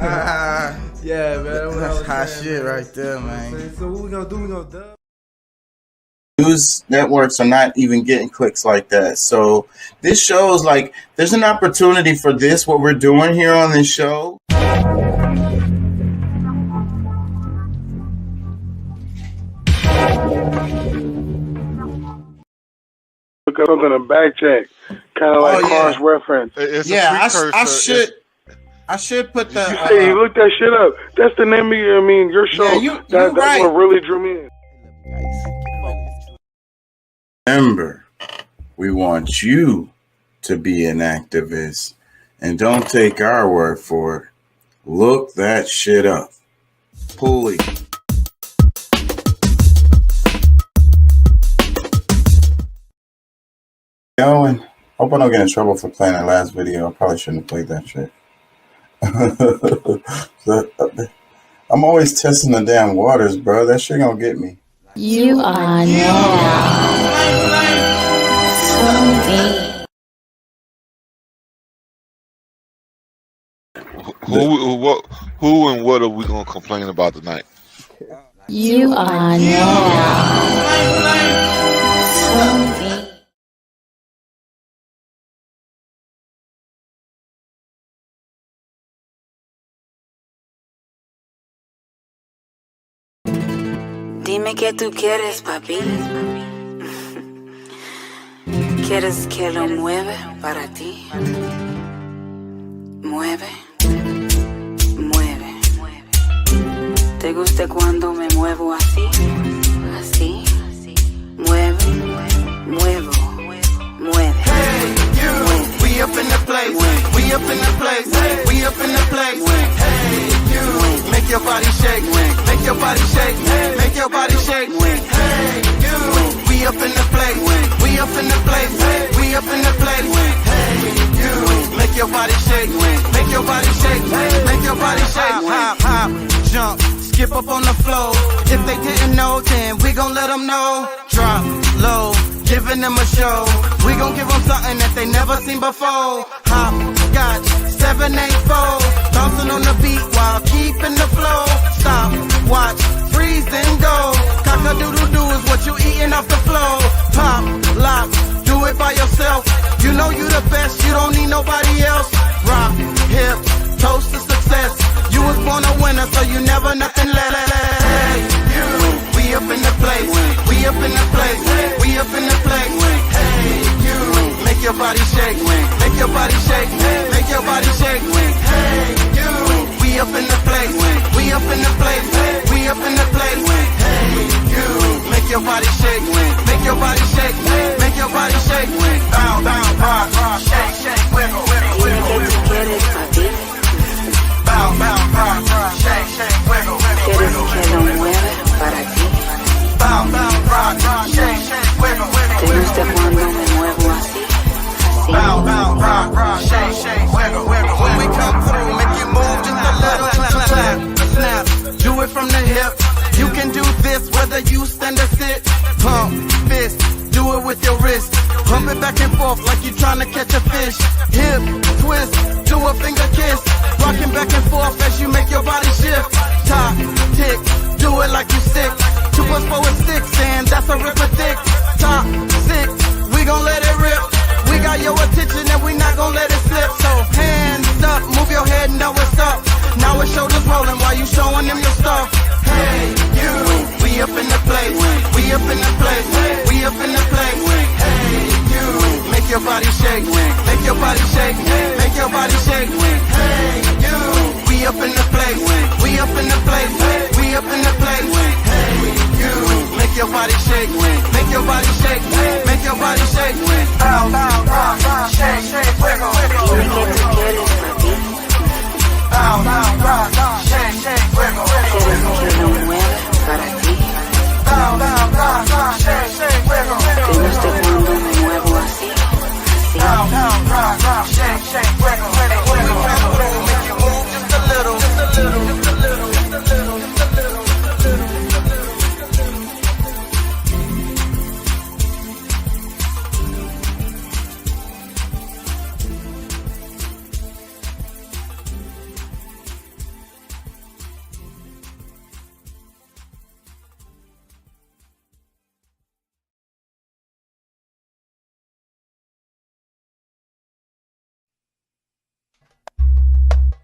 Yeah, man. That's hot shit right there, man. So what we gonna do? We gonna dub. News networks are not even getting clicks like that. So this shows like there's an opportunity for this, what we're doing here on this show. Look up something in back check, kind of like cross reference. Yeah, I should put the. You say you look that shit up. That's the name of your show. Yeah, that's right. what really drew me in. Remember, we want you to be an activist, and don't take our word for it. Look that shit up. Pulley. And hope I don't get in trouble for playing that last video. I probably shouldn't have played that shit. I'm always testing the damn waters, bro. That shit gonna get me. You are now tuned Who and what are we gonna complain about tonight? You are now tuned in. Dime qué tú quieres, papi. ¿Quieres que lo mueva para ti? Mueve, mueve. ¿Te gusta cuando me muevo así? Así. Mueve, muevo, mueve. Hey, you, we up in the place, we up in the place, we up in the place. Hey, you, make your body shake, make your body shake, make your body shake. Hey, you, we up in the place, we up in the place, we up in the place. Hey, you, make your body shake, make your body shake, make your body shake. Hop, hop, jump, skip up on the floor. If they didn't know, then we gon' let them know. Drop low, giving them a show. We gon' give them something that they never seen before. Hop, scotch, 784. Bouncing on the beat while keeping the flow. Stop, watch, freeze and go. Cock-a-doodle-doo is what you eating off the floor. Pop, lock, do it by yourself. You know you the best, you don't need nobody else. Rock, hip, toast to success. You was born a winner, so you never nothing less. Hey, you, we up in the place, we up in the place, we up in the place. Hey, you, make your body shake, make your body shake, make your body shake. Hey, you, we up in the place, we up in the place, we up in the place. Hey, you, make your body shake, make your body shake, make your body shake. Bow, bow, rock, rock, shake, shake, wiggle, wiggle, wiggle, wiggle. Bow, bow, rock, rock, shake, shake, wiggle, wiggle, wiggle. ¿Quieres que lo mueva para ti? Bow, bow, rock, rock, shake, shake, wiggle, wiggle, ¿Te wiggle. gusta cuando me muevo así? Así. Bow, bow, rock, rock, shake, shake, wiggle, wiggle. When we come through, make you move just a little. Clap, clap, snap, do it from the hip. You can do this whether you stand or sit. Pump, fist, do it with your wrist. Pump it back and forth like you trying to catch a fish. Hip, twist, do a finger kiss. Rocking back and forth as you make your body shift. Top, tick, do it like you sick. 2 + 4 is 6, and that's a ripper thick. Top, 6, we gon' let it rip. We got your attention and we not gon' let it slip. So hands up, move your head and know what's up. Now it's shoulders rolling while you showing them your stuff. Hey, you, we up in the place, we up in the place, we up in the place. Hey, you, make your body shake, make your body shake, make your body shake. Hey, you, we up in the place, we up in the place, we up in the place. Hey, you, make your body shake, make your body shake, make your body shake. Bow, bow, rock, rock, shake, shake, wiggle, wiggle, Dime wiggle. qué tú quieres, papi. Bow, bow, rock, rock, shake, shake, wiggle, wiggle, ¿Quieres wiggle. que lo mueva para ti? Bow, bow, rock, rock, shake, shake, wiggle, ¿Te wiggle, gusta wiggle. cuando me muevo así? Así. Bow, bow, rock, rock, shake, shake, wiggle, wiggle, wiggle. Come through, make you move just a little, just a little, just a little, just a little, just a little, just a little, just a little.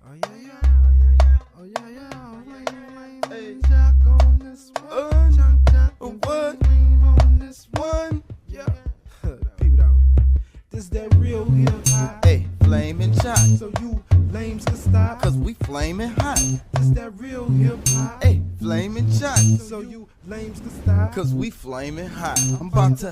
Oh yeah, yeah. Oh yeah, yeah. Hey, Jack on this one. Jack on this one. Yeah. Peep it out. This that real hip hop. Hey, flaming shot. So you lames can stop. Cause we flaming hot. This that real hip hop. Hey, flaming shot. So you lames can stop. Cause we flaming hot. I'm about to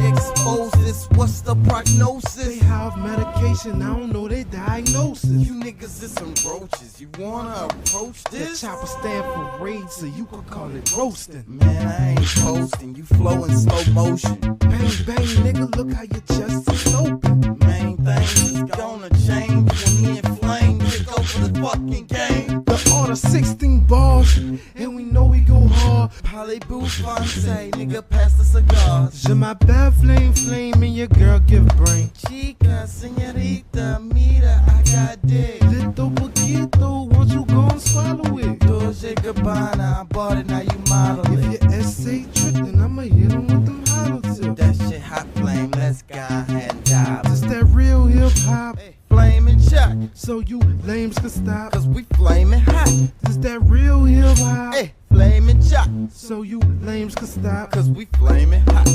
expose this. What's the They prognosis? have medication, I don't know their diagnosis. You niggas is some roaches. You wanna approach The this? chopper stand for rage, so you can call it roasting. Man, I ain't posting. You flow in slow motion. Bang, bang, nigga, look how your chest is open. Main thing is gonna change when me and Flame take over the fucking game. The order 16 bars, and we know we go hard. Parlez-vous français, nigga, pass the cigars. Je m'appelle Flame, Flame, and your girl give brain. Chica, señorita, mira, I got dick. Little poquito, won't you go and swallow it? Dolce Gabbana, I bought it, now you model If it. your essay trick, then I'ma hit him with them hollow tips. That shit hot flame, let's go and dive. This that real hip hop, Flaming shot, so you lames can stop. cause we flaming hot. This that real hip hop, Hey, flaming shot, so you lames can stop. cause we flaming hot.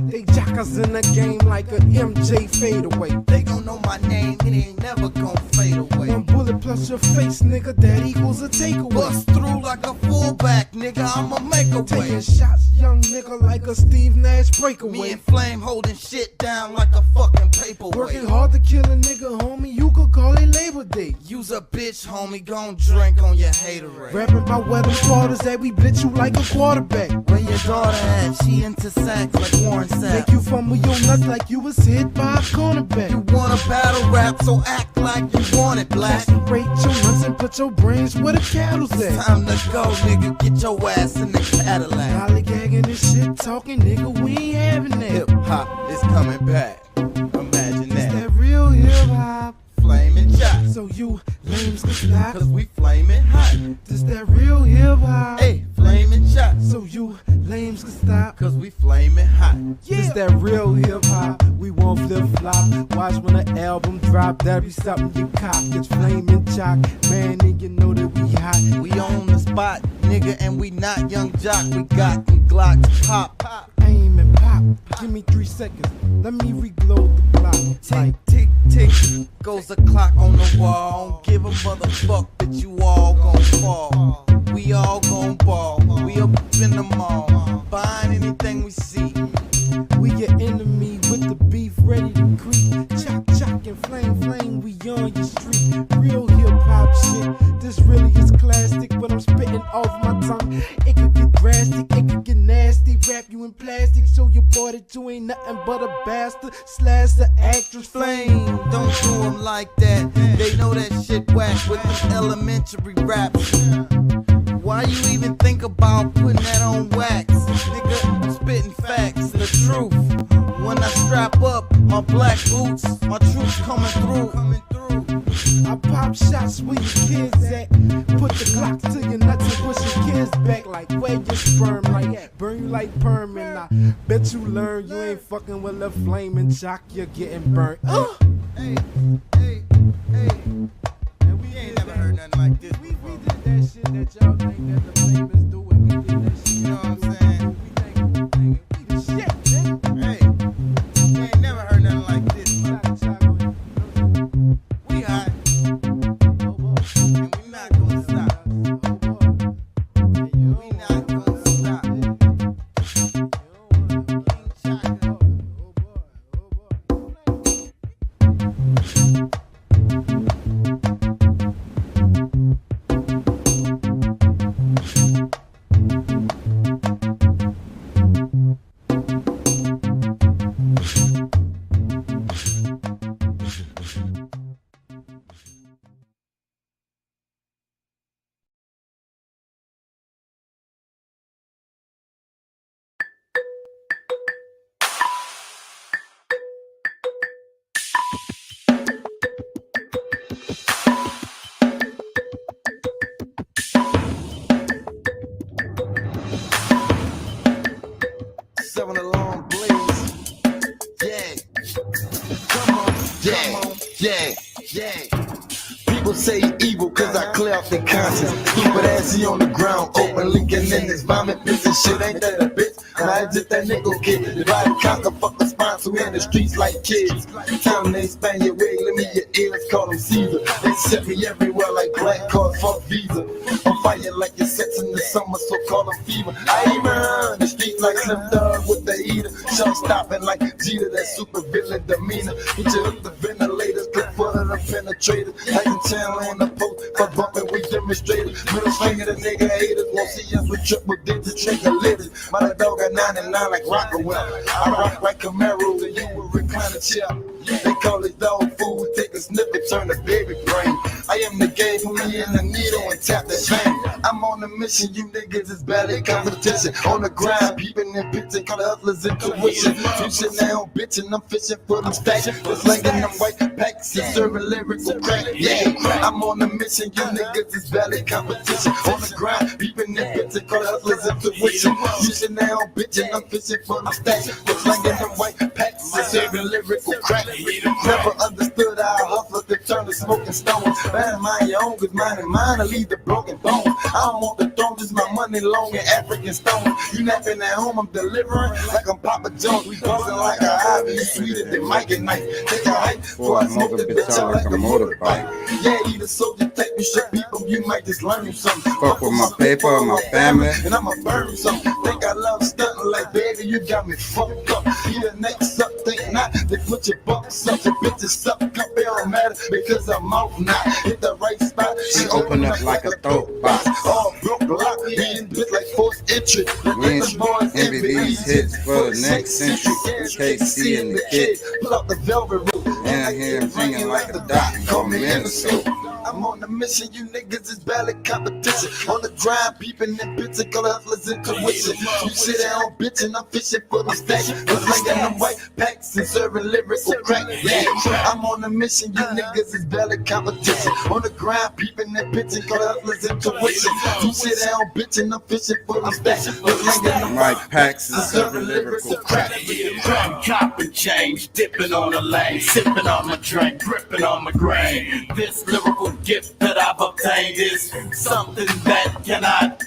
They jockers in the game like a MJ fadeaway. They gon' know my name, it ain't never gon' fade away. One bullet plus your face, nigga, that equals a takeaway. Bust through like a fullback, nigga, I'ma make a way. Taking shots, young nigga, like a Steve Nash Me breakaway. and Flame holding shit down like a fucking paperweight. Working hard to kill a nigga, homie, you could call it Labor Day. Use a bitch, homie, gon' drink on your haterade. Rapping about where the quarters that we blitz you like a quarterback. Where your daughter at? She into sacks like Warren Sapp. Make you fumble your nuts like you was hit by a You cornerback. wanna battle rap, so act like you want it, black. Separate your nuts and put your brains where the cattle's at. Time to go, nigga, get your ass in the Cadillac. Lollygagging this shit, talking, nigga, we ain't having that. Hip hop is coming back. Imagine It's that. that real hip hop, Flaming shot, so you lames can stop. cause we flaming hot. This that real hip hop, Hey, flaming shot, so you lames can stop. cause we flaming hot. This that real hip hop, we won't flip flop. Watch when the album drop, that'll be something you cop. It's flaming chalk, man, and you know that we hot. We on the spot, nigga, and we not young jock. We got them Glocks pop. Aim and pop, give me 3 seconds, let me reload the clock. Tick, tick, tick, goes the clock on the wall. Don't give a motherfuck that you all gon' fall. We all gon' ball. We up in the mall, buying anything we see. We your enemy with the beef ready to creep. Chock, chock, and flame, flame, we on your street. Real hip hop shit, this really is classic. When I'm spitting off my tongue, it could get drastic, it could get nasty. Wrap you in plastic, show your boy that you ain't nothing but a bastard. Slash the actress Flame, don't do them like that. They know that shit whack with them elementary raps. Why you even think about putting that on wax? Nigga, I'm spitting facts, the truth. When I strap up my black boots, my troops coming through. I pop shots where your kids at. Put the Glock to your nuts and push your kids back like where your sperm like burn you like perm, and I bet you learn you ain't fucking with a flaming chalk, you're getting burnt. Hey, hey, hey. And we ain't never heard nothing like this We before. did that shit that y'all think that the flamers do, and we did that shit. You know what I'm saying? We think we the shit, nigga. Hey, we ain't never heard nothing like this. We hot, and we not gonna stop. We not gonna stop. King Chaka. Seven alarm blaze. Yeah. Come on. Yeah. Yeah. Yeah. People say evil cause I clear out their conscience. Stupid ass, he on the ground, open leaking in his vomit. Pissing shit, ain't that a bitch? I just that nigga kid. Divide and conquer, fuck the sponsor, we in the streets like kids. Time they span your wig, let me your ears, call them Caesar. They set me everywhere like black cards, fuck Visa. I'm fighting like your sets in the summer, so call them fever. I even run the streets like Slim Thug with the heater. Shot stopping like Jeter, that super villain demeanor. Hit you with the ventilators, clip foot of the penetrator. Like a channel on the post, for bumping we demonstrators. Middle finger the nigga haters, won't see us with triple digits, trigger litters. My dog got 99 like Rockaway. I rock like Camaro, and you will recline a chair. They call it dog food, take a snippet, turn the baby brain. I am the game, put me in the needle and tap the vein. I'm on a mission, you niggas is bad at competition. On the grind, peeping and pitching, call the hustlers intuition. Fishing now, bitching, I'm fishing for them stacks. Just like in them white packs and serving lyrical crack. Yeah, I'm on a mission, you niggas is bad at competition. On the grind, peeping and pitching, call the hustlers intuition. Fishing now, bitching, I'm fishing for them stacks. Just like in them white packs and serving lyrical crack. Never understood how hustlers could turn to smoking stones. Man, mind your own, cause mine and mine will leave the broken bones. I don't want the throne, just my money long and African stones. You napping at home, I'm delivering like I'm Papa Jones. We buzzing like a ivy, you sweeter than Mike and Knight. Take a hike before I smoke the bitch out like a motorbike. Yeah, eat a soldier type, you should people, you might just learn something. Fuck with my paper, my family. And I'ma burn something. Think I love stunting like baby, you got me fucked up. Eat the next up, think not, they put your bucks up. Your bitches suck up, it don't matter because I'm off now. Hit the right spot, She open up like a throat box. all broke lock, beating bitch like forced entry. Lynch, envy these hits for the next century. KC and the kid. Pull out the velvet rope. And I hear him singing like a dot. Call me in the soup. I'm on a mission, you niggas is valid competition. On the grind, peeping and bitching, call hustlers intuition. You sit down, bitching, I'm fishing for the stack. Just like in them white packs and serving lyrical crack. Yeah, I'm on a mission, you niggas is valid competition. On the grind, peeping and bitching, call hustlers intuition. You sit down, bitching, I'm fishing for the stack. Just like in them Mike Packs is serving lyrical crack. Copping change, dipping on the lane, sipping on my drink, gripping on my grain. This lyrical gift that I've obtained is something that cannot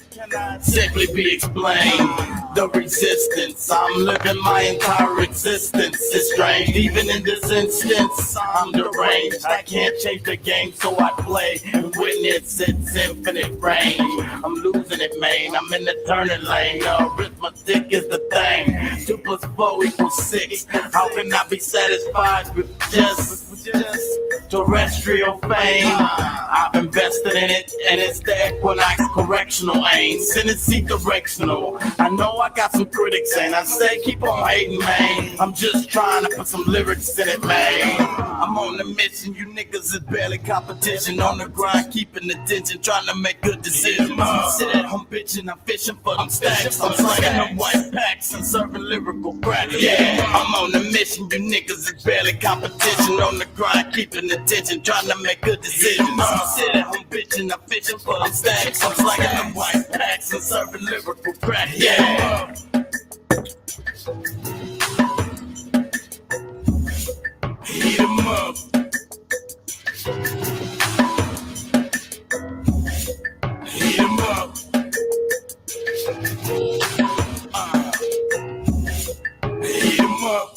simply be explained. The resistance, I'm living my entire existence is strange. Even in this instance, I'm deranged. I can't change the game, so I play and witness its infinite range. I'm losing it, man. I'm in the turning lane. Arithmetic is the thing. 2 + 4 = 6. How can I be satisfied with just terrestrial fame? I've invested in it, and it's the Equinox correctional aim. Tendency directional. I know I got some critics, and I say keep on hating, man. I'm just trying to put some lyrics in it, man. I'm on the mission, you niggas is barely competition. On the grind, keeping attention, trying to make good decisions. Sit at home bitching, I'm fishing for them stacks. I'm slinging them white packs and serving lyrical crack. Yeah, I'm on the mission, you niggas is barely competition. On the grind, keeping attention, trying to make good decisions. Sit at home bitching, I'm fishing for them stacks. I'm slinging them white packs and serving lyrical crack. Yeah. Heat 'em up. Heat 'em up. Heat 'em up.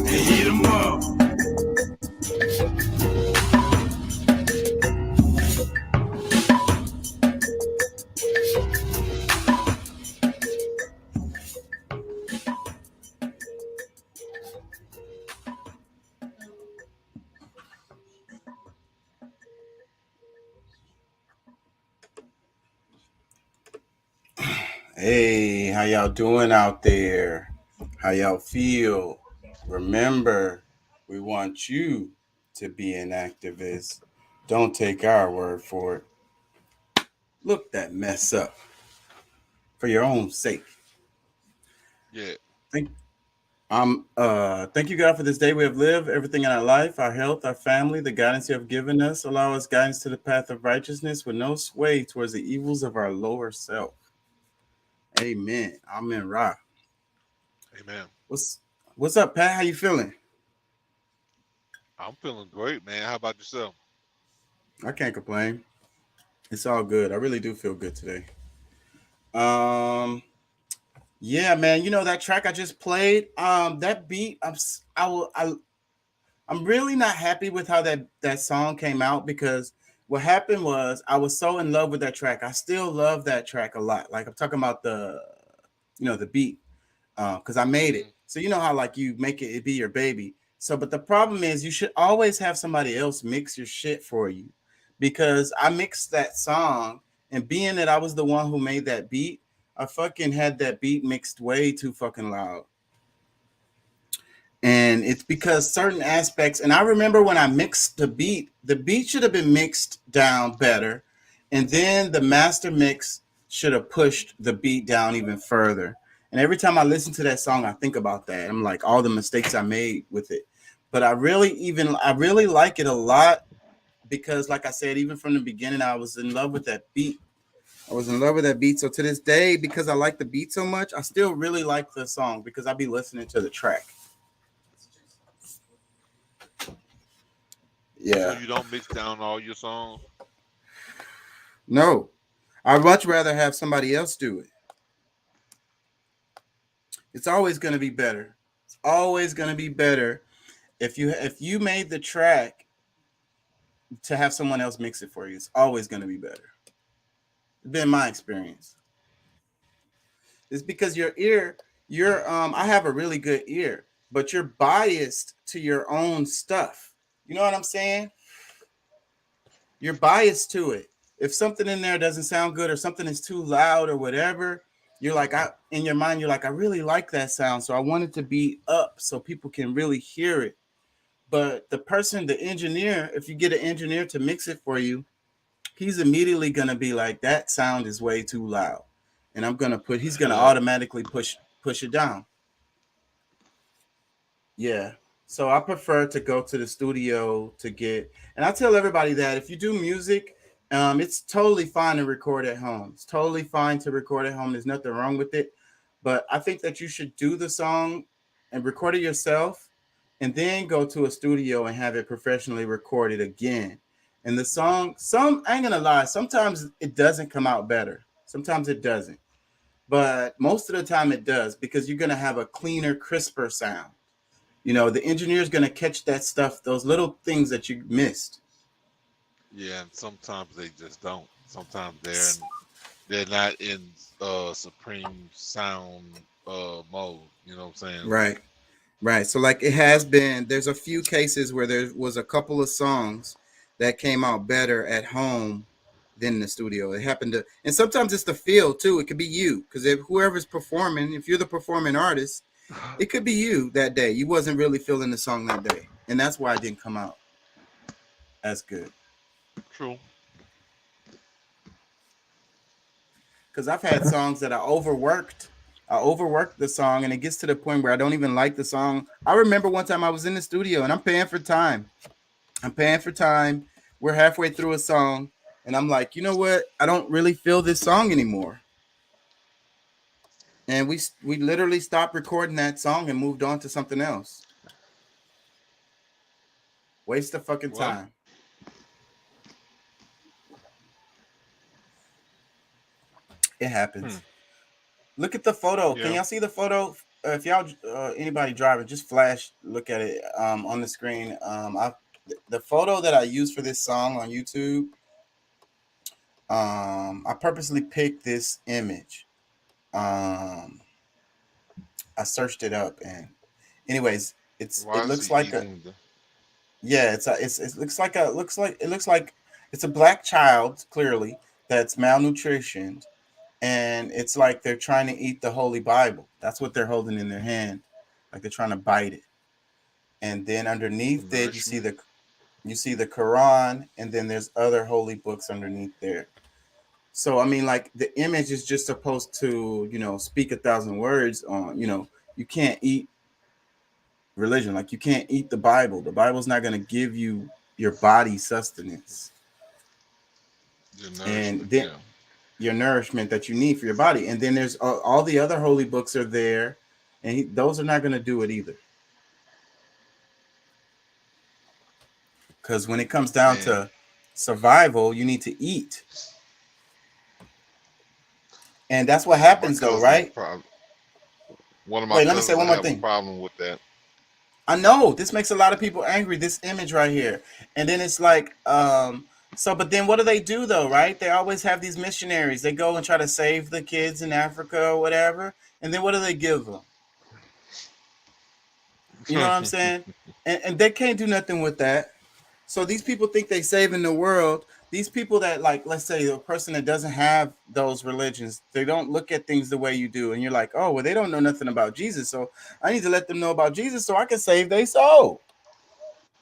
Heat 'em up. Hey, how y'all doing out there? How y'all feel? Remember, we want you to be an activist. Don't take our word for it. Look that mess up for your own sake. Yeah. Thank you, God, for this day we have lived, everything in our life, our health, our family, the guidance you have given us. Allow us guidance to the path of righteousness with no sway towards the evils of our lower self. Amen. Amen. Ra. Amen. What's up, Pat? How you feeling? I'm feeling great, man. How about yourself? I can't complain. It's all good. I really do feel good today. Um, yeah, man. You know that track I just played. That beat. I'm really not happy with how that song came out because what happened was I was so in love with that track. I still love that track a lot. Like I'm talking about the beat, because I made it. Mm-hmm. So you know how like you make it be your baby. So, but the problem is you should always have somebody else mix your shit for you, because I mixed that song, and being that I was the one who made that beat, I fucking had that beat mixed way too fucking loud. And it's because certain aspects, and I remember when I mixed the beat should have been mixed down better, and then the master mix should have pushed the beat down even further. And every time I listen to that song, I think about that. I'm like all the mistakes I made with it. But I really like it a lot because, like I said, even from the beginning, I was in love with that beat. I was in love with that beat. So to this day, because I like the beat so much, I still really like the song because I be listening to the track. So Yeah. you don't mix down all your songs? No, I'd much rather have somebody else do it. It's always going to be better. It's always going to be better if you made the track to have someone else mix it for you. It's always going to be better. It's been my experience. It's because I have a really good ear, but you're biased to your own stuff. You know what I'm saying? You're biased to it. If something in there doesn't sound good or something is too loud or whatever, you're like, in your mind, you're like, I really like that sound. So I want it to be up so people can really hear it. But the engineer, if you get an engineer to mix it for you, he's immediately going to be like, that sound is way too loud. And he's going to Yeah. automatically push it down. Yeah. So I prefer to go to the studio and I tell everybody that if you do music, it's totally fine to record at home. It's totally fine to record at home. There's nothing wrong with it. But I think that you should do the song and record it yourself and then go to a studio and have it professionally recorded again. And the song, I ain't gonna lie, sometimes it doesn't come out better. Sometimes it doesn't. But most of the time it does because you're gonna have a cleaner, crisper sound. The engineer is going to catch that stuff, those little things that you missed. Yeah, and sometimes they just don't. Sometimes they're not in supreme sound mode. You know what I'm saying? Right. Right. So like there's a few cases where there was a couple of songs that came out better at home than in the studio. It happened and sometimes it's the feel too. It could be you, because if whoever's performing, if you're the performing artist, it could be you that day. You wasn't really feeling the song that day, and that's why it didn't come out as good. True. Because I've had songs that I overworked. I overworked the song, and it gets to the point where I don't even like the song. I remember one time I was in the studio, and I'm paying for time. We're halfway through a song, and I'm like, you know what? I don't really feel this song anymore. And we literally stopped recording that song and moved on to something else. Waste of fucking time. It happens. Look at the photo. Yeah. Can y'all see the photo? If y'all anybody driving, just look at it on the screen. The photo that I used for this song on YouTube. I purposely picked this image. I searched it up, and anyways, it looks like it looks like it's a black child, clearly, that's malnutritioned, and it's like they're trying to eat the Holy Bible. That's what they're holding in their hand, like they're trying to bite it. And then underneath it, you see the Quran, and then there's other holy books underneath there. So, I mean, like, the image is just supposed to, speak 1,000 words on, you can't eat religion. Like, you can't eat the Bible. The Bible's not going to give you your body sustenance. And then your nourishment that you need for your body. And then there's all the other holy books are there, and those are not going to do it either. Because when it comes down And to survival, you need to eat. And that's what yeah, my happens though, cousin, right? one of my Wait, let me say cousins, one I more have a thing. problem with that. I know this makes a lot of people angry, this image right here. And then it's like, so but then what do they do though, right? They always have these missionaries. They go and try to save the kids in Africa or whatever. And then what do they give them? You know what I'm saying? And they can't do nothing with that. So these people think they saving the world. These people that, like, let's say a person that doesn't have those religions, they don't look at things the way you do. And you're like, oh, well, they don't know nothing about Jesus. So I need to let them know about Jesus so I can save their soul.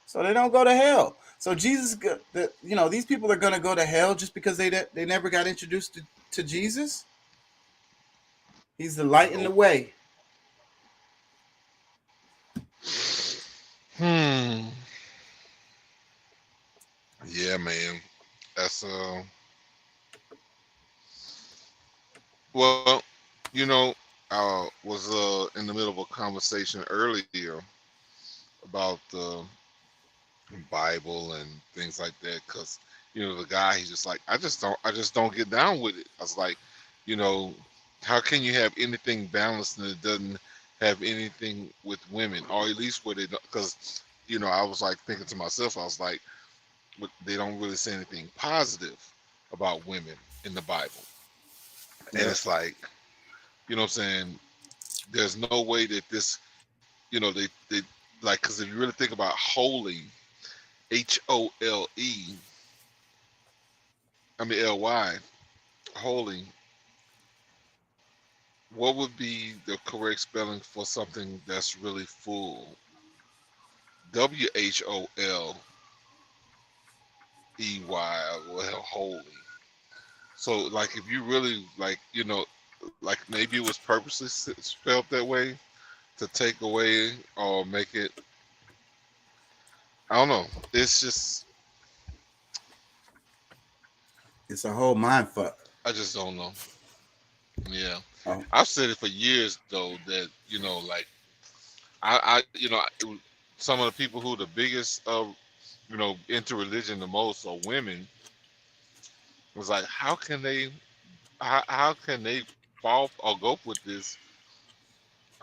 So they don't go to hell. So Jesus, these people are going to go to hell just because they never got introduced to Jesus. He's the light in the Nope. way. Hmm. Yeah, man. That's well, you know, I was in the middle of a conversation earlier about the Bible and things like that, because the guy, he's just like, I just don't get down with it. I was like, you know, how can you have anything balanced and it doesn't have anything with women, or at least what it, because I was like thinking to myself, I was like, they don't really say anything positive about women in the Bible. And Yeah. it's like, you know what I'm saying? There's no way that this, they like, because if you really think about holy, HOLE, I mean LY, holy, what would be the correct spelling for something that's really full? WHOLEY, well, holy. So, like, if you really, like, like maybe it was purposely spelled that way to take away or make it, I don't know. It's just, It's a whole mind fuck. I just don't know. Yeah. Oh, I've said it for years, though, that, like, I some of the people who are the biggest, into religion the most are women. Was like, how can they fall or go with this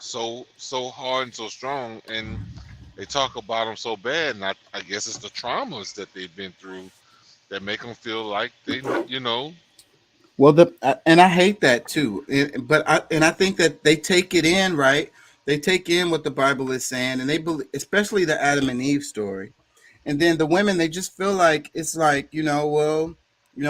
so hard and so strong, and they talk about them so bad, and I guess it's the traumas that they've been through that make them feel like they. well, and I hate that too. But I think that they take it in, right. They take in what the Bible is saying, and they believe, especially the Adam and Eve story. And then the women, they just feel like it's like, well,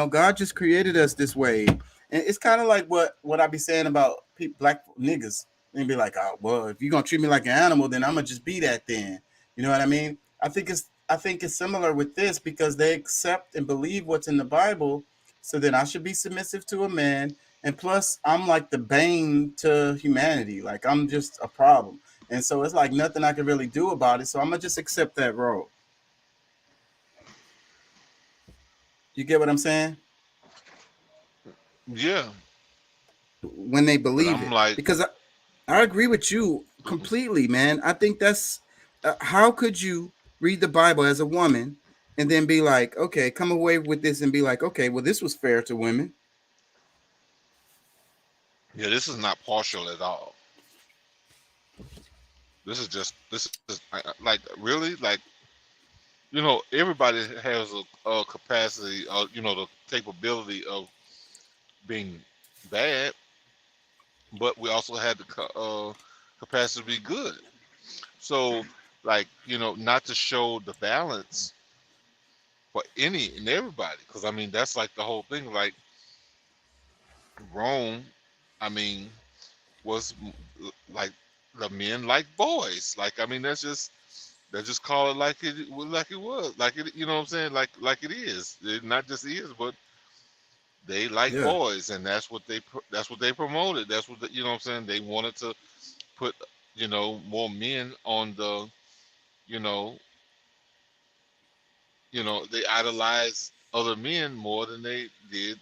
God just created us this way. And it's kind of like what I be saying about people, black niggas. They be like, oh, well, if you're gonna treat me like an animal, then I'm gonna just be that then. You know what I mean? I think it's similar with this, because they accept and believe what's in the Bible. So then I should be submissive to a man. And plus, I'm like the bane to humanity. Like, I'm just a problem. And so it's like nothing I can really do about it. So I'm gonna just accept that role. You get what I'm saying? Yeah, When they but believe I'm it, like, because I agree with you completely, man. I think that's how could you read the Bible as a woman and then be like, okay, come away with this and be like, okay, well, this was fair to women. yeah, this is not partial at all. This is like, really, like, everybody has a capacity, the capability of being bad, but we also had the capacity to be good. So, like, not to show the balance for any and everybody, because I mean that's like the whole thing. Like, Rome, I mean, was like the men like boys. Like, I mean, they just call it like it was, like it. You know what I'm saying? Like it is. It not just is, but they like Yeah, boys, and that's what they promoted. That's what you know what I'm saying. They wanted to put more men on the you know they idolize other men more than they did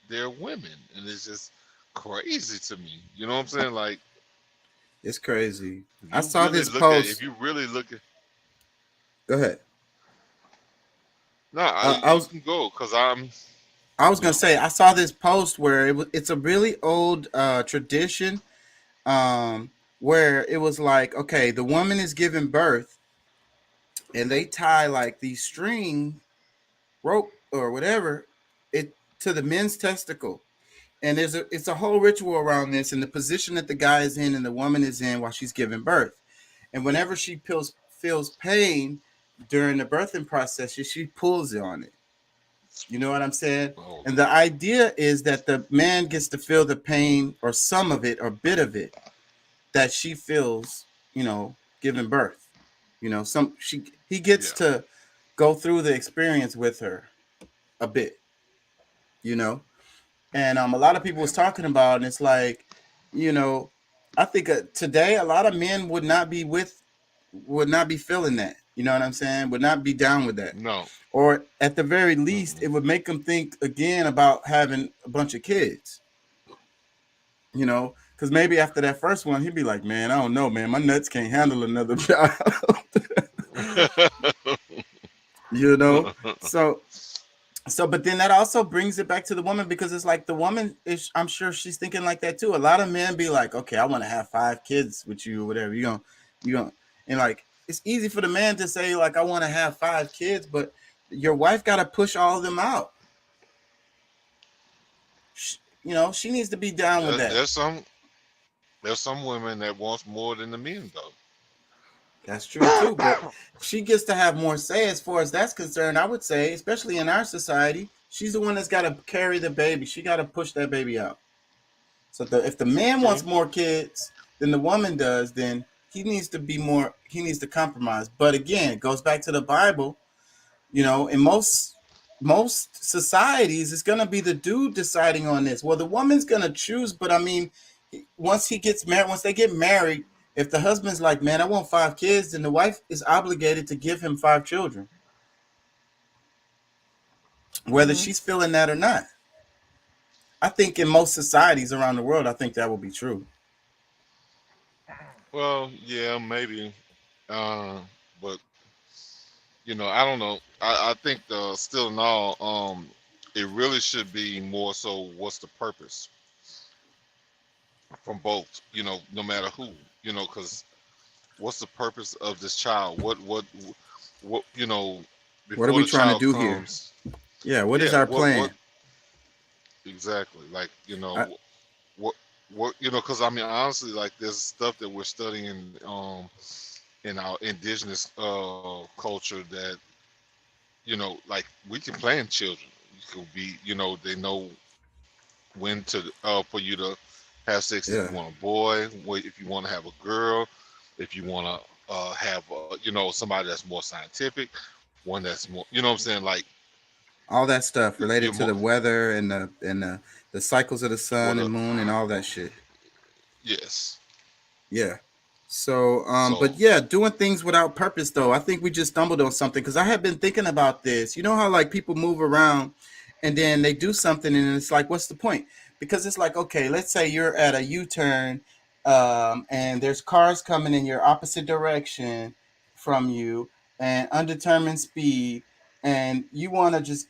their women, and it's just crazy to me. You know what I'm saying? Like, it's crazy. if I you saw really this look at if post. you really look at Go ahead. No, I you was can go because I'm, gonna say I saw this post where it's a really old tradition, where it was like, okay, the woman is giving birth, and they tie like these string rope or whatever it to the men's testicle, and it's a whole ritual around this, and the position that the guy is in and the woman is in while she's giving birth, and whenever she feels pain during the birthing process, she pulls on it. You know what I'm saying? oh, And the idea is that the man gets to feel the pain or some of it or bit of it that she feels, giving birth. He gets yeah. to go through the experience with her a bit, you know. And a lot of people was talking about, and it's like, you know, I think today a lot of men would not be feeling that. You know what I'm saying? Would not be down with that. No. Or at the very least, Mm-mm. it would make them think again about having a bunch of kids. Because maybe after that first one, he'd be like, "Man, I don't know, man. My nuts can't handle another child." you know. So, but then that also brings it back to the woman, because it's like the woman is. I'm sure she's thinking like that too. A lot of men be like, "Okay, I want to have 5 kids with you, or whatever." You don't, and like it's easy for the man to say like, "I want to have 5 kids," but your wife got to push all of them out. She needs to be down with that. There's some women that wants more than the men though. That's true too, but she gets to have more say as far as that's concerned. I would say, especially in our society, she's the one that's got to carry the baby. She got to push that baby out. So if the man wants True. more kids than the woman does, then he needs to be more. He needs to compromise. But again, it goes back to the Bible. In most societies, it's gonna be the dude deciding on this. Well, the woman's gonna choose, but I mean, once they get married, if the husband's like, "Man, I want 5 kids," then the wife is obligated to give him 5 children, whether Hmm. she's feeling that or not. I think in most societies around the world, I think that will be true. Well, yeah, maybe. But I don't know. I think still in all, it really should be more so what's the purpose from both, no matter who, because what's the purpose of this child? What, What are before we the trying to child do here? comes, Yeah, what is yeah, our what plan? exactly? Like, I, what, because I mean, honestly, like there's stuff that we're studying, in our indigenous culture that like we can plan children. You could be, they know when to for you to have sex if you yeah, want a boy, if you want to have a girl, if you want to have somebody that's more scientific, one that's more, what I'm saying, like all that stuff you're related to more the weather and the cycles of the what sun and a moon and all that shit. yes. Yeah. So, but So yeah, doing things without purpose though. I think we just stumbled on something, because I have been thinking about this. You know how like people move around and then they do something and it's like, what's the point? Because it's like, okay, let's say you're at a U-turn, and there's cars coming in your opposite direction from you and undetermined speed, and you want to just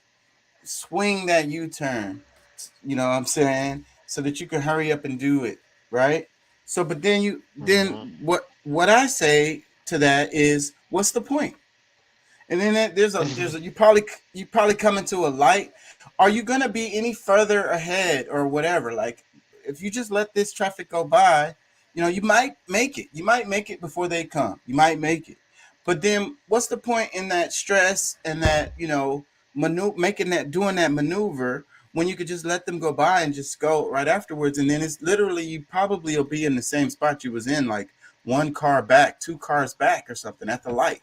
swing that U-turn, you know what I'm saying? So that you can hurry up and do it, right? So but mhm. what I say to that is, what's the point? And then there's a you probably come into a light. Are you gonna be any further ahead or whatever? Like if you just let this traffic go by, you might make it. You might make it before they come. You might make it. But then what's the point in that stress and that, doing that maneuver when you could just let them go by and just go right afterwards? And then it's literally, you probably will be in the same spot you was in, like 1 car back, 2 cars back or something at the light.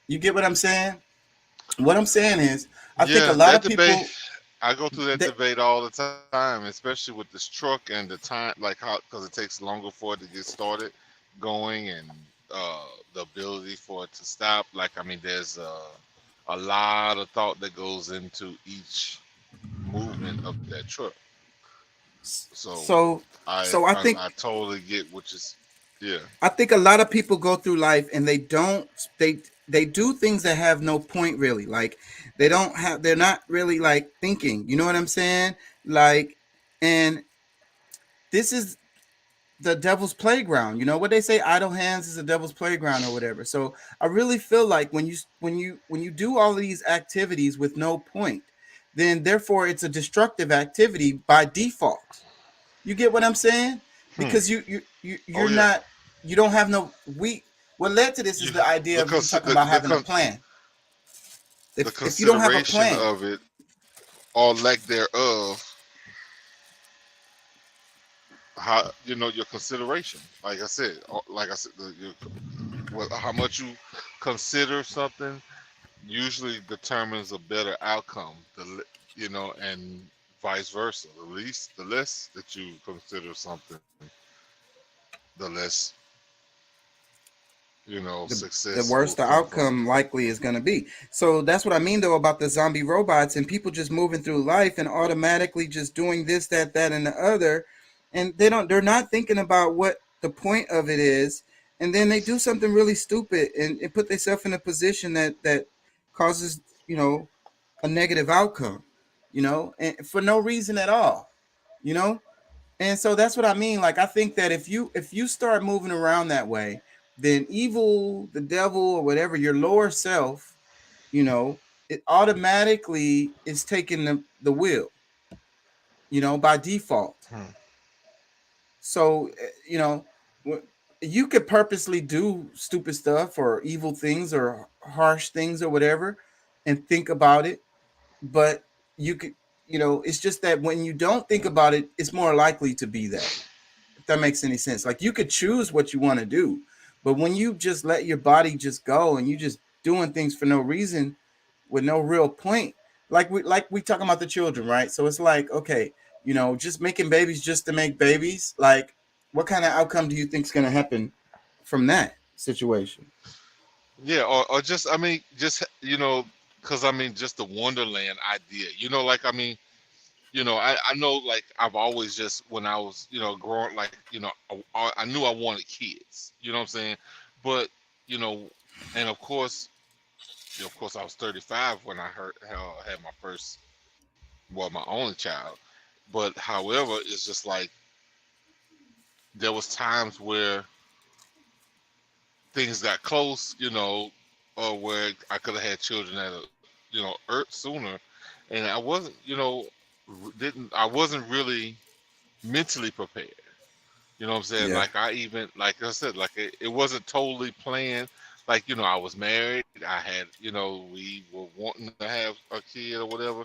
You get what I'm saying? What I'm saying is, I think a Yeah, lot that of debate. people I go through that that debate all the time, especially with this truck and the time, like how because it takes longer for it to get started going, and uh, the ability for it to stop. Like, I mean, there's a lot of thought that goes into each movement of that truck. So so I so I I, think I totally get what you. Yeah. I think a lot of people go through life and they don't they they do things that have no point really. Like they're not really like thinking. You know what I'm saying? Like, and this is the devil's playground. You know what they say, idle hands is the devil's playground or whatever. So I really feel like when you do all of these activities with no point, then therefore it's a destructive activity by default. You get what I'm saying? Because you're yeah. not, you don't have no, what led to this is the idea of you talking about having a plan. The If you don't have a consideration plan, of it, or lack thereof, how your consideration. Like I said, how much you consider something usually determines a better outcome. And vice versa. The less that you consider something, the less the success worse will the come from outcome likely is going to be. So that's what I mean though about the zombie robots and people just moving through life and automatically just doing this, that, and the other, and they're not thinking about what the point of it is, and then they do something really stupid and put themselves in a position that causes a negative outcome, and for no reason at all, you know. And so that's what I mean. Like, I think that if you start moving around that way, then evil, the devil, or whatever, your lower self, it automatically is taking the wheel, by default. Hmm. So, you could purposely do stupid stuff or evil things or harsh things or whatever and think about it. But you could, it's just that when you don't think about it, it's more likely to be that. If that makes any sense. Like, you could choose what you want to do, but when you just let your body just go and you just doing things for no reason with no real point, like we talking about the children, right? So it's like, okay, just making babies just to make babies. Like, what kind of outcome do you think is going to happen from that situation? Yeah, or just because just the Wonderland idea. I know, like, I've always just, when I was, growing, like, I knew I wanted kids. You know what I'm saying? But, you know, and of course, I was 35 when I had my first, well, my only child. But however, it's just like there was times where things got close, or where I could have had children at sooner, and I wasn't, didn't I wasn't really mentally prepared. You know what I'm saying? Yeah. Like, like I said, like it wasn't totally planned. Like, I was married. I had, we were wanting to have a kid or whatever.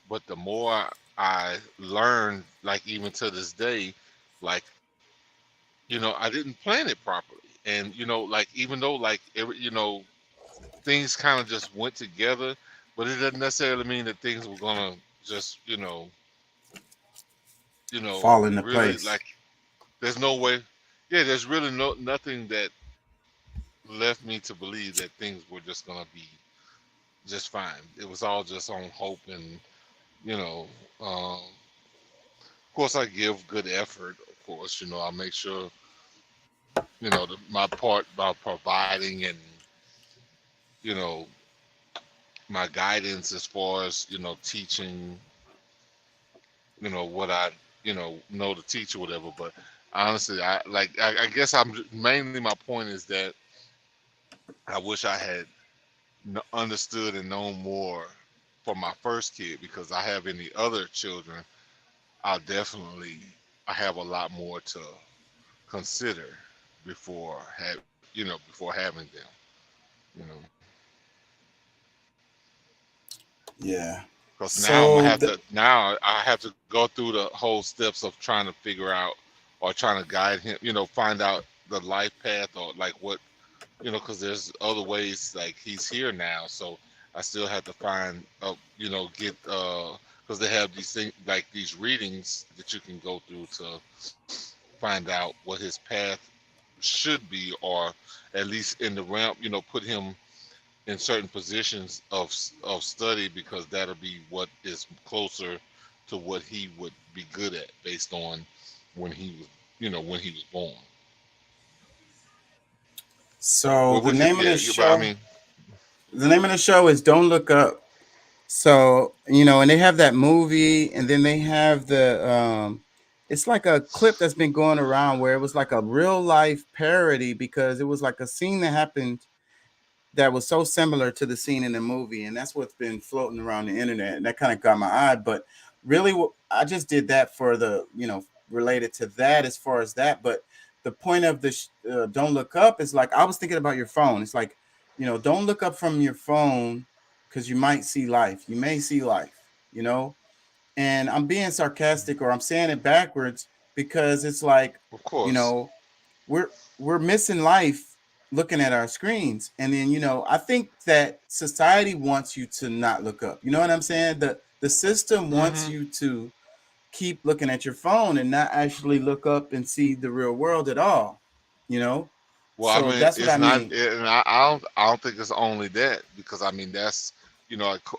But the more I learned, like, even to this day, like, I didn't plan it properly. And, like, even though, like, things kind of just went together, but it doesn't necessarily mean that things were gonna just, Fall into really, place. like, there's no way. Yeah, there's really nothing that left me to believe that things were just gonna be just fine. It was all just on hope, and of course I give good effort. Of course, I make sure my part by providing, and you know my guidance as far as teaching what I know to teach or whatever. But honestly, I guess I'm mainly, my point is that I wish I had understood and known more for my first kid, because I have any other children, I have a lot more to consider before before having them. You know, Yeah. because So now I have to go through the whole steps of trying to figure out, or trying to guide him, find out the life path, or like what, because there's other ways. Like, he's here now, so I still have to find, get, because they have these things, like these readings that you can go through to find out what his path should be, or at least in the realm, put him in certain positions of study, because that'll be what is closer to what he would be good at, based on when he was, when he was born. so Well, the name of yeah, this but I show, mean, The name of the show is Don't Look Up. So, and they have that movie, and then they have it's like a clip that's been going around where it was like a real life parody because it was like a scene that happened that was so similar to the scene in the movie, and that's what's been floating around the internet, and that kind of got my eye. But really, I just did that for the, related to that as far as that. But the point of the Don't Look Up is like, I was thinking about your phone. It's like, don't look up from your phone because you might see life. You may see life, and I'm being sarcastic or I'm saying it backwards because it's like, Of course. we're missing life looking at our screens. And then, I think that society wants you to not look up. You know what I'm saying? The system wants Hmm. you to keep looking at your phone and not actually look up and see the real world at all, you know? Well, I So mean, that's what it's I not, mean. and I don't think it's only that because I mean that's,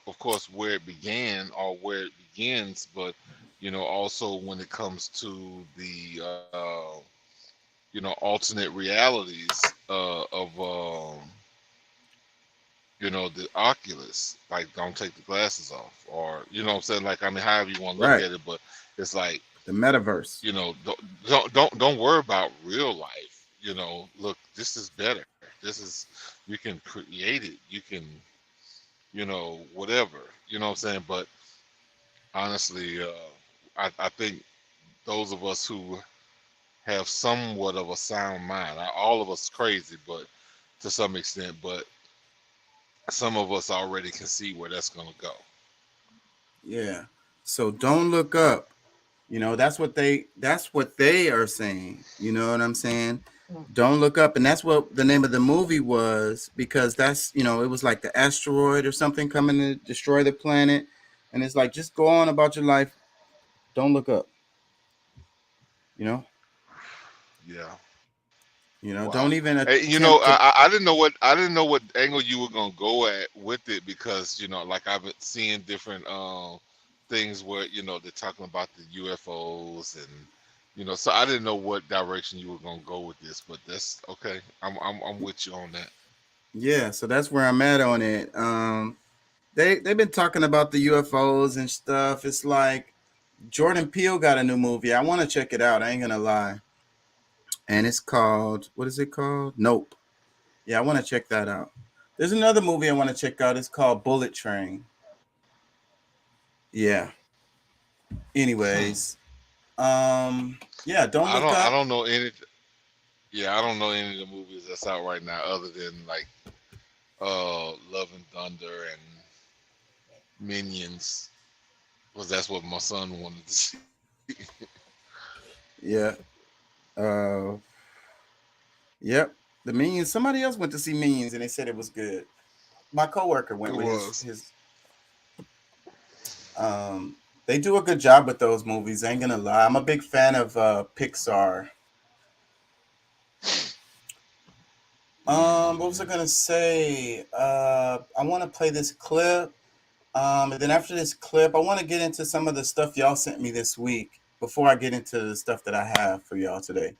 of course, where it began or where it begins, but also when it comes to the, alternate realities of, the Oculus, like don't take the glasses off, or what I'm saying, like I mean, however you want to look Right. at it, but it's like, The metaverse. don't worry about real life. Look, this is better. This is, you can create it. You can, whatever. You know what I'm saying? But honestly, I think those of us who have somewhat of a sound mind, not all of us crazy, but to some extent, but some of us already can see where that's gonna go. Yeah. So don't look up. That's what they are saying. You know what I'm saying? Don't look up. And that's what the name of the movie was, because it was like the asteroid or something coming to destroy the planet. And it's like, just go on about your life. Don't look up. You know? Yeah. Don't Wow. even Hey, attempt to. I didn't know what angle you were gonna go at with it because like I've been seeing different things where they're talking about the UFOs and so I didn't know what direction you were gonna go with this, but that's okay. I'm with you on that. Yeah, so that's where I'm at on it. They've been talking about the UFOs and stuff. It's like Jordan Peele got a new movie. I want to check it out. I ain't gonna lie. And it's called, what is it called? Nope. Yeah, I want to check that out. There's another movie I want to check out. It's called Bullet Train. Yeah. Hmm. Anyways, yeah, don't look I up. don't know any. Yeah, I don't know any of the movies that's out right now other than like Love and Thunder and Minions, because that's what my son wanted to see. Yeah. Uh, yep. The Minions. Somebody else went to see Minions and they said it was good. My coworker It went with his was. his. They do a good job with those movies. I ain't gonna lie. I'm a big fan of Pixar. What was I Hmm. gonna say? I want to play this clip. And then after this clip, I want to get into some of the stuff y'all sent me this week before I get into the stuff that I have for y'all today.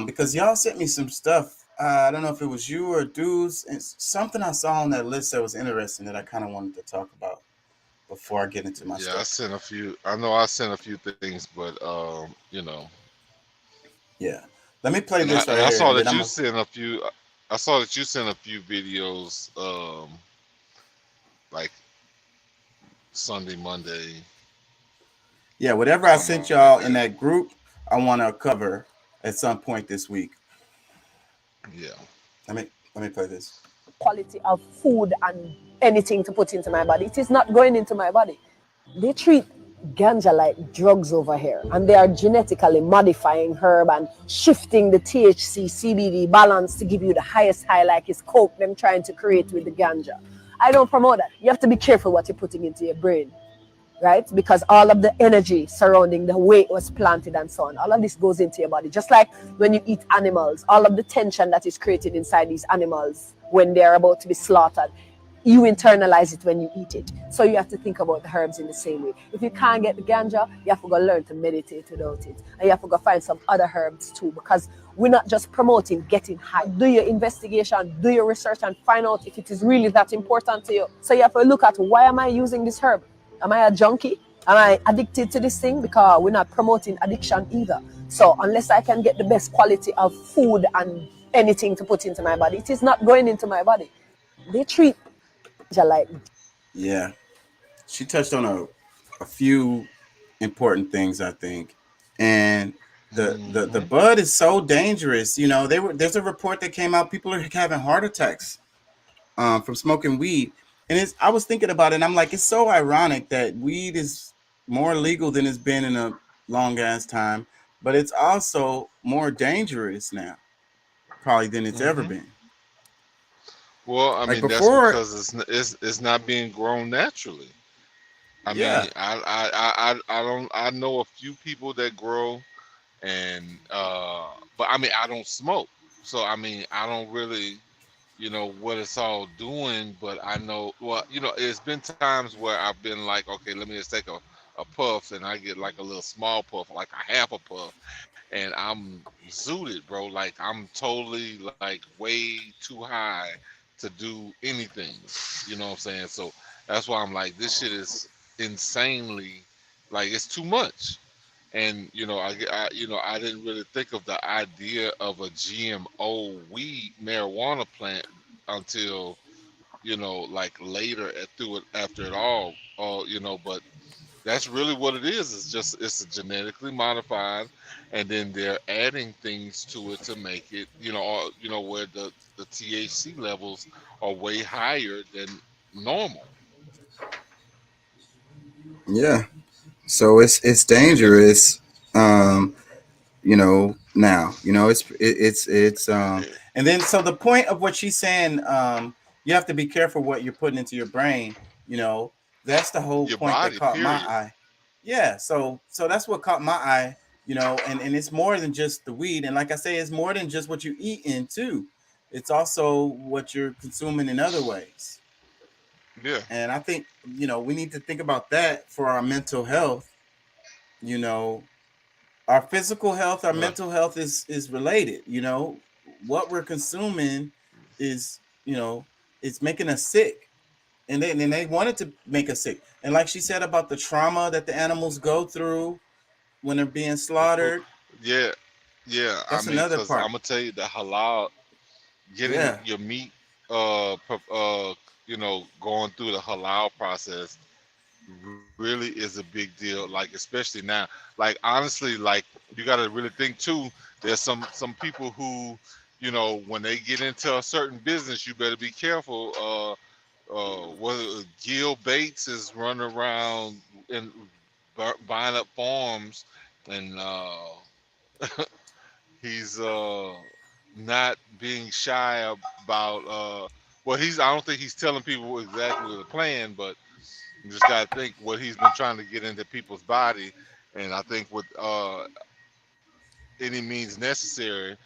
Because y'all sent me some stuff. I don't know if it was you or dudes. It's something I saw on that list that was interesting that I kind of wanted to talk about before I get into my Yeah, I stuff. sent a few. I know I sent a few things, but Yeah. Let me play and I this and right I here, saw and then that I'm you gonna. sent a few. I saw that you sent a few videos, like Sunday, Monday. Yeah, whatever I Something sent like y'all that. in that group, I want to cover at some point this week. Yeah. Let me play this. Quality of food and anything to put into my body. It is not going into my body. They treat ganja like drugs over here, and they are genetically modifying herb and shifting the THC CBD balance to give you the highest high, like it's coke them trying to create with the ganja. I don't promote that. You have to be careful what you're putting into your brain, right? Because all of the energy surrounding the way it was planted and so on, all of this goes into your body. Just like when you eat animals, all of the tension that is created inside these animals when they're about to be slaughtered, you internalize it when you eat it. So you have to think about the herbs in the same way. If you can't get the ganja, you have to go learn to meditate without it. And you have to go find some other herbs too, because we're not just promoting getting high. Do your investigation, do your research, and find out if it is really that important to you. So you have to look at, why am I using this herb? Am I a junkie? Am I addicted to this thing? Because we're not promoting addiction either. So unless I can get the best quality of food and anything to put into my body, it is not going into my body. They treat like. Yeah, she touched on a few important things, I think, and the bud is so dangerous. You know, there's a report that came out. People are having heart attacks from smoking weed, and I was thinking about it, and I'm like, it's so ironic that weed is more legal than it's been in a long ass time, but it's also more dangerous now, probably than it's ever been. Well, I Like mean, that's before, because it's not being grown naturally. I mean, yeah, I know a few people that grow, and but I mean, I don't smoke, so I mean, I don't really, what it's all doing. But I know, well, it's been times where I've been like, okay, let me just take a puff, and I get like a little small puff, like a half a puff, and I'm zooted, bro. Like I'm totally like way too high to do anything. You know what I'm saying? So that's why I'm like, this shit is insanely, like it's too much. And I didn't really think of the idea of a GMO weed marijuana plant until like later through it after it all. But that's really what it is. It's genetically modified, and then they're adding things to it to make it, where the THC levels are way higher than normal. yeah. So it's dangerous. Um, now it's and then so the point of what she's saying, you have to be careful what you're putting into your brain. You know, that's the whole Your point that body, caught my period. eye. Yeah, so that's what caught my eye. And it's more than just the weed, and like I say, it's more than just what you eat in too. It's also what you're consuming in other ways. Yeah. And I think we need to think about that for our mental health. You know, our physical health, our Well, mental health is related. What we're consuming is it's making us sick, and they wanted to make us sick. And like she said about the trauma that the animals go through when they're being of course. slaughtered, Yeah, yeah. I that's mean, another because I'm part. gonna tell you the halal, getting Yeah, your meat, going through the halal process really is a big deal. Like especially now, like honestly, like you got to really think too. There's some people who, when they get into a certain business, you better be careful. Whether Gil Bates is running around and buying up farms, and he's not being shy about well, I don't think he's telling people exactly the plan, but you just got to think what he's been trying to get into people's body. And I think with any means necessary,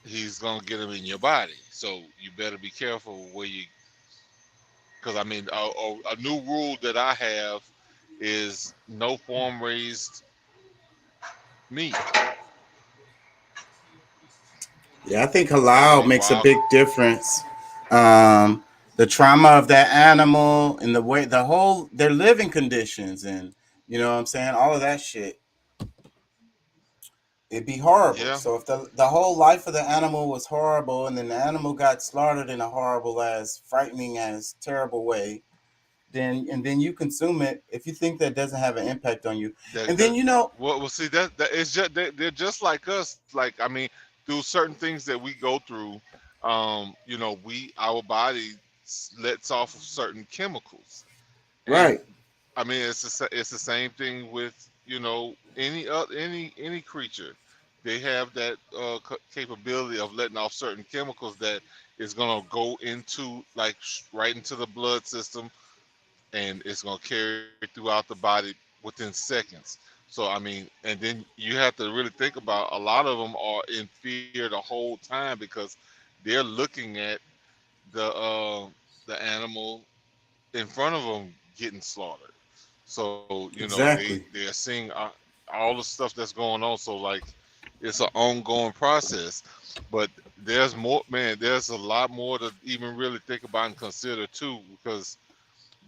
he's gonna get them in your body. So you better be careful where you, because I mean, a new rule that I have is no farm raised meat. yeah. I think I halal mean, makes a wild. big difference. The trauma of that animal and the way their living conditions, and what I'm saying, all of that shit, it'd be horrible. Yeah, So if the whole life of the animal was horrible, and then the animal got slaughtered in a horrible ass, frightening ass, terrible way, then you consume it. If you think that doesn't have an impact on you, and then well, see that it's just they're just like us. Like I mean, through certain things that we go through, our body lets off of certain chemicals, and right, I mean it's the same thing with any creature. They have that capability of letting off certain chemicals that is gonna go into like right into the blood system, and it's going to carry throughout the body within seconds. So I mean, and then you have to really think about a lot of them are in fear the whole time because they're looking at the the animal in front of them getting slaughtered. So Exactly. they're seeing all the stuff that's going on. So like it's an ongoing process. But there's more, man. There's a lot more to even really think about and consider too, because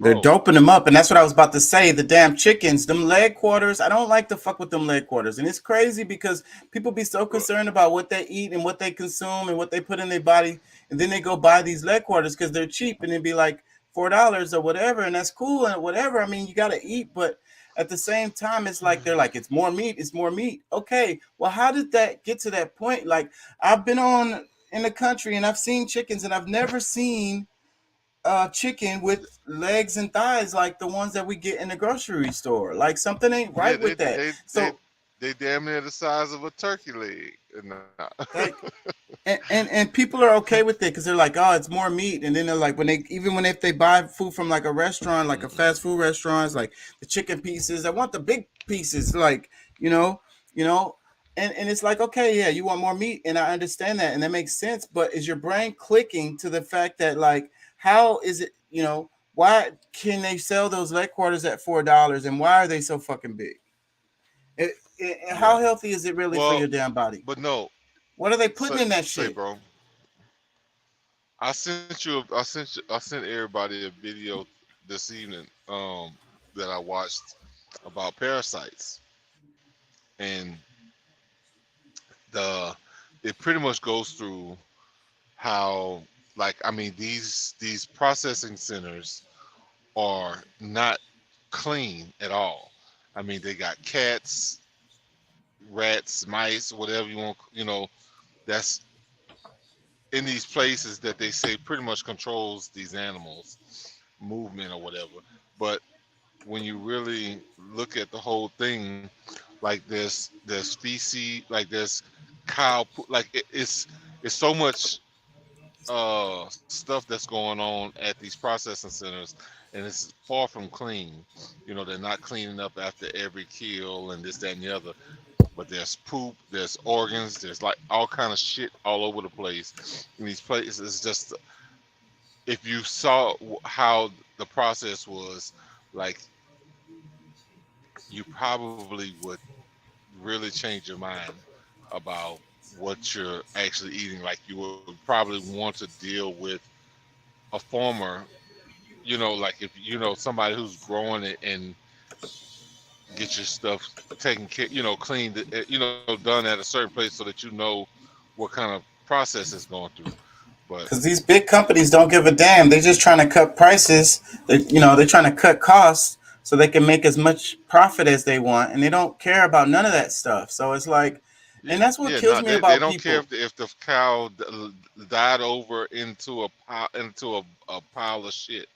They're bro, doping them up, and that's what I was about to say. The damn chickens, them leg quarters. I don't like to fuck with them leg quarters, and it's crazy because people be so concerned about what they eat and what they consume and what they put in their body, and then they go buy these leg quarters because they're cheap, and it'd be like $4 or whatever, and that's cool and whatever. I mean, you gotta eat, but at the same time, it's like they're like, it's more meat, it's more meat. Okay, well, how did that get to that point? Like, I've been on in the country and I've seen chickens, and I've never seen chicken with legs and thighs like the ones that we get in the grocery store. Like something ain't right with that. So they damn near the size of a turkey leg. like, and people are okay with it because they're like, oh, it's more meat. And then they're like, if they buy food from like a restaurant, like a fast food restaurant, it's like the chicken pieces, I want the big pieces, like, and it's like, okay, yeah, you want more meat, and I understand that, and that makes sense. But is your brain clicking to the fact that, like, how is it, why can they sell those leg quarters at $4, and why are they so fucking big? How healthy is it really for your damn body? But no, what are they putting in that shit, bro? I sent everybody a video this evening that I watched about parasites, and it pretty much goes through how, like, I mean, these processing centers are not clean at all. I mean, they got cats, rats, mice, whatever you want, that's in these places that they say pretty much controls these animals' movement or whatever. But when you really look at the whole thing, like there's feces, like there's cow, like it's so much stuff that's going on at these processing centers, and it's far from clean. They're not cleaning up after every kill and this, that, and the other. But there's poop, there's organs, there's like all kind of shit all over the place in these places. It's just, if you saw how the process was, like, you probably would really change your mind about what you're actually eating. Like, you would probably want to deal with a farmer, like if somebody who's growing it, and get your stuff taken care, cleaned, done at a certain place so that you know what kind of process it's going through. But because these big companies don't give a damn, they're just trying to cut prices. They're trying to cut costs so they can make as much profit as they want, and they don't care about none of that stuff. So it's like, and that's what kills me about people. They don't care if the cow died over into a pile of shit.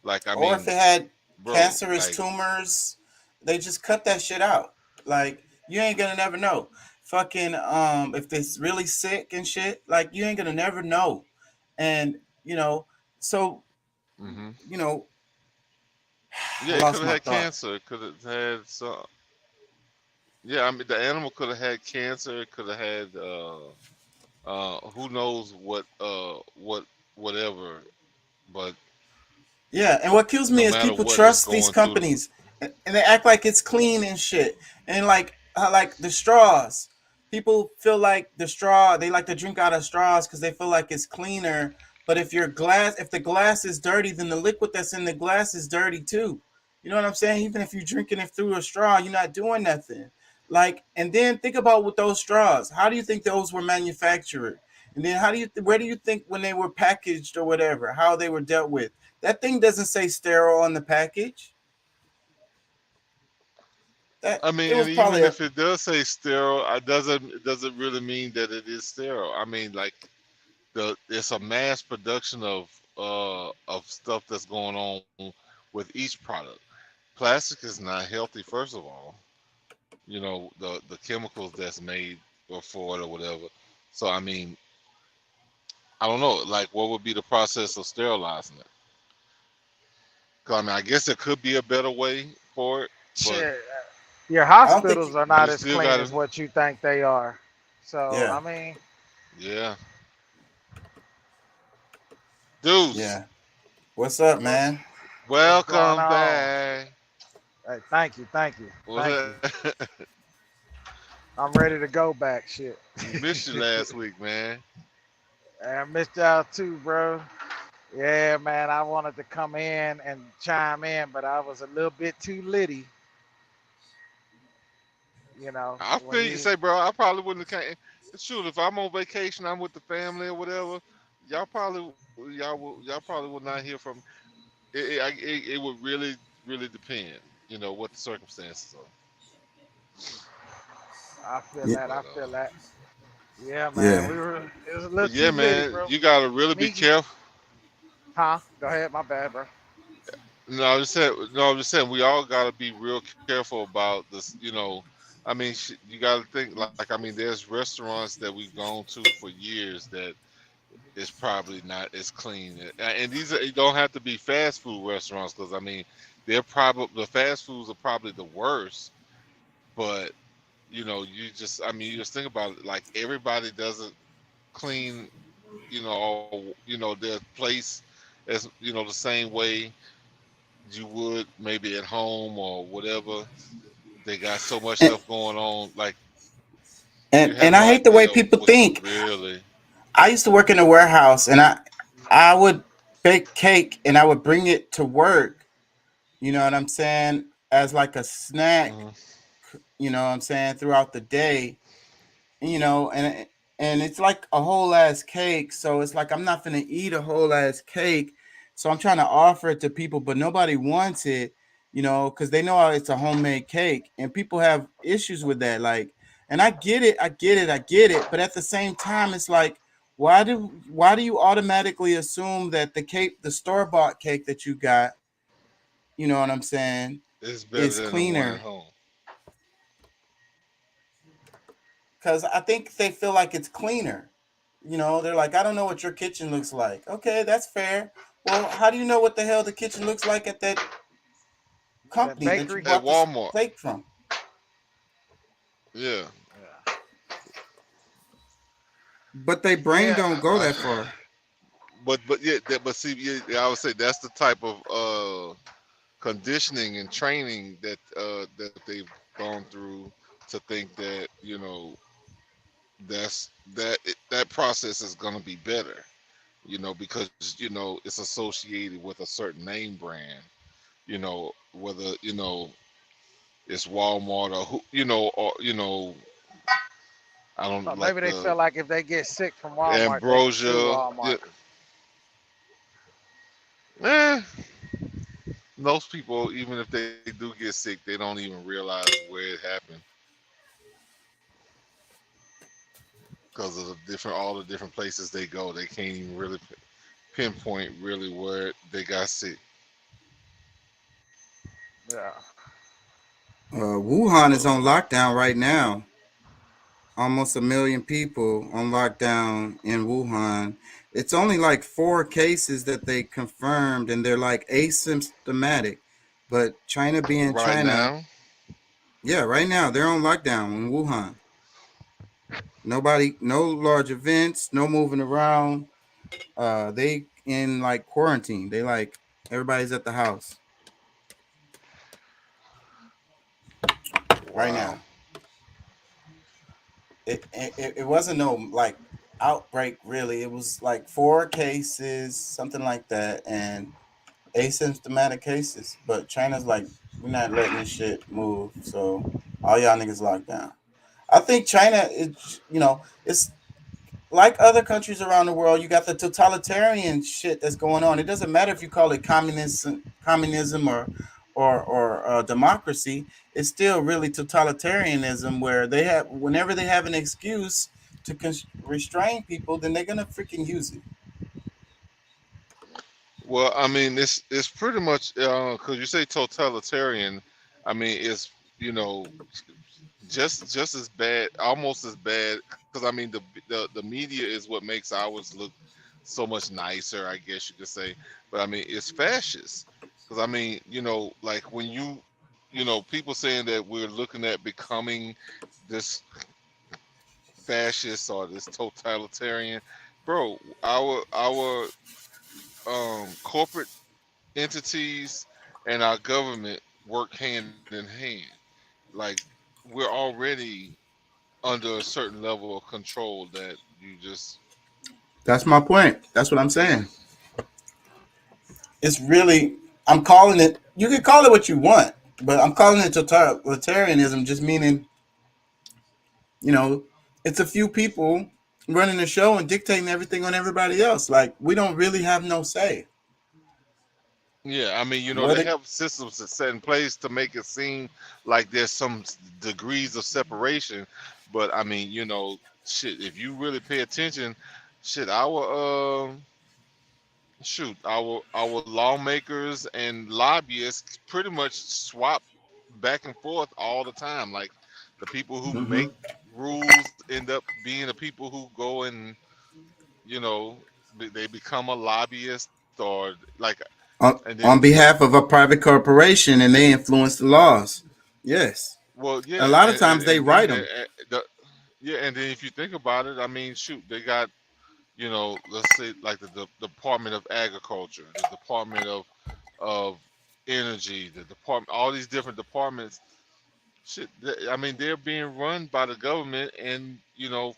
Like, I mean, or if it had cancerous tumors, they just cut that shit out. Like, you ain't gonna never know. Fucking if it's really sick and shit, like, you ain't gonna never know. And so yeah, it could have had cancer. It could have had some. Yeah, I mean, the animal could have had cancer. It could have had who knows what whatever. But yeah, and what kills me is people trust these companies, and they act like it's clean and shit. And like the straws, people feel like they like to drink out of straws because they feel like it's cleaner. But if the glass is dirty, then the liquid that's in the glass is dirty too. You know what I'm saying? Even if you're drinking it through a straw, you're not doing nothing. Like, and then think about with those straws. How do you think those were manufactured? And then where do you think when they were packaged or whatever, how they were dealt with? That thing doesn't say sterile on the package. I mean, and even if it does say sterile, it doesn't really mean that it is sterile. I mean, like, it's a mass production of stuff that's going on with each product. Plastic is not healthy, first of all. The chemicals that's made for it or whatever. So, I mean, I don't know. Like, what would be the process of sterilizing it? 'Cause, I mean, I guess there could be a better way for it. But your hospitals are not as clean as what you think they are. So, yeah. I mean, yeah. Deuce. Yeah. What's up, man? What's going Welcome on? back. Hey, thank you, thank you, What's thank you. that? I'm ready to go back. Shit. We missed you last week, man. I missed y'all too, bro. Yeah, man. I wanted to come in and chime in, but I was a little bit too litty. You know, I when feel you you say, bro. I probably wouldn't have came. Shoot, if I'm on vacation, I'm with the family or whatever. Y'all probably would not hear from. It would really depend. You know what the circumstances I feel Yeah. that. are. I feel that. Yeah, man. Yeah. We were. It was a But little yeah, too litty, man, bro. you gotta really be Me, careful. huh? Go ahead. My bad, bro. No, I'm just saying. No, I'm just saying. We all gotta be real careful about this. I mean, you gotta think like. I mean, there's restaurants that we've gone to for years that is probably not as clean. And these it don't have to be fast food restaurants because I mean, they're probably the fast foods are probably the worst. But you just think about it. Like everybody doesn't clean, their place as the same way you would maybe at home or whatever. They got so much And stuff going on. Like you and have I no hate the way idea people what you think. really. I used to work in a warehouse, and I would bake cake and I would bring it to work. You know what I'm saying? As like a snack. Mhm. You know what I'm saying, throughout the day. And it's like a whole ass cake, so it's like I'm not gonna eat a whole ass cake, so I'm trying to offer it to people, but nobody wants it, because they know it's a homemade cake, and people have issues with that. Like, and I get it, but at the same time, it's like, why do you automatically assume that the store bought cake that you got, you know what I'm saying, It's better is than the one at cleaner? home. Because I think they feel like it's cleaner. They're like, I don't know what your kitchen looks like. Okay, that's fair. Well, how do you know what the hell the kitchen looks like at that That company that you bakery. At bought this Walmart. plate from? Yeah. Yeah. But they brain Yeah. don't go that far. But yeah, but see, yeah, I would say that's the type of conditioning and training that they've gone through to think that that process is going to be better, because it's associated with a certain name brand, whether it's Walmart or who, I don't So like maybe they the feel like if they get sick from Walmart, they can sue Ambrosia. Yeah, Walmart. eh, most people, even if they do get sick, they don't even realize where it happened because of all the different places they go. They can't even really pinpoint really where they got sick. Yeah. Wuhan is So on lockdown right now. Almost a million people on lockdown in Wuhan. It's only like 4 cases that they confirmed, and they're like asymptomatic. But China being right China, now, yeah, right now they're on lockdown in Wuhan. Nobody, no large events, no moving around. They in like quarantine. They like everybody's at the house right wow. now. It wasn't no like outbreak really. It was like 4 cases, something like that, and asymptomatic cases. But China's like, we're not letting this shit move. So all y'all niggas locked down. I think China is, it's like other countries around the world. You got the totalitarian shit that's going on. It doesn't matter if you call it communism or democracy. It's still really totalitarianism, where whenever they have an excuse to restrain people, then they're gonna freaking use it. Well, I mean, it's pretty much because you say totalitarian. I mean, it's you know just as bad, almost as bad. Because I mean, the media is what makes ours look so much nicer, I guess you could say. But I mean, it's fascist. Because I mean, like when people saying that we're looking at becoming this fascist or this totalitarian, bro. Our corporate entities and our government work hand in hand. Like we're already under a certain level of control that you just That's my point. That's what I'm saying. It's really, I'm calling it, you can call it what you want, but I'm calling it totalitarianism, just meaning, you know, it's a few people running the show and dictating everything on everybody else. Like, we don't really have no say. yeah. I mean, What they it, have systems that set in place to make it seem like there's some degrees of separation, but I mean, shit. If you really pay attention, shit, our lawmakers and lobbyists pretty much swap back and forth all the time. Like the people who hmm make rules end up being the people who go and you know they become a lobbyist or like, and on then behalf of a private corporation, and they influence the laws. Yes. well, A yeah, lot of and, and, times they and then write them. yeah, and then if you think about it, I mean, shoot, they got let's say like the Department of Agriculture, the Department of Energy, the department, all these different departments. Shit, I mean, they're being run by the government and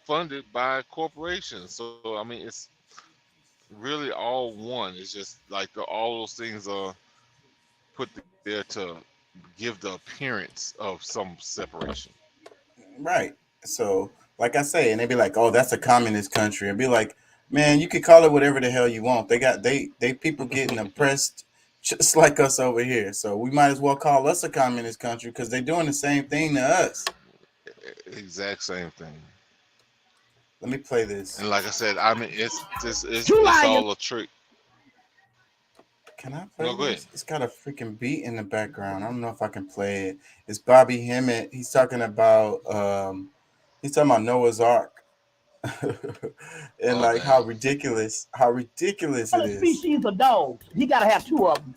funded by corporations. So I mean, it's really all one. It's just like all those things are put there to give the appearance of some separation. Right. So, like I say, and they be like, "Oh, that's a communist country," and be like, "Man, you could call it whatever the hell you want. They people getting oppressed just like us over here. So we might as well call us a communist country because they're doing the same thing to us." Exact same thing. Let me play this. And like I said, I mean, it's Julian. all a trick. Can I play No, go ahead. this? It's got a freaking beat in the background. I don't know if I can play it. It's Bobby Hemmett. He's talking about Noah's Ark. And Oh like damn. how ridiculous it A is. species of dogs. He got to have two of them.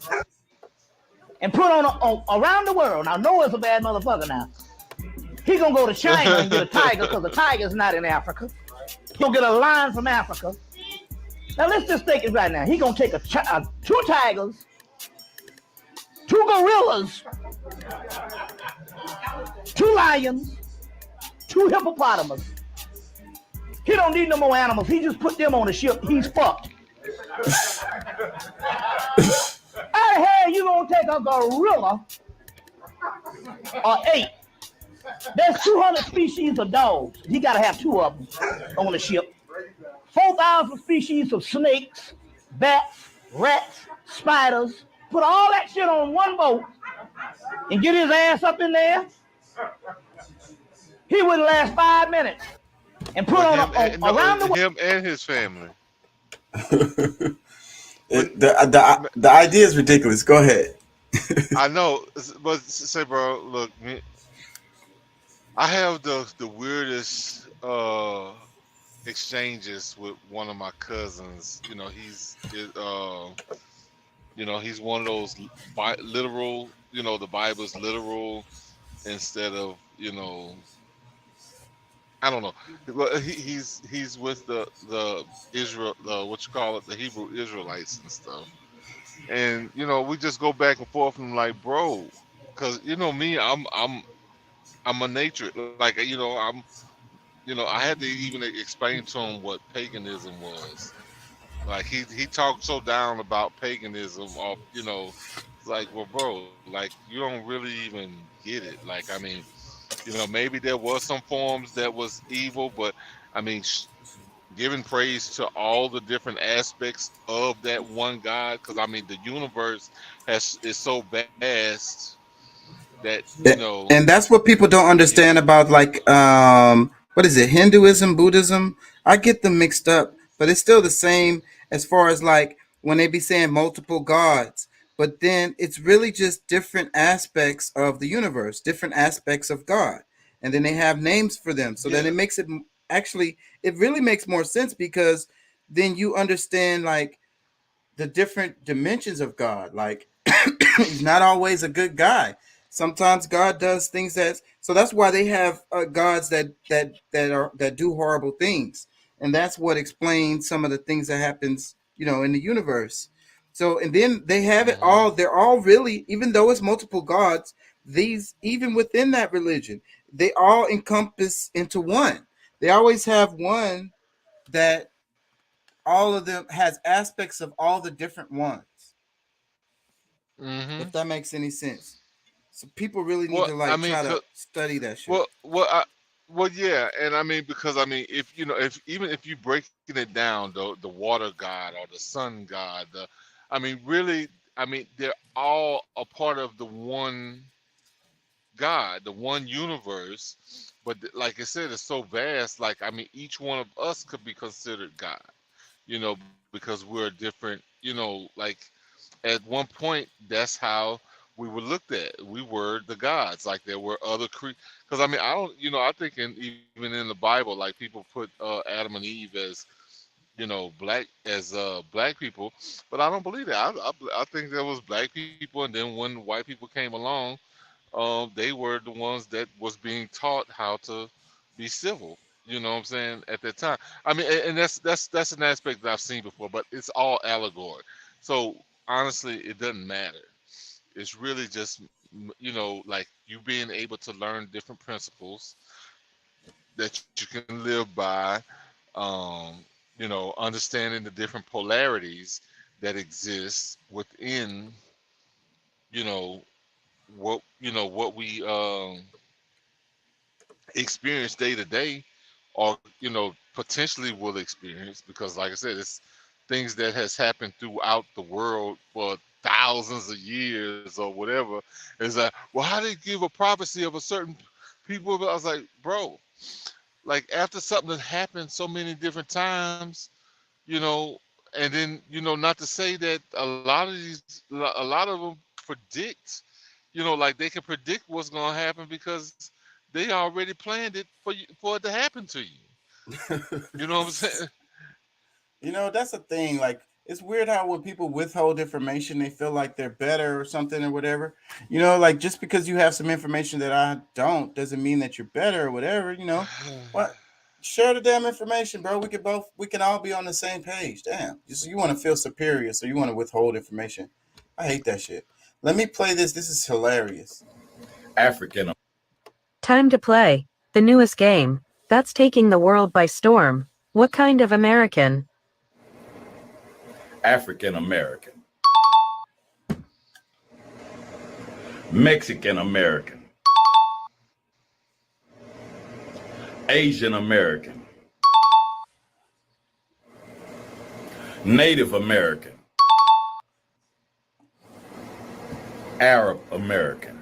And put on around the world. Now, Noah's a bad motherfucker now. He going to go to China and get a tiger because the tiger's not in Africa. He'll get a lion from Africa. Now, let's just think it right now. He going to take two tigers, two gorillas, two lions, two hippopotamus. He don't need no more animals. He just put them on the ship. He's fucked. How the hell you gonna take a gorilla or 8? There's 200 species of dogs. He gotta have 2 of them on the ship. 4,000 species of snakes, bats, rats, spiders. Put all that shit on one boat and get his ass up in there. He wouldn't last 5 minutes. And put around the world. Him and his family. The idea is ridiculous. Go ahead. I know, but say, bro, look, I have the weirdest exchanges with one of my cousins. He's one of those literal. The Bible's literal instead of I don't know. Well, he's with the Israel, the Hebrew Israelites and stuff. And we just go back and forth, and I'm like, bro, because me, I'm a nature, like I had to even explain to him what paganism was. Like he talked so down about paganism, or it's like, well, bro, like you don't really even get it. Like, I mean, maybe there was some forms that was evil, but I mean, giving praise to all the different aspects of that one God, because I mean, the universe is so vast that And that's what people don't understand about, like, what is it, Hinduism, Buddhism? I get them mixed up, but it's still the same as far as like when they be saying multiple gods. But then it's really just different aspects of the universe, different aspects of God, and then they have names for them. So then it makes it actually, it really makes more sense, because then you understand like the different dimensions of God. Like he's not always a good guy. Sometimes God does things so that's why they have gods that do horrible things, and that's what explains some of the things that happens in the universe. So, and then they have it all. They're all really, even though it's multiple gods, these, even within that religion, they all encompass into one. They always have one that all of them has aspects of all the different ones. If that makes any sense. So people really need Well, to I like mean, try to study that shit. well, yeah, and I mean because I mean if you know if even if you breaking it down, the water god or the sun god, I mean really, I mean they're all a part of the one God, the one universe. But like I said, it's so vast. Like I mean, each one of us could be considered God. You know, because we're different. You know, like at one point, that's how we were looked at. We were the gods. Like there were other creatures. Because I mean, I don't. You know, I think even in the Bible, like people put Adam and Eve as black people, but I don't believe that. I think there was black people, and then when white people came along, they were the ones that was being taught how to be civil. You know what I'm saying? At that time, I mean, and that's an aspect that I've seen before, but it's all allegory. So honestly, it doesn't matter. It's really just like you being able to learn different principles that you can live by. Um, understanding the different polarities that exist within you know what we experience day to day, or potentially will experience, because like I said, it's things that has happened throughout the world for thousands of years or whatever. Is like, well, how they give a prophecy of a certain people? But I was like, bro, like after something that happened so many different times, you know, and then not to say that a lot of them predict, like they can predict what's going to happen because they already planned it for it to happen to you. You know what I'm saying? That's the thing. Like, it's weird how when people withhold information, they feel like they're better or something or whatever. Like just because you have some information that I don't doesn't mean that you're better or whatever. What? Share the damn information, bro. We can all be on the same page. Damn. You want to feel superior, so you want to withhold information. I hate that shit. Let me play this. This is hilarious. African. Time to play the newest game that's taking the world by storm. What kind of American? African American. Mexican American. Asian American. Native American. Arab American.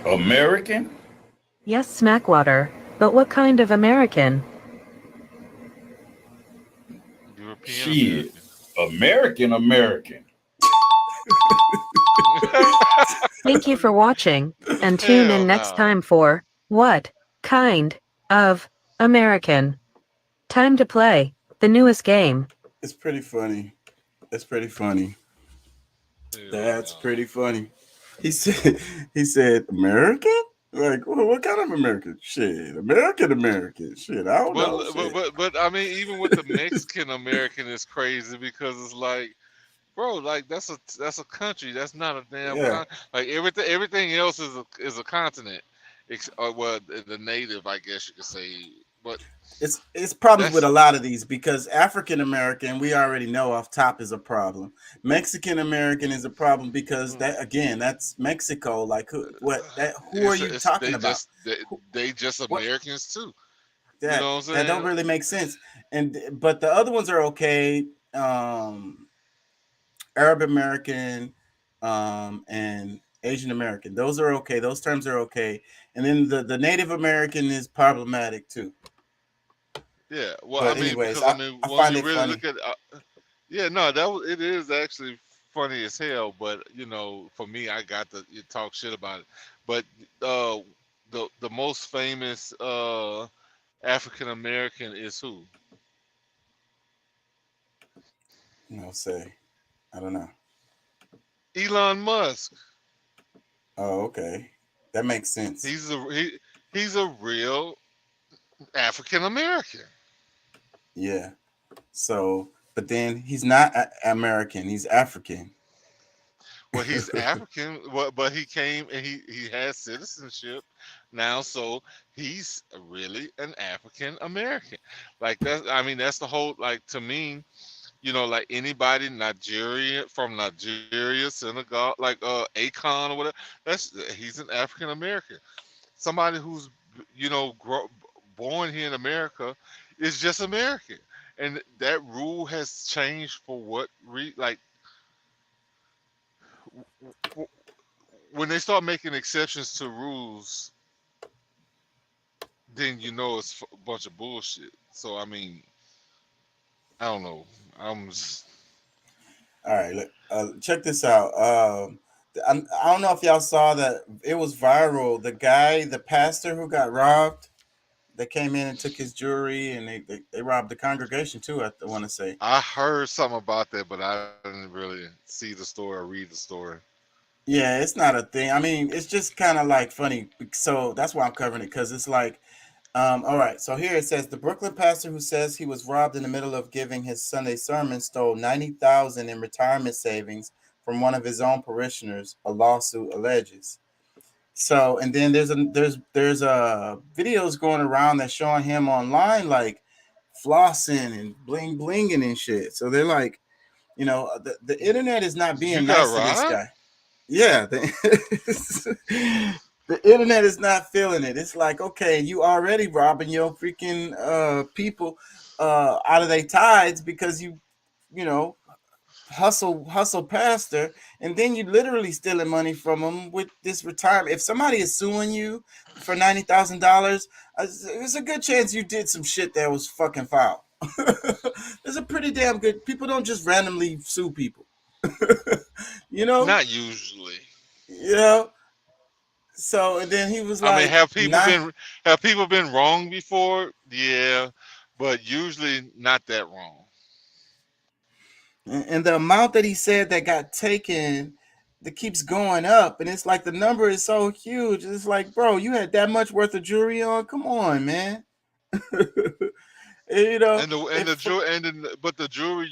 American? Yes, Smackwater. But what kind of American? European. Shit. American. Thank you for watching, and tune in next time for What Kind of American? Time to play the newest game. It's pretty funny. That's pretty funny. He said American? Like, what kind of American? Shit, American. Shit, I don't know. But I mean, even with the Mexican American is crazy because it's like, bro, like that's a country. That's not a damn like everything else is a continent. Well, the native, I guess you could say, but it's problems with a lot of these because African American, we already know off top, is a problem. Mexican American is a problem because that's Mexico. Like who are you talking about? They just Americans too. That, you know what I'm saying? That don't really make sense. But the other ones are okay. Arab American, and Asian American. Those are okay. Those terms are okay. And then the Native American is problematic too. Yeah, well, But I mean, anyways, because I mean, I when find you it really funny. look at, it is actually funny as hell. But for me, I got to talk shit about it. But the most famous African American is who? Say, I don't know. Elon Musk. Oh, okay, that makes sense. He's a real African American. Yeah. So, but then he's not American. He's African. Well, he's African, but he came and he has citizenship now, so he's really an African American. Like that, I mean, that's the whole, like, to me, like anybody from Nigeria, Senegal, like Akon or whatever. He's an African American. Somebody who's born here in America is just American, and that rule has changed for what like when they start making exceptions to rules, then it's a bunch of bullshit. So I mean, I don't know. I'm just... All right, look, check this out. I don't know if y'all saw that it was viral. The pastor who got robbed, they came in and took his jewelry, and they robbed the congregation too. I want to say. I heard something about that, but I didn't really see the story or read the story. Yeah, it's not a thing. I mean, it's just kind of like funny. So that's why I'm covering it, because it's like, all right. So here it says the Brooklyn pastor who says he was robbed in the middle of giving his Sunday sermon stole $90,000 in retirement savings from one of his own parishioners. A lawsuit alleges. So, and then there's videos going around that's showing him online like flossing and bling blinging and shit. So they're like, the internet is not being nice to this guy. Yeah, the internet is not feeling it. It's like, okay, you already robbing your freaking people out of their tithes because you hustle pastor, and then you literally stealing money from them with this retirement. If somebody is suing you for $90,000, there's a good chance you did some shit that was fucking foul. There's a pretty damn good. People don't just randomly sue people. Not usually. So, and then he was like, I mean, have people been wrong before? Yeah, but usually not that wrong. And the amount that he said that got taken, that keeps going up, and it's like the number is so huge. It's like, bro, you had that much worth of jewelry on? Come on, man. But the jewelry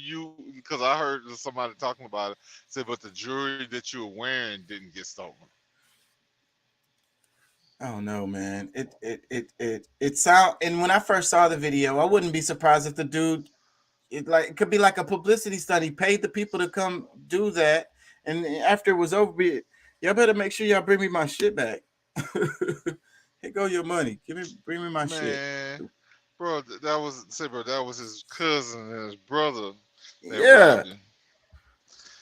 because I heard somebody talking about it, said, but the jewelry that you were wearing didn't get stolen. I don't know, man. It sound, and when I first saw the video, I wouldn't be surprised if the dude, it could be like a publicity study, paid the people to come do that, and after it was over, y'all better make sure y'all bring me my shit back. Here go your money. Bring me my shit. Bro, that was his cousin and his brother.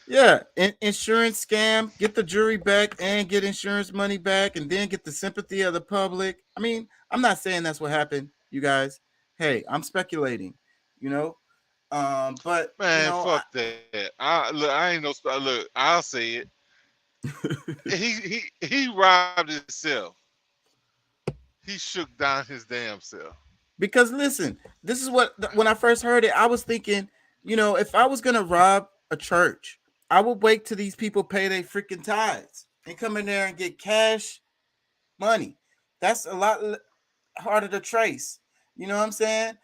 Yeah. Insurance scam. Get the jury back and get insurance money back, and then get the sympathy of the public. I mean, I'm not saying that's what happened, you guys. Hey, I'm speculating, but man, fuck that. I ain't no. Look, I'll say it. he robbed himself. He shook down his damn self. Because listen, this is when I first heard it, I was thinking, if I was gonna rob a church, I would wait till these people pay their freaking tithes and come in there and get cash money. That's a lot harder to trace. You know what I'm saying?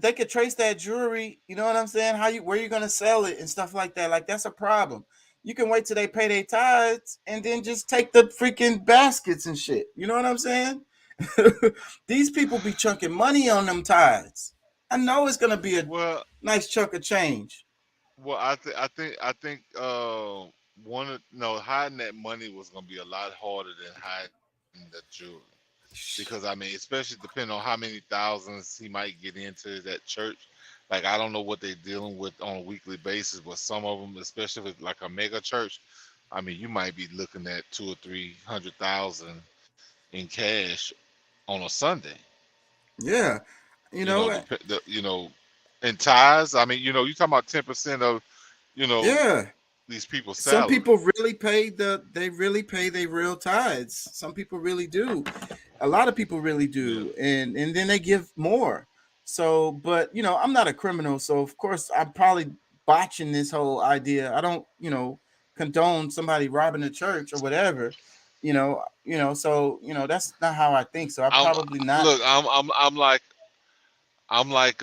They could trace that jewelry. You know what I'm saying? Where you gonna sell it and stuff like that. Like, that's a problem. You can wait till they pay their tithes and then just take the freaking baskets and shit. You know what I'm saying? These people be chunking money on them tithes. I know it's gonna be a nice chunk of change. Well, I think hiding that money was gonna be a lot harder than hiding the jewelry, because I mean, especially depending on how many thousands he might get into that church. Like, I don't know what they're dealing with on a weekly basis, but some of them, especially with like a mega church, I mean, you might be looking at 200,000 or 300,000 in cash on a Sunday. Yeah, in tithes. I mean, you're talking about 10% of, these people's salary. Some people really pay their real tithes. Some people really do. A lot of people really do, and then they give more. So, but I'm not a criminal, so of course I'm probably botching this whole idea. I don't, condone somebody robbing a church or whatever. So that's not how I think. So I'm probably not. Look, I'm like, I'm like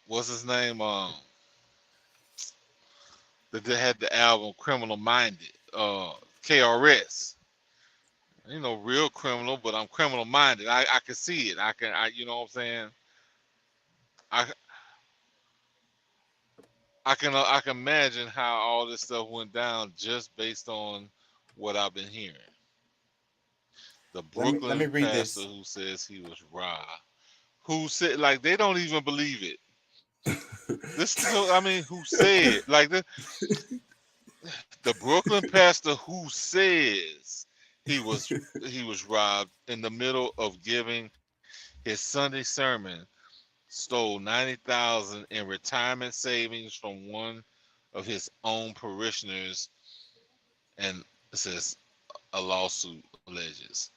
what's his name? That they had the album Criminal Minded, KRS. You know, real criminal, but I'm criminal minded. I can see it. You know what I'm saying? I I can imagine how all this stuff went down just based on what I've been hearing. The Let me Brooklyn read pastor this. who says he was robbed. Who said, like, they don't even believe it. This is, I mean, who said, like, the Brooklyn pastor who says he was robbed in the middle of giving his Sunday sermon, stole 90,000 in retirement savings from one of his own parishioners, and it says a lawsuit alleges.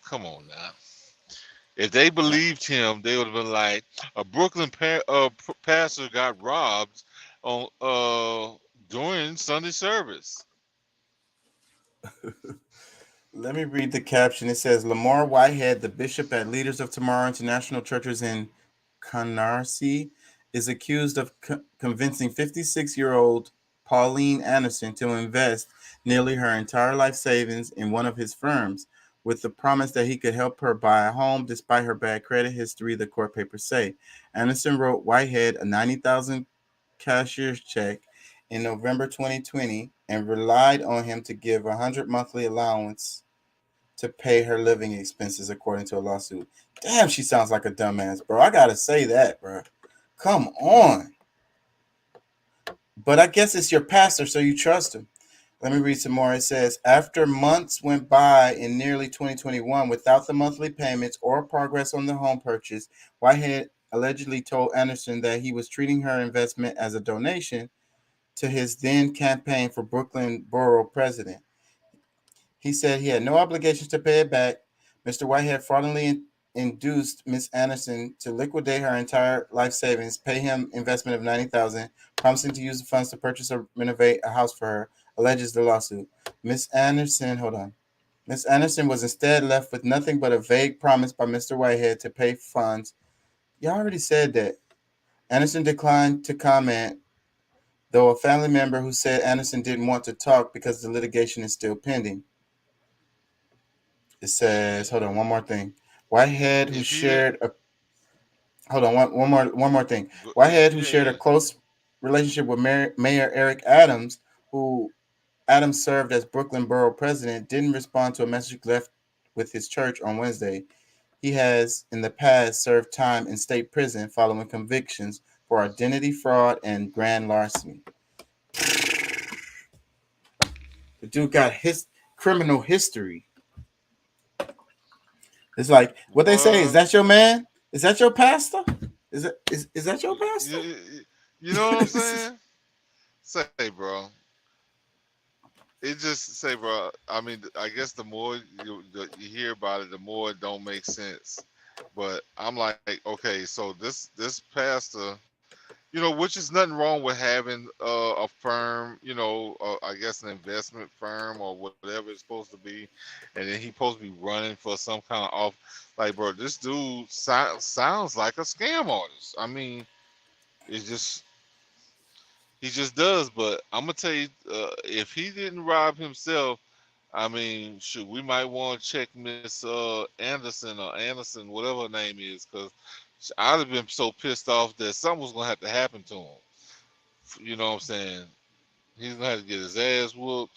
Come on now. If they believed him, they would have been like, a Brooklyn pastor got robbed on during Sunday service. Let me read the caption. It says Lamar Whitehead, the bishop at Leaders of Tomorrow International Churches in Canarsie, is accused of convincing 56-year-old Pauline Anderson to invest nearly her entire life savings in one of his firms, with the promise that he could help her buy a home despite her bad credit history, the court papers say. Anderson wrote Whitehead a $90,000 cashier's check in November 2020 and relied on him to give $100 monthly allowance to pay her living expenses, according to a lawsuit. Damn, she sounds like a dumbass, bro. I gotta say that, bro. Come on. But I guess it's your pastor, so you trust him. Let me read some more. It says, after months went by in nearly 2021 without the monthly payments or progress on the home purchase, Whitehead allegedly told Anderson that he was treating her investment as a donation to his then campaign for Brooklyn Borough president. He said he had no obligations to pay it back. Mr. Whitehead fraudulently induced Miss Anderson to liquidate her entire life savings, pay him investment of $90,000, promising to use the funds to purchase or renovate a house for her, alleges the lawsuit. Miss Anderson was instead left with nothing but a vague promise by Mr. Whitehead to pay funds. Y'all already said that. Anderson declined to comment, though a family member who said Anderson didn't want to talk because the litigation is still pending. It says, hold on, one more thing. Whitehead, who shared a one more thing. Whitehead, who shared a close relationship with Mayor Eric Adams, who Adams served as Brooklyn Borough president, didn't respond to a message left with his church on Wednesday. He has in the past served time in state prison following convictions for identity fraud and grand larceny. The dude got his criminal history. It's like what they say. Is that your man? Is that your pastor? Is that your pastor? You know what I'm saying? Say, bro. It just say, bro. I mean, I guess the more you hear about it, the more it don't make sense. But I'm like, okay, so this pastor, you know, which is nothing wrong with having a firm, you know, I guess an investment firm or whatever it's supposed to be, and then he's supposed to be running for some kind of off. Like, bro, this dude sounds like a scam artist. I mean, it's just he just does. But I'm gonna tell you, if he didn't rob himself, I mean, shoot, we might want to check Miss Anderson or Anderson, whatever her name is, because I'd have been so pissed off that something was gonna have to happen to him. You know what I'm saying? He's gonna have to get his ass whooped.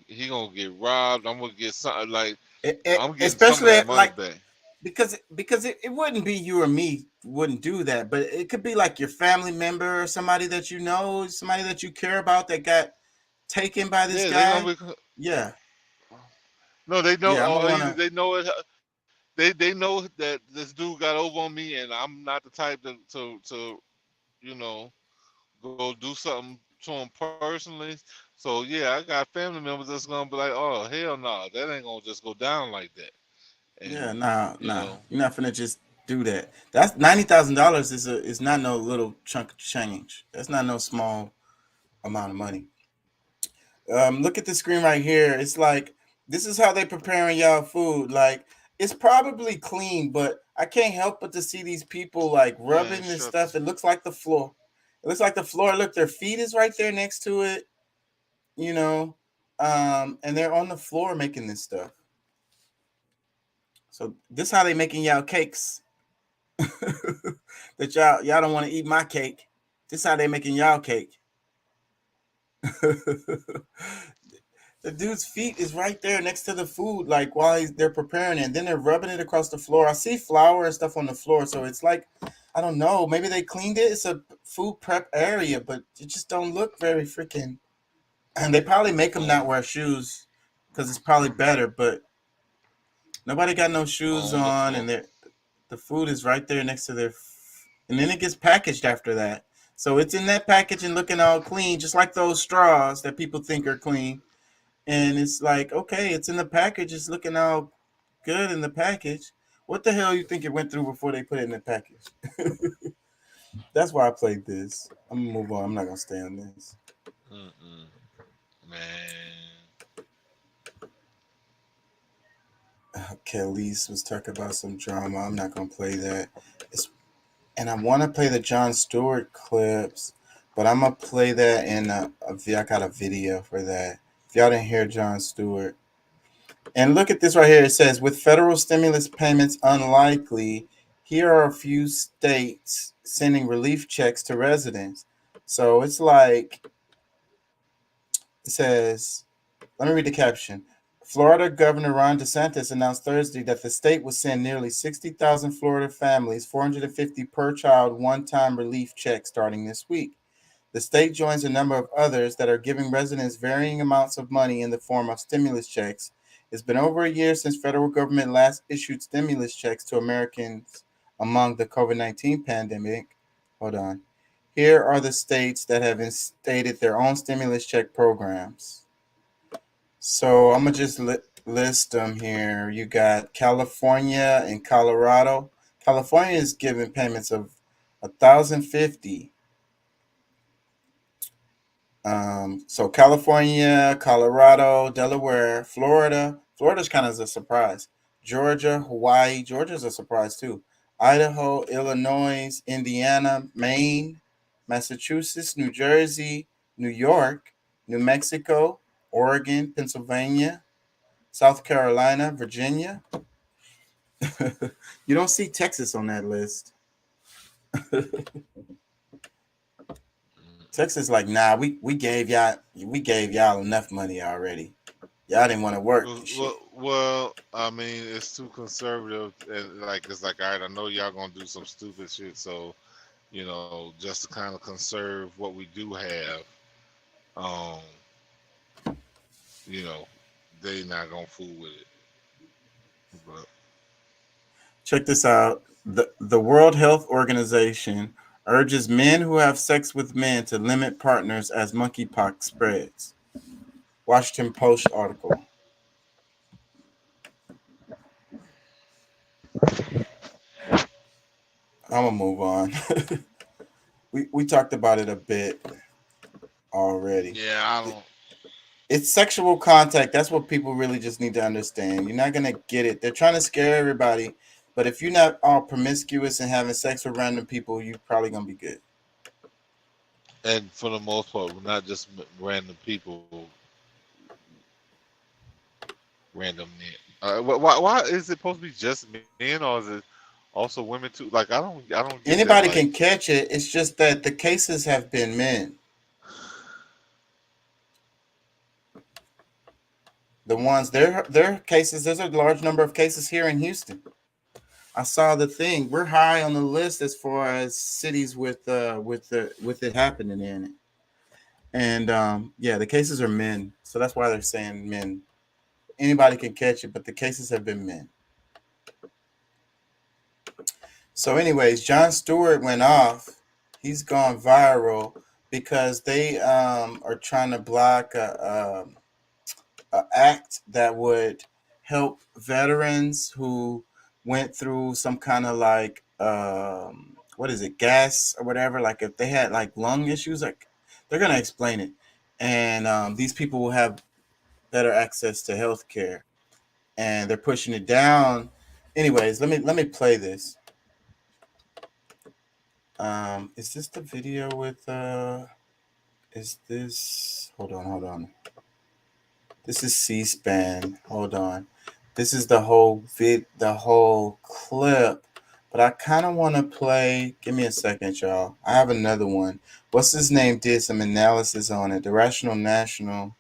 He gonna get robbed. I'm gonna get something like I'm getting especially some of that money like back. Because it wouldn't be you or me wouldn't do that, but it could be like your family member or somebody that you know, somebody that you care about that got taken by this guy. Yeah. No, they know. Yeah, they know it. They know that this dude got over on me, and I'm not the type to you know, go do something to him personally. So yeah, I got family members that's gonna be like, oh hell no, that ain't gonna just go down like that. And, yeah, nah. know, You're not finna just do that. That's $90,000 is not no little chunk of change. That's not no small amount of money. Look at the screen right here. It's like this is how they preparing y'all food. Like It's probably clean, but I can't help but to see these people like rubbing this stuff. It looks like the floor. It looks like the floor. Look, their feet is right there next to it, you know, and they're on the floor making this stuff. So this how they making y'all cakes. That y'all don't want to eat my cake. This how they making y'all cake. The dude's feet is right there next to the food, like while they're preparing it, and then they're rubbing it across the floor. I see flour and stuff on the floor, so it's like, I don't know, maybe they cleaned it. It's a food prep area, but it just don't look very freaking. And they probably make them not wear shoes because it's probably better, but nobody got no shoes on, and the food is right there next to their, and then it gets packaged after that. So it's in that package and looking all clean, just like those straws that people think are clean. And it's like, okay, it's in the package. It's looking all good in the package. What the hell you think it went through before they put it in the package? That's why I played this. I'm going to move on. I'm not going to stay on this. Man. Kelly's was talking about some drama. I'm not going to play that. And I want to play the Jon Stewart clips, but I'm going to play that in I got a video for that. If y'all didn't hear Jon Stewart. And look at this right here. It says, with federal stimulus payments unlikely, here are a few states sending relief checks to residents. So it's like, it says, let me read the caption. Florida Governor Ron DeSantis announced Thursday that the state will send nearly 60,000 Florida families $450 per child one-time relief check starting this week. The state joins a number of others that are giving residents varying amounts of money in the form of stimulus checks. It's been over a year since federal government last issued stimulus checks to Americans among the COVID-19 pandemic. Hold on. Here are the states that have instated their own stimulus check programs. So I'm going to just list them here. You got California and Colorado. California is giving payments of $1,050. So California, Colorado, Delaware, Florida. Florida's kind of a surprise. Georgia, Hawaii. Georgia's a surprise too. Idaho, Illinois, Indiana, Maine, Massachusetts, New Jersey, New York, New Mexico, Oregon, Pennsylvania, South Carolina, Virginia. You don't see Texas on that list. Texas like, nah, we gave y'all enough money already. Y'all didn't want to work. Well, I mean, it's too conservative, and like it's like, all right, I know y'all gonna do some stupid shit, so you know, just to kind of conserve what we do have, you know, they not gonna fool with it. But check this out. The World Health Organization urges men who have sex with men to limit partners as monkeypox spreads. Washington Post article. I'm gonna move on. we talked about it a bit already. Yeah, I don't. It's sexual contact. That's what people really just need to understand. You're not gonna get it. They're trying to scare everybody, but if you're not all promiscuous and having sex with random people, you're probably gonna be good. And for the most part, not just random people, random men. Why is it supposed to be just men, or is it also women too? Like I don't get Anybody that, can catch it. It's just that the cases have been men. The ones their cases. There's a large number of cases here in Houston. I saw the thing. We're high on the list as far as cities with it happening in it. And yeah, the cases are men. So that's why they're saying men. Anybody can catch it, but the cases have been men. So anyways, Jon Stewart went off. He's gone viral because they are trying to block a act that would help veterans who went through some kind of like gas or whatever, like if they had like lung issues, like they're gonna explain it, and these people will have better access to health care, and they're pushing it down Anyways, let me play this. Is this the video with is this hold on. This is C-SPAN. Hold on. This is the whole clip. But I kind of want to play. Give me a second, y'all. I have another one. What's his name? Did some analysis on it. The Rational National.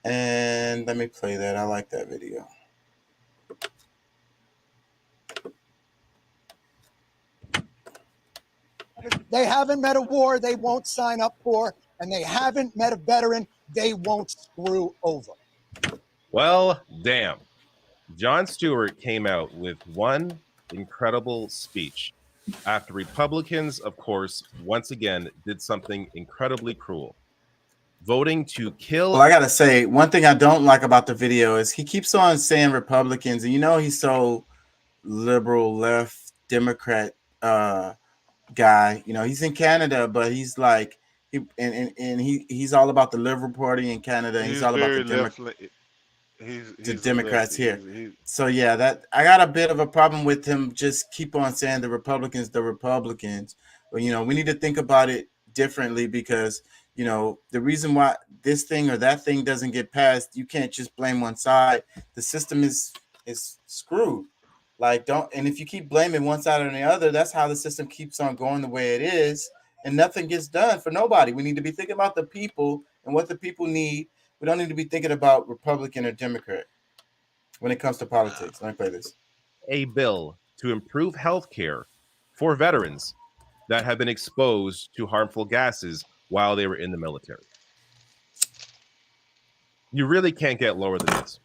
And let me play that. I like that video. They haven't met a war they won't sign up for, and they haven't met a veteran they won't screw over. Well, damn. Jon Stewart came out with one incredible speech after Republicans, of course, once again did something incredibly cruel. Voting to kill. Well, I got to say, one thing I don't like about the video is he keeps on saying Republicans, and you know he's so liberal, left, Democrat guy. You know, he's in Canada, but he's like, he's all about the Liberal Party in Canada. He's all about the Democrats here. So yeah, that I got a bit of a problem with him. Just keep on saying the Republicans. But you know, we need to think about it differently because you know the reason why this thing or that thing doesn't get passed, you can't just blame one side. The system is screwed. Like and if you keep blaming one side or the other, that's how the system keeps on going the way it is, and nothing gets done for nobody. We need to be thinking about the people and what the people need. We don't need to be thinking about Republican or Democrat when it comes to politics. Let me play this. A bill to improve health care for veterans that have been exposed to harmful gases while they were in the military. You really can't get lower than this.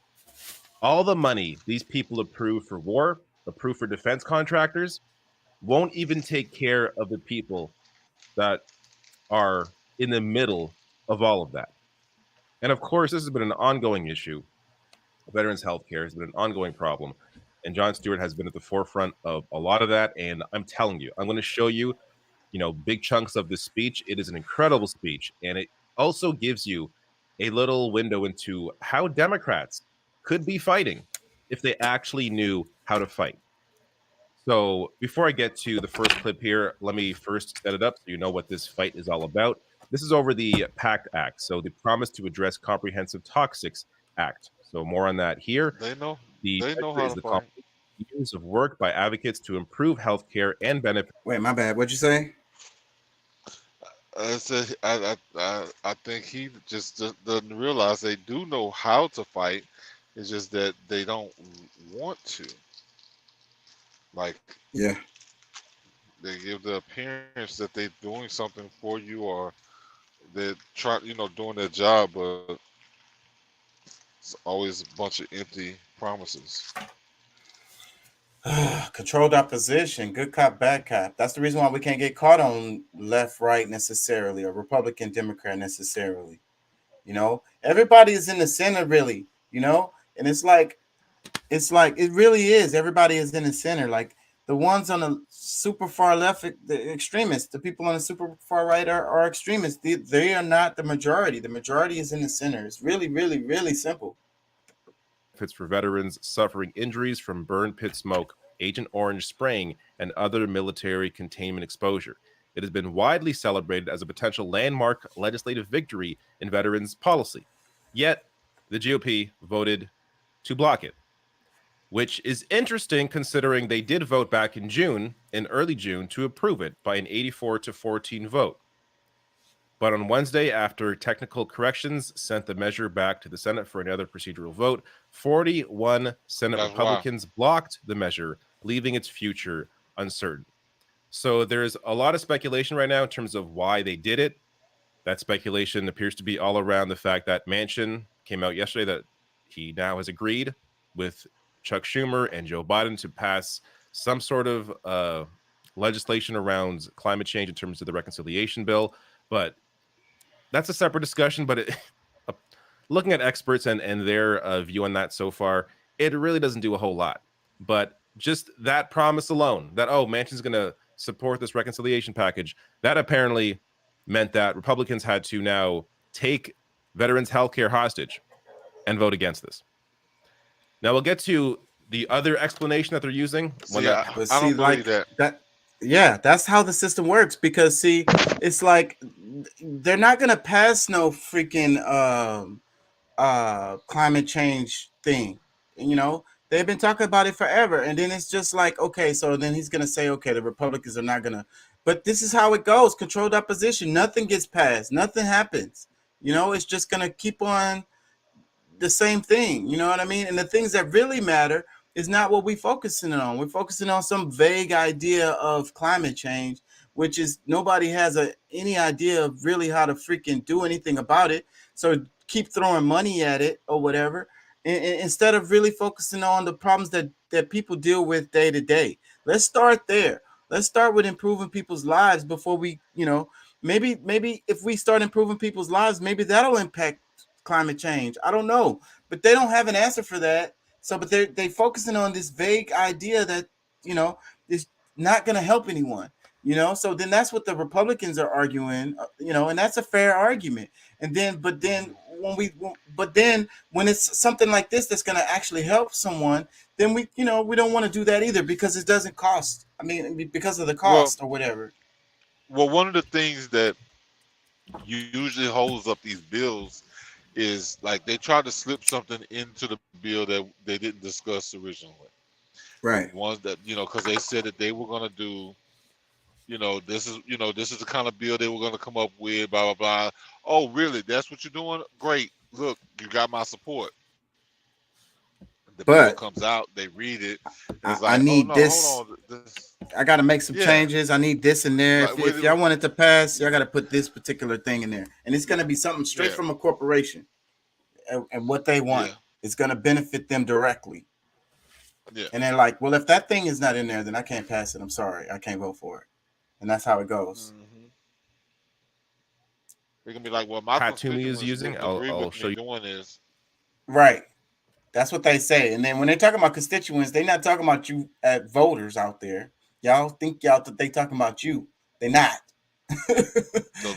All the money these people approve for war, approve for defense contractors, won't even take care of the people that are in the middle of all of that. And of course, this has been an ongoing issue. Veterans health care has been an ongoing problem. And Jon Stewart has been at the forefront of a lot of that. And I'm telling you, I'm going to show you, big chunks of this speech. It is an incredible speech. And it also gives you a little window into how Democrats could be fighting if they actually knew how to fight. So before I get to the first clip here, let me first set it up so you know what this fight is all about. This is over the PACT Act, so the Promise to Address Comprehensive Toxics Act. So more on that here. They know how to fight. Years of work by advocates to improve healthcare and benefit. Wait, my bad. What'd you say? I think he just doesn't realize they do know how to fight. It's just that they don't want to. Like, yeah, they give the appearance that they're doing something for you, or they're doing their job, but it's always a bunch of empty promises. Controlled opposition, good cop, bad cop. That's the reason why we can't get caught on left, right necessarily, or Republican, Democrat necessarily. Everybody is in the center, really. And it's like it really is. Everybody is in the center. Like the ones on the super far left, the extremists, the people on the super far right are extremists. They are not the majority. The majority is in the center. It's really, really, really simple. For veterans suffering injuries from burn pit smoke, Agent Orange spraying, and other military containment exposure. It has been widely celebrated as a potential landmark legislative victory in veterans policy. Yet, the GOP voted to block it, which is interesting considering they did vote back in early June, to approve it by an 84-14 vote. But on Wednesday, after technical corrections sent the measure back to the Senate for another procedural vote, 41 Senate Republicans blocked the measure, leaving its future uncertain. So there's a lot of speculation right now in terms of why they did it. That speculation appears to be all around the fact that Manchin came out yesterday that he now has agreed with Chuck Schumer and Joe Biden to pass some sort of legislation around climate change in terms of the reconciliation bill. But that's a separate discussion. But looking at experts and their view on that so far, it really doesn't do a whole lot. But just that promise alone, that, Manchin's going to support this reconciliation package, that apparently meant that Republicans had to now take veterans' health care hostage and vote against this. Now we'll get to The other explanation that they're using, See, I don't believe that. Yeah, that's how the system works. Because see, it's like they're not gonna pass no freaking climate change thing. You know, they've been talking about it forever, and then it's just like, okay, so then he's gonna say, okay, the Republicans are not gonna. But this is how it goes: controlled opposition. Nothing gets passed. Nothing happens. You know, it's just gonna keep on the same thing. You know what I mean? And the things that really matter is not what we're focusing on. We're focusing on some vague idea of climate change, which is nobody has any idea of really how to freaking do anything about it. So keep throwing money at it or whatever, instead of really focusing on the problems that people deal with day to day. Let's start there. Let's start with improving people's lives before we, you know, maybe if we start improving people's lives, maybe that'll impact climate change. I don't know, but they don't have an answer for that. So, but they focusing on this vague idea that, you know, is not going to help anyone, you know? So then that's what the Republicans are arguing, you know, and that's a fair argument. And then, but then when it's something like this, that's going to actually help someone, then we, you know, we don't want to do that either, because it doesn't cost. I mean, because of the cost or whatever. Well, one of the things that usually holds up these bills is like they try to slip something into the bill that they didn't discuss originally. Right. Ones that, you know, because they said that they were going to do, this is the kind of bill they were going to come up with, blah, blah, blah. Oh, really? That's what you're doing? Great. Look, you got my support. The bill comes out, they read it. I need this. Hold on. I got to make some changes. I need this in there. If y'all want it to pass, y'all got to put this particular thing in there. And it's going to be something straight from a corporation. And what they want is going to benefit them directly. Yeah. And they're like, well, if that thing is not in there, then I can't pass it. I'm sorry. I can't vote for it. And that's how it goes. Mm-hmm. They're going to be like, well, my Patumi is using, I'll show you. Doing is. Right. That's what they say. And then when they're talking about constituents, they're not talking about you voters out there. Y'all think that they talking about you. They're not.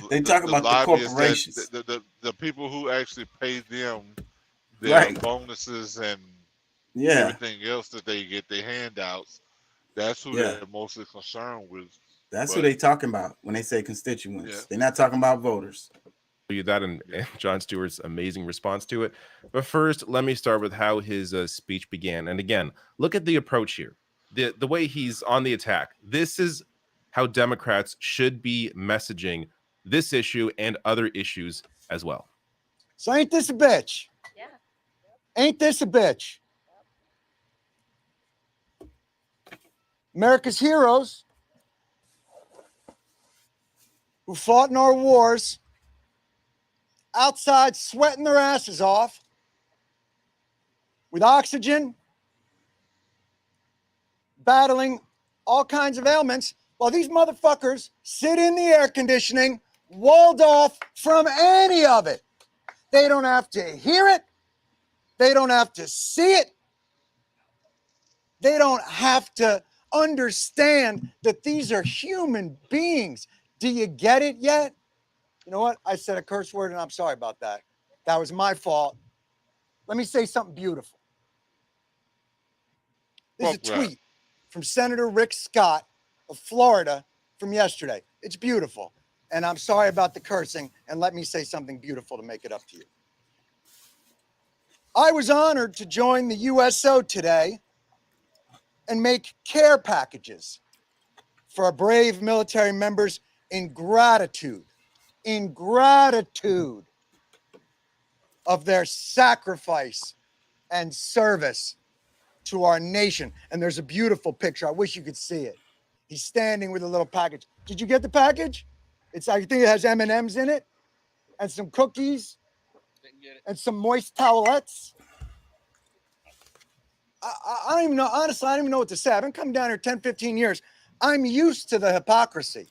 They talk about the corporations. The people who actually pay them their bonuses and everything else that they get, their handouts. That's who they're mostly concerned with. That's who they talking about when they say constituents. Yeah. They're not talking about voters. You that and Jon Stewart's amazing response to it. But first, let me start with how his speech began. And again, look at the approach here. The way he's on the attack. This is how Democrats should be messaging this issue and other issues as well. So ain't this a bitch? Yeah. Ain't this a bitch? America's heroes who fought in our wars outside sweating their asses off with oxygen, battling all kinds of ailments, while these motherfuckers sit in the air conditioning, walled off from any of it. They don't have to hear it. They don't have to see it. They don't have to understand that these are human beings. Do you get it yet? You know what? I said a curse word and I'm sorry about that. That was my fault. Let me say something beautiful. This is a tweet from Senator Rick Scott of Florida from yesterday. It's beautiful. And I'm sorry about the cursing. And let me say something beautiful to make it up to you. I was honored to join the USO today and make care packages for our brave military members in gratitude of their sacrifice and service to our nation. And there's a beautiful picture. I wish you could see it. He's standing with a little package. Did you get the package? I think it has M&Ms in it and some cookies and some moist towelettes. I don't even know. Honestly, I don't even know what to say. I've been coming down here 10, 15 years. I'm used to the hypocrisy.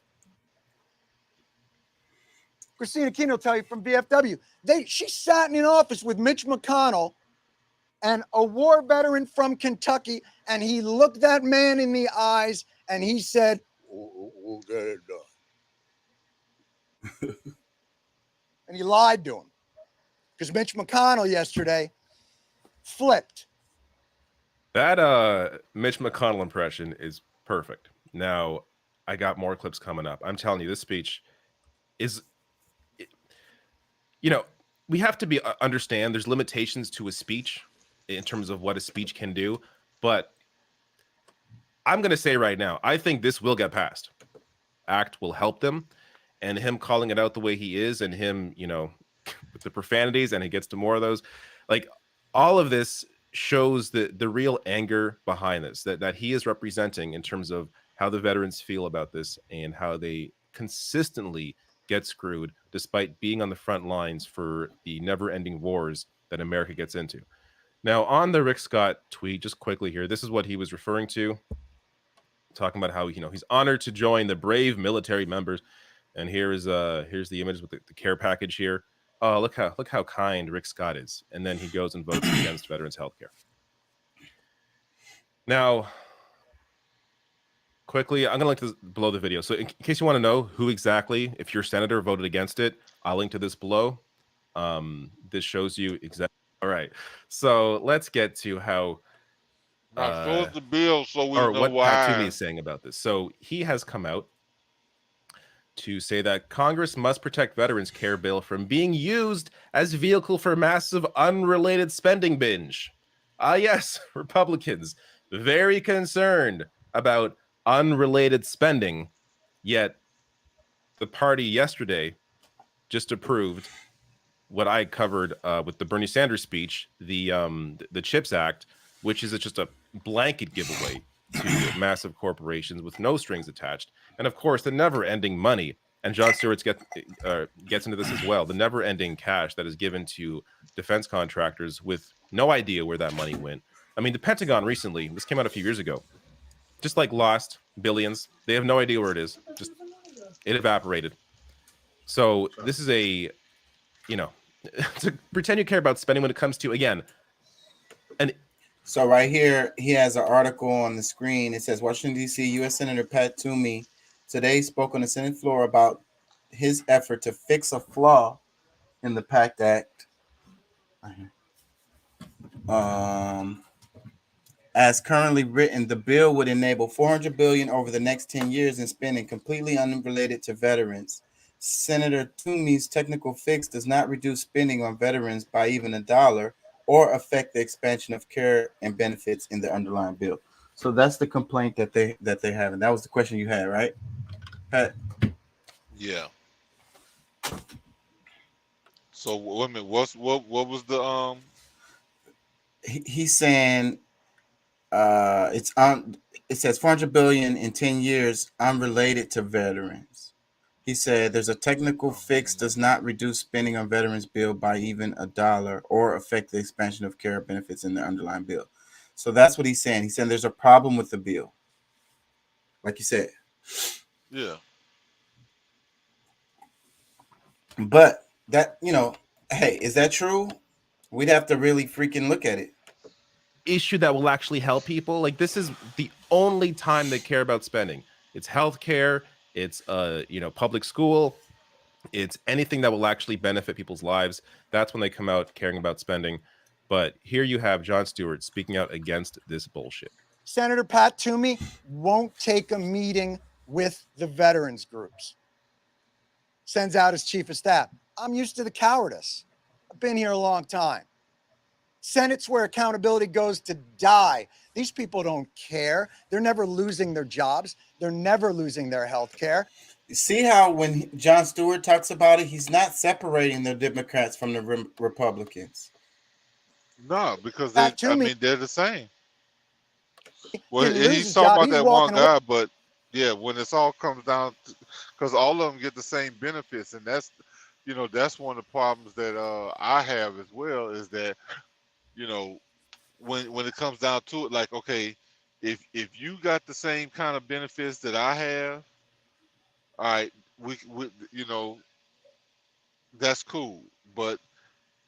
Christina Keene will tell you from VFW. She sat in an office with Mitch McConnell and a war veteran from Kentucky, and he looked that man in the eyes and he said, we'll get it done. And he lied to him because Mitch McConnell yesterday flipped That Mitch McConnell impression is perfect. Now, I got more clips coming up. I'm telling you, this speech is, you know, we have to be understand there's limitations to a speech in terms of what a speech can do, but I'm going to say right now, I think this will get passed. Act will help them, and him calling it out the way he is, and him, you know, with the profanities, and he gets to more of those, like all of this shows the real anger behind this that he is representing in terms of how the veterans feel about this and how they consistently get screwed despite being on the front lines for the never-ending wars that America gets into. Now, on the Rick Scott tweet, just quickly here, this is what he was referring to, talking about how, you know, he's honored to join the brave military members. And here's the image with the care package here. Oh, look how kind Rick Scott is. And then he goes and votes against veterans health care. Now, quickly, I'm going to link this below the video. So in case you want to know who exactly, if your senator voted against it, I'll link to this below. This shows you exactly. All right. So let's get to how show us the bill so we or know what why. Pat Toomey is saying about this. So he has come out to say that Congress must protect veterans care bill from being used as vehicle for massive unrelated spending binge. Yes, Republicans very concerned about unrelated spending, yet the party yesterday just approved what I covered with the Bernie Sanders speech, the CHIPS Act, which is just a blanket giveaway to massive corporations with no strings attached. And of course, the never-ending money, and Jon Stewart gets into this as well, the never-ending cash that is given to defense contractors with no idea where that money went. I mean, the Pentagon recently, this came out a few years ago, just like lost billions. They have no idea where it is. Just, it evaporated. So this is a, you know, to pretend you care about spending when it comes to, again, So right here, he has an article on the screen. It says Washington, D.C. U.S. Senator Pat Toomey today spoke on the Senate floor about his effort to fix a flaw in the PACT Act. As currently written, the bill would enable $400 billion over the next 10 years in spending completely unrelated to veterans. Senator Toomey's technical fix does not reduce spending on veterans by even $1 or affect the expansion of care and benefits in the underlying bill. So that's the complaint that they have, and that was the question you had, right, Pat? Yeah. So wait a minute, what was the He's saying it says $400 billion in 10 years unrelated to veterans. He said there's a technical fix does not reduce spending on veterans bill by even $1 or affect the expansion of care benefits in the underlying bill. So that's what he's saying. He's saying there's a problem with the bill, like you said. Yeah. But that, you know, hey, is that true? We'd have to really freaking look at it. Issue that will actually help people. Like, this is the only time they care about spending. It's healthcare. It's you know, public school. It's anything that will actually benefit people's lives. That's when they come out caring about spending. But here you have Jon Stewart speaking out against this bullshit. Senator Pat Toomey won't take a meeting with the veterans groups. Sends out his chief of staff. I'm used to the cowardice. I've been here a long time. Senate's where accountability goes to die. These people don't care. They're never losing their jobs. They're never losing their health care. See how when Jon Stewart talks about it, he's not separating the Democrats from the Republicans. No, because they're the same. Well, he's job, talking about he's that one walking guy, but yeah, when it's all comes down to, because all of them get the same benefits, and that's, you know, that's one of the problems that I have as well, is that, you know, when it comes down to it, like, okay, if you got the same kind of benefits that I have, all right, we you know, that's cool, but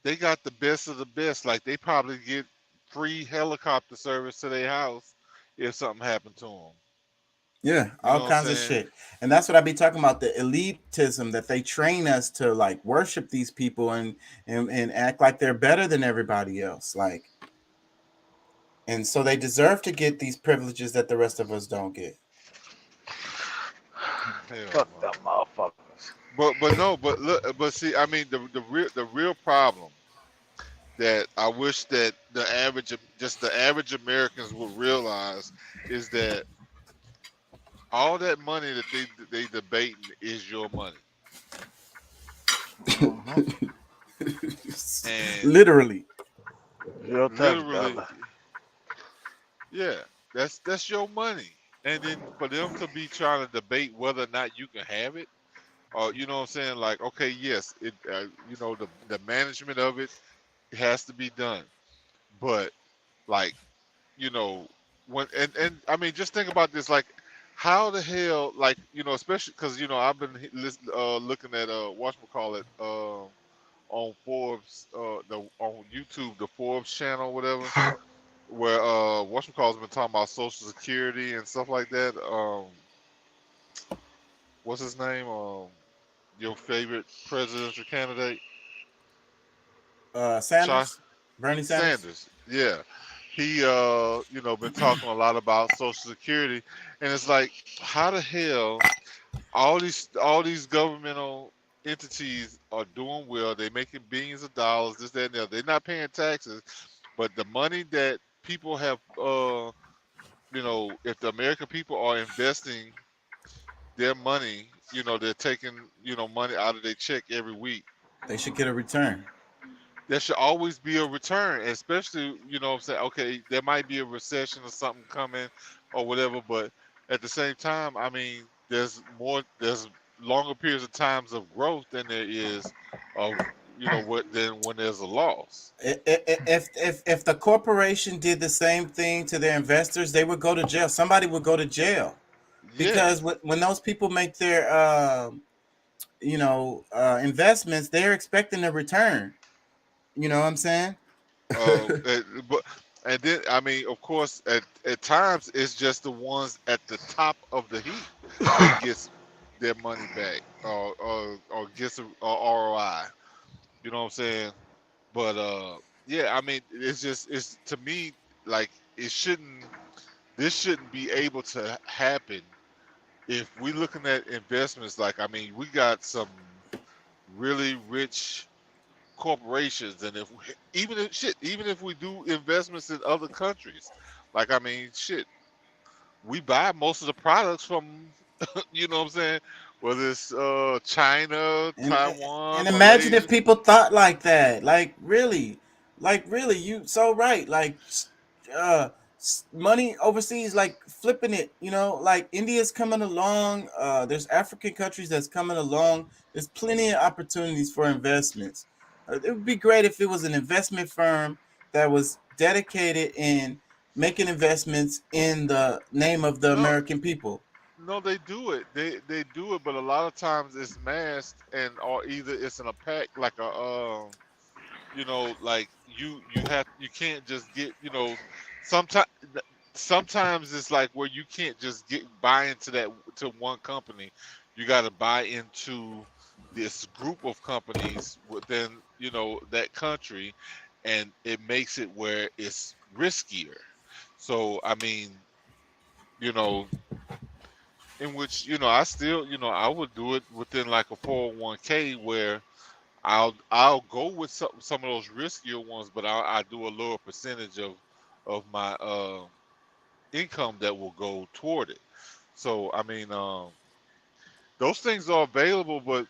they got the best of the best. Like, they probably get free helicopter service to their house if something happened to them. Yeah, all kinds of shit. And that's what I be talking about, the elitism that they train us to, like, worship these people and act like they're better than everybody else. Like, And so they deserve to get these privileges that the rest of us don't get. Fuck them motherfuckers. But no, but look, but see, I mean, the real problem that I wish that the average Americans would realize is that all that money that they debating is your money. And Literally. literally, yeah, that's your money. And then for them to be trying to debate whether or not you can have it, or you know what I'm saying, like, okay, yes, it, you know, the management of it has to be done, but like, you know, when and I mean, just think about this, like, how the hell, like, you know, especially because you know I've been looking at whatchamacallit on Forbes, on YouTube, the Forbes channel, whatever, where whatchamacallit's been talking about Social Security and stuff like that. What's his name? Your favorite presidential candidate? Sanders, Bernie Sanders. Yeah, he you know, been talking a lot about Social Security, and it's like, how the hell all these governmental entities are doing well? They making billions of dollars, this, that, and the other. They're not paying taxes, but the money that people have, you know, if the American people are investing their money, you know, they're taking, you know, money out of their check every week. They should get a return. There should always be a return, especially, you know what I'm saying, okay, there might be a recession or something coming or whatever, but at the same time, I mean, there's longer periods of times of growth than there is of, you know, than when there's a loss. If the corporation did the same thing to their investors, they would go to jail. Somebody would go to jail. Because when those people make their you know, investments, they're expecting a return. You know what I'm saying? But and then, I mean, of course, at times it's just the ones at the top of the heap that gets their money back or gets a ROI. You know what I'm saying? But yeah, I mean, it's to me, like, this shouldn't be able to happen if we're looking at investments. Like, I mean, we got some really rich corporations, and even if we do investments in other countries, like, I mean, shit, we buy most of the products from you know what I'm saying, whether it's China, Taiwan. And imagine Malaysia. if people thought like that. Like really, you so right. Like money overseas, like flipping it, you know, like India's coming along. There's African countries that's coming along. There's plenty of opportunities for investments. It would be great if it was an investment firm that was dedicated in making investments in the name of the American people. No, they do it. They do it, but a lot of times it's masked, or either it's in a pack, like a you know, like you can't just get, you know, sometimes it's like where you can't just buy into one company. You got to buy into this group of companies within, you know, that country, and it makes it where it's riskier. So I mean, you know, in which, you know, I still, you know, I would do it within like a 401k where I'll go with some of those riskier ones, but I do a lower percentage of my income that will go toward it. So I mean, those things are available, but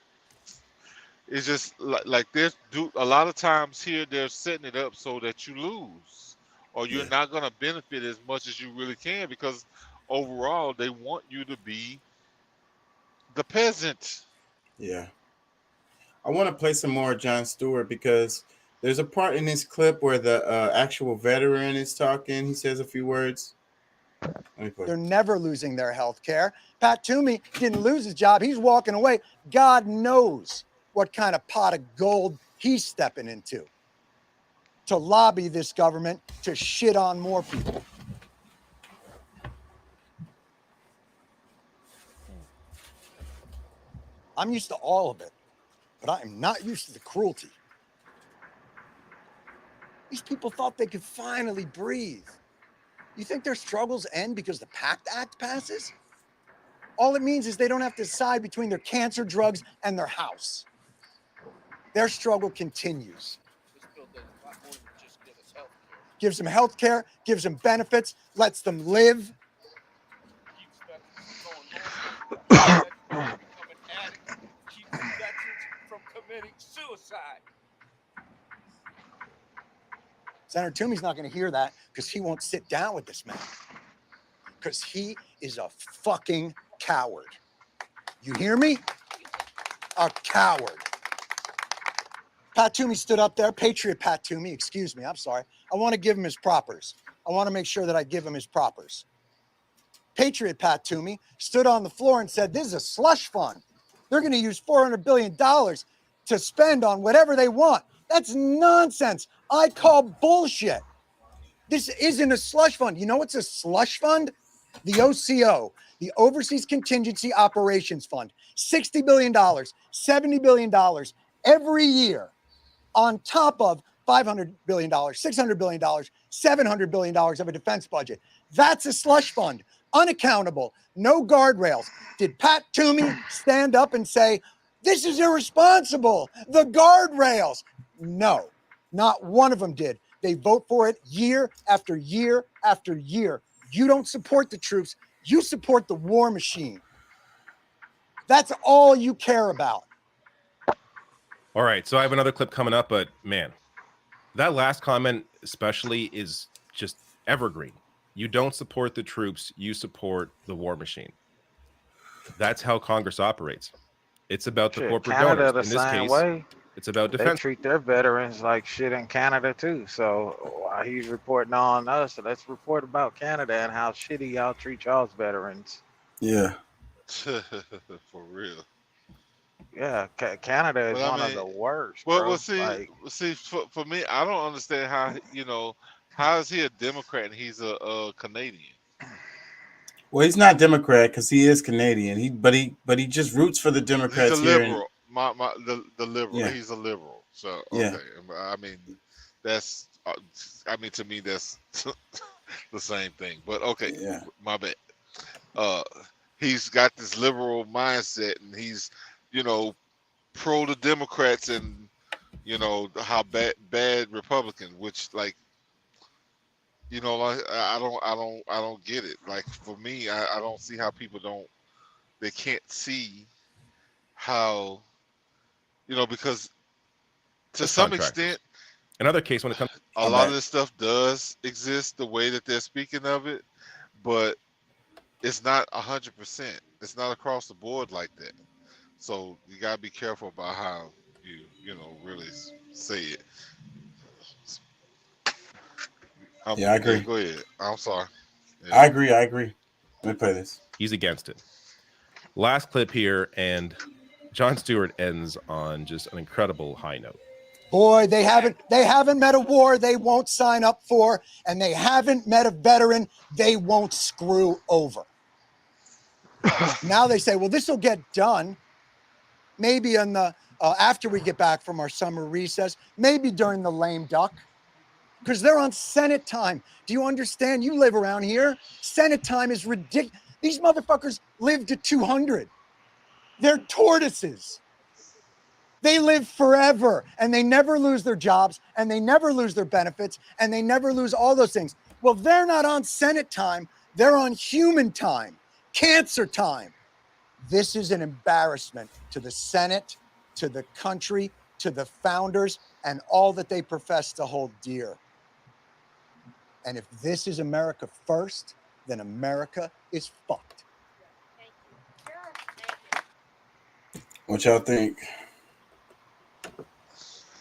it's just like a lot of times here they're setting it up so that you lose, or you're not going to benefit as much as you really can, because overall they want you to be the peasant. Yeah. I want to play some more Jon Stewart, because there's a part in this clip where the actual veteran is talking. He says a few words. They're never losing their health care. Pat Toomey didn't lose his job. He's walking away. God knows what kind of pot of gold he's stepping into to lobby this government to shit on more people. I'm used to all of it, but I am not used to the cruelty. These people thought they could finally breathe. You think their struggles end because the PACT Act passes? All it means is they don't have to decide between their cancer drugs and their house. Their struggle continues. Gives them health care, gives them benefits, lets them live. From committing suicide. Senator Toomey's not going to hear that because he won't sit down with this man. Because he is a fucking coward. You hear me? A coward. Pat Toomey stood up there. Patriot Pat Toomey, excuse me. I'm sorry. I want to give him his propers. I want to make sure that I give him his propers. Patriot Pat Toomey stood on the floor and said, this is a slush fund. They're going to use $400 billion to spend on whatever they want. That's nonsense. I call bullshit. This isn't a slush fund. You know what's a slush fund? The OCO, the Overseas Contingency Operations Fund. $60 billion, $70 billion every year on top of $500 billion, $600 billion, $700 billion of a defense budget. That's a slush fund. Unaccountable, no guardrails. Did Pat Toomey stand up and say, this is irresponsible, the guardrails? No, not one of them did. They vote for it year after year after year. You don't support the troops. You support the war machine. That's all you care about. All right, so I have another clip coming up, but man, that last comment especially is just evergreen. You don't support the troops, you support the war machine. That's how Congress operates. It's about the corporate Canada donors. the In this same case, way. it's about They defense. treat their veterans like shit in Canada too. So while he's reporting on us, so let's report about Canada and how shitty y'all treat y'all's veterans. Yeah. For real. Yeah, Canada is But I one of mean, the worst. Well, bro. well, see, Like, for me, I don't understand how how is he a Democrat and he's a Canadian? Well, he's not Democrat because he is Canadian. But he just roots for the Democrats He's a here. liberal. The liberal. Yeah. He's a liberal. So Yeah. okay, I mean, that's to me that's the same thing. But okay, Yeah. my bad. He's got this liberal mindset, and he's pro the Democrats and how bad Republicans, which like I don't get it. Like for me, I don't see how people they can't see how because to some Contractors. extent Another case when it comes a lot of this stuff does exist the way that they're speaking of it, but it's not 100%. It's not across the board like that. So you gotta be careful about how you really say it. Yeah, I agree. Go ahead. I'm sorry. I agree. Let me play this. He's against it. Last clip here, and Jon Stewart ends on just an incredible high note. Boy, they haven't met a war they won't sign up for, and they haven't met a veteran they won't screw over. Now they say, well, this will get done maybe on the after we get back from our summer recess, maybe during the lame duck, because they're on Senate time. Do you understand? You live around here. Senate time is ridiculous. These motherfuckers live to 200. They're tortoises. They live forever, and they never lose their jobs, and they never lose their benefits, and they never lose all those things. Well, they're not on Senate time. They're on human time, cancer time. This is an embarrassment to the Senate, to the country, to the founders, and all that they profess to hold dear. And if this is America first, then America is fucked. What y'all think?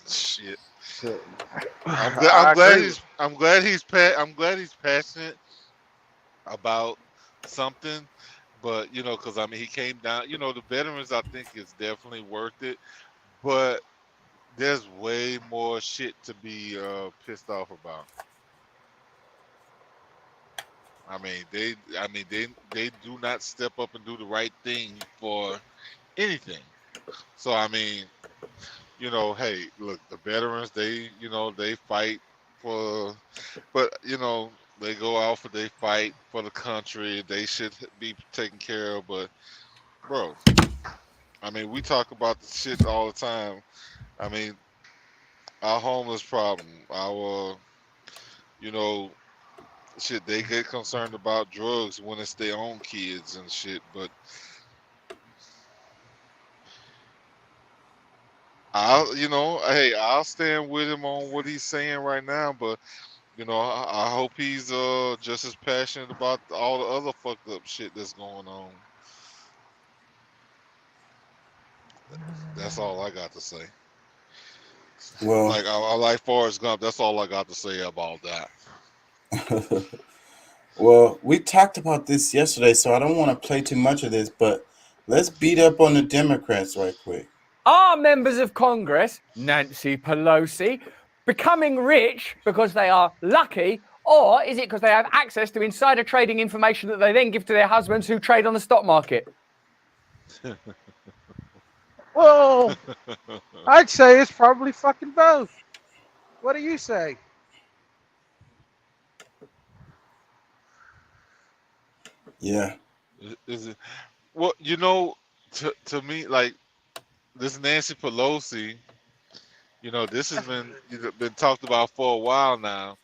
Shit. I agree. I'm glad he's passionate about something, but because he came down. The veterans, I think, is definitely worth it, but there's way more shit to be pissed off about. They do not step up and do the right thing for anything. So hey, look, the veterans, they fight for, but they go out for they fight for the country. They should be taken care of. But, bro, I mean, we talk about the shit all the time. I mean, our homeless problem, our, you know, shit, they get concerned about drugs when it's their own kids and shit. But I'll stand with him on what he's saying right now. But I hope he's just as passionate about all the other fucked up shit that's going on. That's all I got to say. Well, like I like Forrest Gump. That's all I got to say about that. Well, we talked about this yesterday, so I don't want to play too much of this, but let's beat up on the Democrats right quick. Are members of Congress, Nancy Pelosi, becoming rich because they are lucky, or is it because they have access to insider trading information that they then give to their husbands who trade on the stock market? Well, I'd say it's probably fucking both. What do you say? Yeah. Is it? Well, to me, like this Nancy Pelosi, this has been talked about for a while now,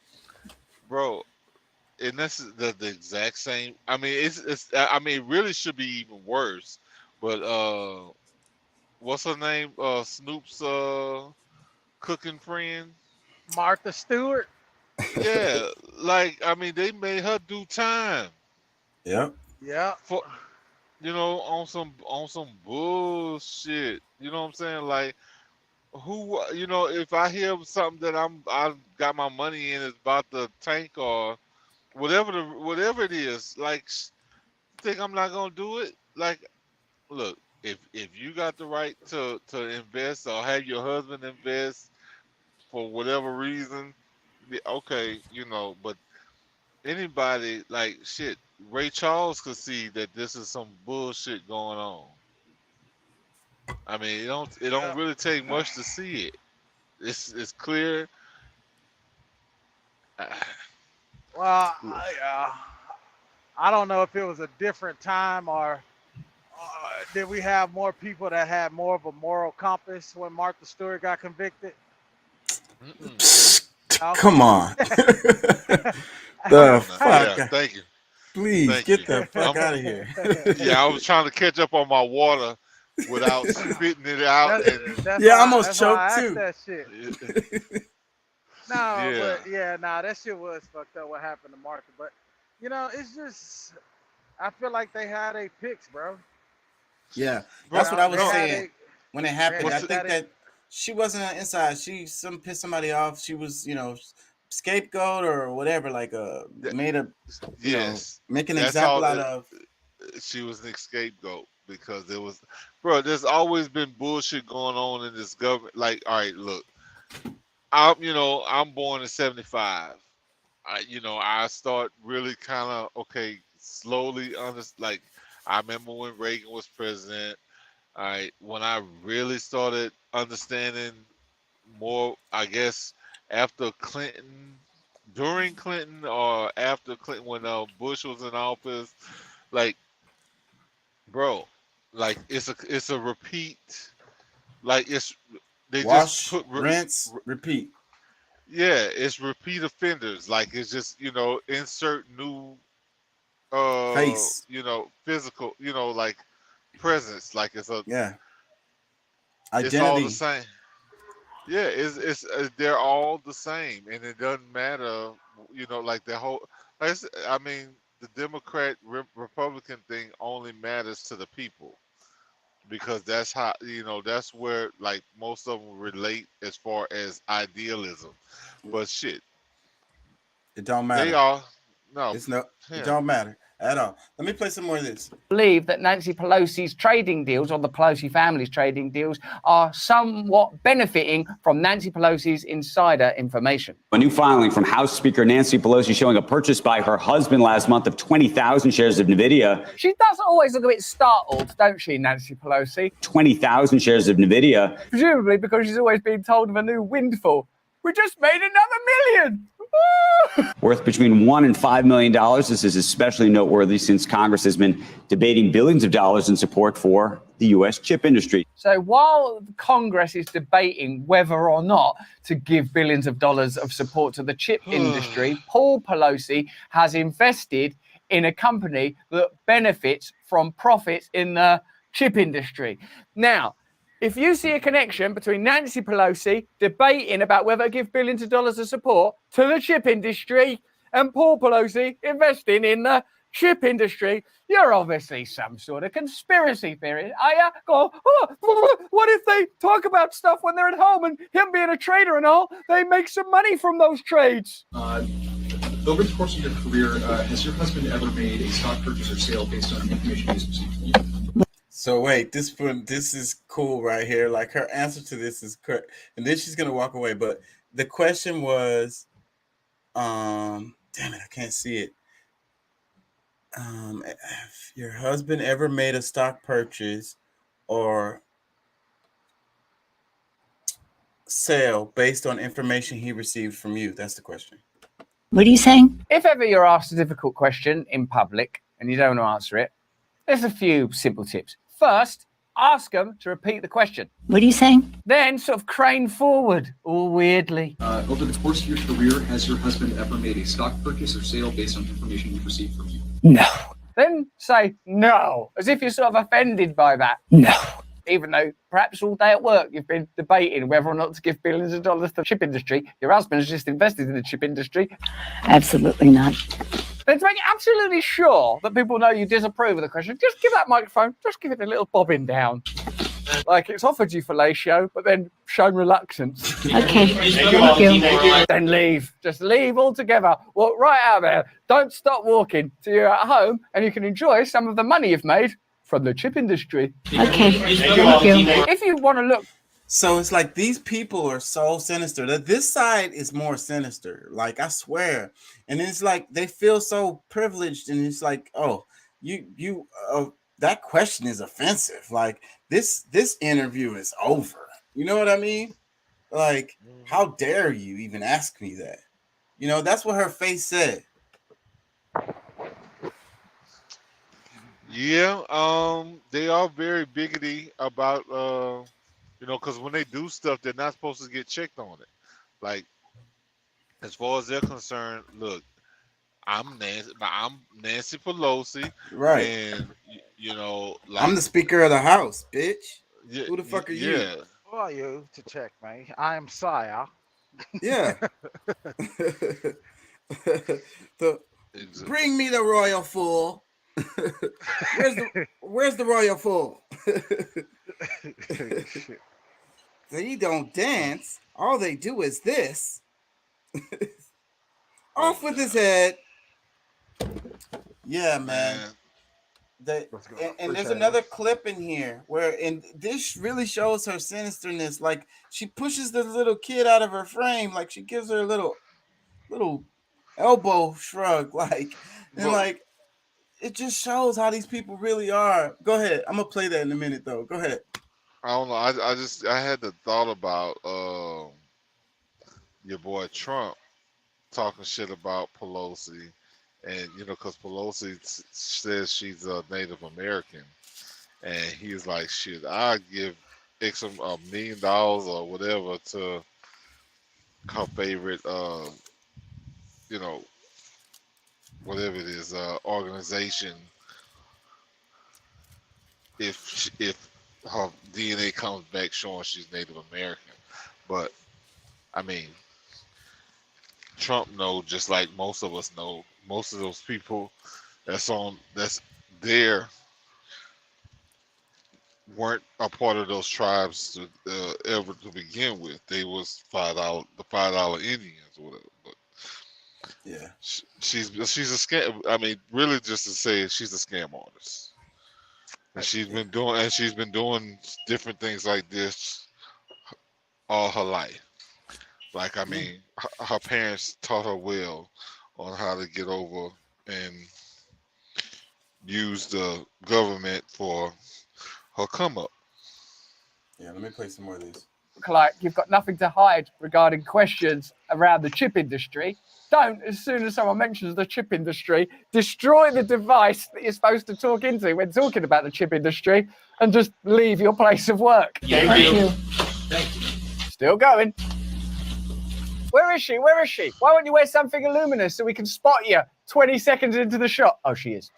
bro. And this is the exact same. I mean, it really should be even worse. But what's her name? Snoop's cooking friend, Martha Stewart. Yeah, they made her do time. Yep. Yeah. For on some bullshit. You know what I'm saying? Like, who? If I hear something that I got my money in is about to tank or whatever it is, like, think I'm not gonna do it? Like, look, if you got the right to invest or have your husband invest for whatever reason, okay, but anybody, like, shit, Ray Charles could see that this is some bullshit going on. I mean, it don't really take much to see it. It's clear. Well, I don't know if it was a different time or did we have more people that had more of a moral compass when Martha Stewart got convicted? Come on. The fuck? Yeah, thank you. Please get the fuck out of here. Yeah, I was trying to catch up on my water without spitting it out. I almost choked too. That shit. That shit was fucked up what happened to Martha. But it's just, I feel like they had a picks, bro. Yeah, that's what I was saying when it happened. I think that she wasn't inside. She pissed somebody off. She was, scapegoat or whatever, like made a make an example out of. She was an scapegoat because there was, bro. There's always been bullshit going on in this government. Like, all right, look, I'm born in '75. I start really kind of slowly like. I remember when Reagan was president. When I really started understanding more, I guess after Clinton, during Clinton, or after Clinton when Bush was in office, like, bro, like it's a repeat, like they wash, just put rinse, repeat. Yeah, it's repeat offenders. Like, it's just insert new. Face, physical, like presence, like it's a identity. It's all the same. Yeah, it's they're all the same, and it doesn't matter, like the whole. I mean, the Democrat Republican thing only matters to the people because that's how that's where like most of them relate as far as idealism, but shit, it don't matter. They are. No, it don't matter at all. Let me play some more of this. Believe that Nancy Pelosi's trading deals, or the Pelosi family's trading deals, are somewhat benefiting from Nancy Pelosi's insider information. A new filing from House Speaker Nancy Pelosi showing a purchase by her husband last month of 20,000 shares of NVIDIA. She does always look a bit startled, don't she, Nancy Pelosi? 20,000 shares of NVIDIA. Presumably because she's always been told of a new windfall. We just made another million. Worth between $1 and $5 million. This is especially noteworthy since Congress has been debating billions of dollars in support for the U.S. chip industry. So while Congress is debating whether or not to give billions of dollars of support to the chip industry, Paul Pelosi has invested in a company that benefits from profits in the chip industry. Now, if you see a connection between Nancy Pelosi debating about whether to give billions of dollars of support to the chip industry and Paul Pelosi investing in the chip industry, you're obviously some sort of conspiracy theorist. I go, what if they talk about stuff when they're at home and him being a trader and all, they make some money from those trades? Over the course of your career, has your husband ever made a stock purchase or sale based on information he's received from you? So wait, this is cool right here. Like her answer to this is correct, and then she's gonna walk away. But the question was, damn it, I can't see it. If your husband ever made a stock purchase or sale based on information he received from you? That's the question. What are you saying? If ever you're asked a difficult question in public and you don't want to answer it, there's a few simple tips. First, ask them to repeat the question. What are you saying? Then sort of crane forward, all weirdly. Over the course of your career, has your husband ever made a stock purchase or sale based on information he received from you? No. Then say no, as if you're sort of offended by that. No. Even though perhaps all day at work you've been debating whether or not to give billions of dollars to the chip industry, your husband has just invested in the chip industry. Absolutely not. Then to make absolutely sure that people know you disapprove of the question, just give that microphone, just give it a little bobbing down. Like it's offered you fellatio, but then shown reluctance. Okay, thank you. Then leave. Just leave altogether. Walk right out there. Don't stop walking till you're at home and you can enjoy some of the money you've made from the chip industry. Okay, thank you. If you want to look. So it's like these people are so sinister that this side is more sinister. Like I swear, and it's like they feel so privileged, and it's like, oh, you that question is offensive. Like this interview is over. You know what I mean? Like, how dare you even ask me that? You know, that's what her face said. Yeah, they are very biggity about you know, because when they do stuff, they're not supposed to get checked on it. Like, as far as they're concerned, look, I'm Nancy Pelosi, Right. And you know, like, I'm the Speaker of the House, bitch. Yeah, Who the fuck are you? yeah. Who are you to check me? I am Sire. Yeah. Bring me the royal fool. Where's the royal fool? They don't dance. All they do is this. Off with his head. Yeah, man. And there's another clip in here and this really shows her sinisterness. Like she pushes the little kid out of her frame, like she gives her a little elbow shrug, like, and like it just shows how these people really are. Go ahead. I'm gonna play that in a minute though. Go ahead. I don't know. I had the thought about your boy Trump talking shit about Pelosi, and you know, because Pelosi says she's a Native American, and he's like, shit, I give X $1 million or whatever to her favorite, you know, whatever it is, organization, if her DNA comes back showing she's Native American. But I mean, Trump knows, just like most of us know, most of those people that's there weren't a part of those tribes ever to begin with. They was the $5 Indians or whatever. But yeah, she's a scam. I mean, really, just to say, she's a scam artist. And she's been doing different things like this all her life. Like, I mean, her parents taught her well on how to get over and use the government for her come up. Yeah, let me play some more of these. look like you've got nothing to hide regarding questions around the chip industry, don't, as soon as someone mentions the chip industry, destroy the device that you're supposed to talk into when talking about the chip industry and just leave your place of work. Thank you. Still going. Where is she? Where is she? Why won't you wear something luminous so we can spot you 20 seconds into the shot? Oh, she is.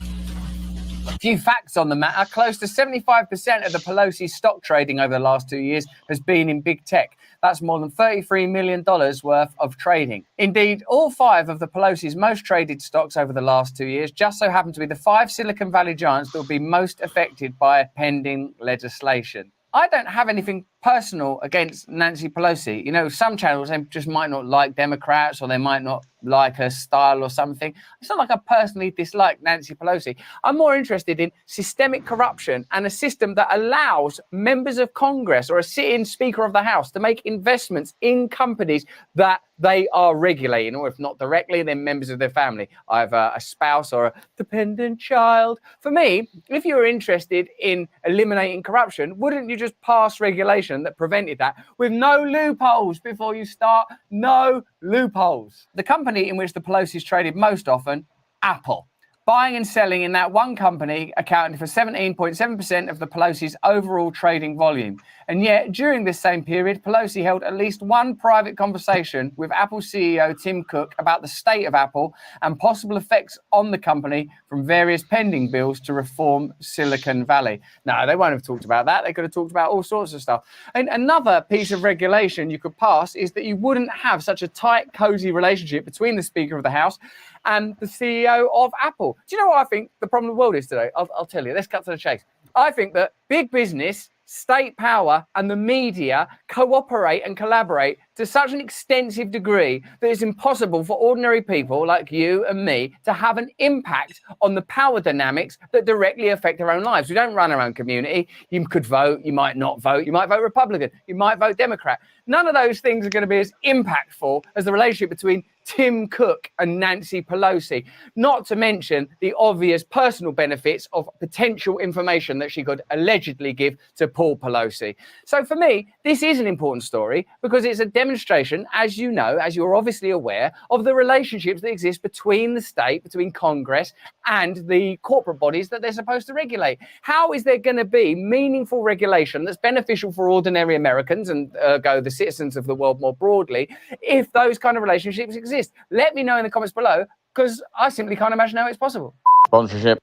A few facts on the matter. Close to 75% of the Pelosi stock trading over the last 2 years has been in big tech. That's more than $33 million worth of trading. Indeed, all 5 of the Pelosi's most traded stocks over the last 2 years just so happen to be the 5 Silicon Valley giants that will be most affected by pending legislation. I don't have anything personal against Nancy Pelosi. You know, some channels, they just might not like Democrats or they might not like her style or something. It's not like I personally dislike Nancy Pelosi. I'm more interested in systemic corruption and a system that allows members of Congress or a sitting Speaker of the House to make investments in companies that they are regulating, or if not directly, then members of their family, either a spouse or a dependent child. For me, if you were interested in eliminating corruption, wouldn't you just pass regulation that prevented that with no loopholes before you start? No loopholes. The company in which the Pelosi's traded most often, Apple. Buying and selling in that one company accounted for 17.7% of the Pelosi's overall trading volume. And yet, during this same period, Pelosi held at least one private conversation with Apple CEO Tim Cook about the state of Apple and possible effects on the company from various pending bills to reform Silicon Valley. No, they won't have talked about that. They could have talked about all sorts of stuff. And another piece of regulation you could pass is that you wouldn't have such a tight, cozy relationship between the Speaker of the House and the CEO of Apple. Do you know what I think the problem of the world is today? I'll tell you. Let's cut to the chase. I think that big business, state power, and the media cooperate and collaborate to such an extensive degree that it's impossible for ordinary people like you and me to have an impact on the power dynamics that directly affect our own lives. We don't run our own community. You could vote, you might not vote, you might vote Republican, you might vote Democrat. None of those things are going to be as impactful as the relationship between Tim Cook and Nancy Pelosi, not to mention the obvious personal benefits of potential information that she could allegedly give to Paul Pelosi. So for me, this is an important story because it's a demonstration, as you know, as you're obviously aware, of the relationships that exist between the state, between Congress and the corporate bodies that they're supposed to regulate. How is there going to be meaningful regulation that's beneficial for ordinary Americans and ergo the citizens of the world more broadly if those kind of relationships exist? Let me know in the comments below because I simply can't imagine how it's possible. Sponsorship.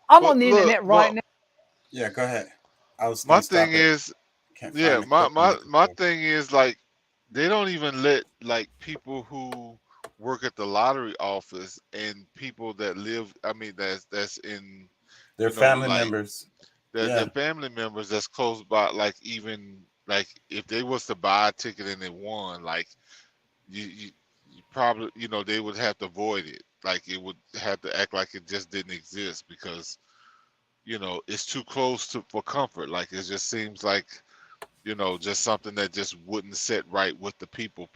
I'm on the internet right now. Yeah, go ahead. My thing is, my thing is like they don't even let like people who work at the lottery office and people that live. I mean, that's in their family members. Their family members that's close by. Like even like if they was to buy a ticket and they won, like you probably they would have to void it. Like it would have to act like it just didn't exist because it's too close for comfort. Like it just seems like just something that just wouldn't sit right with the people.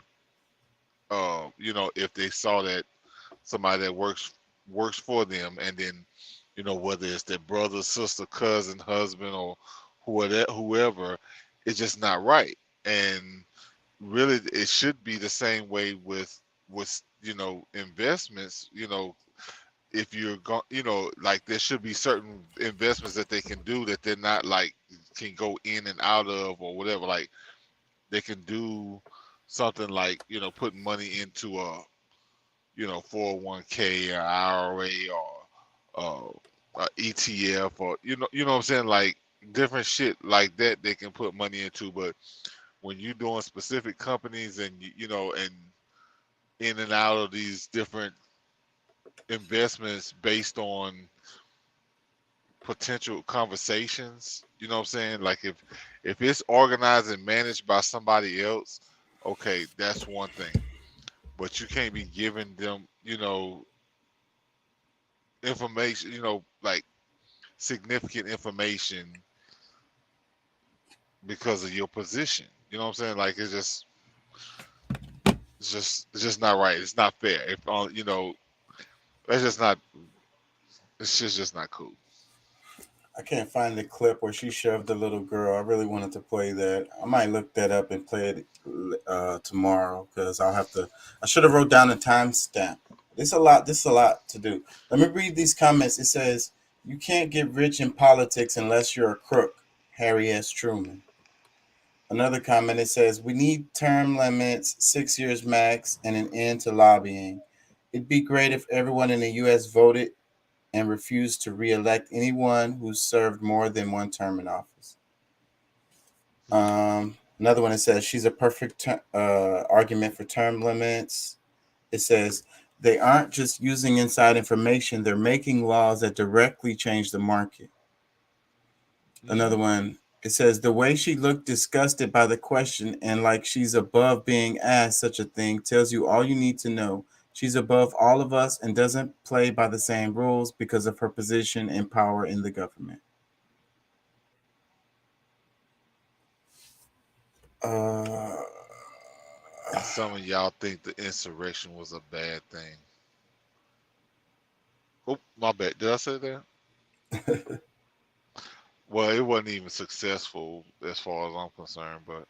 If they saw that somebody that works for them and then whether it's their brother, sister, cousin, husband, or whoever, it's just not right. And really it should be the same way with investments. If you're going, like there should be certain investments that they can do that they're not like can go in and out of or whatever. Like they can do something like putting money into a 401k or IRA or ETF or you know what I'm saying, like different shit like that they can put money into. But when you're doing specific companies and and in and out of these different investments based on potential conversations, you know what I'm saying? Like if it's organized and managed by somebody else, okay, that's one thing. But you can't be giving them, information, like significant information because of your position. You know what I'm saying? Like it's just not right. It's not fair. If that's just not. It's just not cool. I can't find the clip where she shoved the little girl. I really wanted to play that. I might look that up and play it tomorrow because I should have wrote down a timestamp. This is a lot to do. Let me read these comments. It says, "You can't get rich in politics unless you're a crook." Harry S. Truman. Another comment, it says, "We need term limits, 6 years max, and an end to lobbying. It'd be great if everyone in the U.S. voted and refused to re-elect anyone who served more than one term in office." Another one, it says, "She's a perfect argument for term limits." It says, "They aren't just using inside information, they're making laws that directly change the market." Another one, it says, "The way she looked disgusted by the question and like she's above being asked such a thing tells you all you need to know. She's above all of us and doesn't play by the same rules because of her position and power in the government." Some of y'all think the insurrection was a bad thing. Oh, my bad. Did I say that? Well, it wasn't even successful as far as I'm concerned, but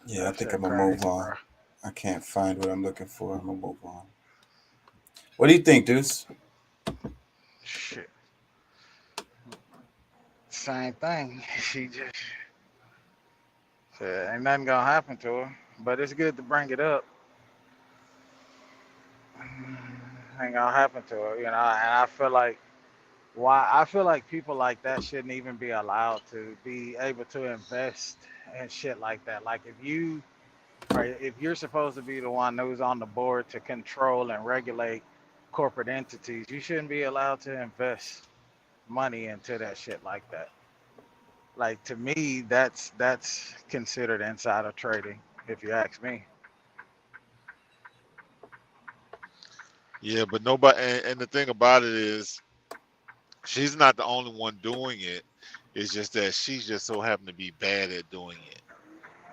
yeah, I think I'm gonna move on. I can't find what I'm looking for. I'm gonna move on. What do you think, Deuce? Shit. Same thing. She just said ain't nothing gonna happen to her. But it's good to bring it up. Ain't gonna happen to her, you know, and I feel like people like that shouldn't even be allowed to be able to invest in shit like that. Like if you're supposed to be the one who's on the board to control and regulate corporate entities, you shouldn't be allowed to invest money into that shit like that. Like, to me, that's considered insider trading, if you ask me. yeah, but nobody. And the thing about it is, she's not the only one doing it. It's just that she's just so happened to be bad at doing it.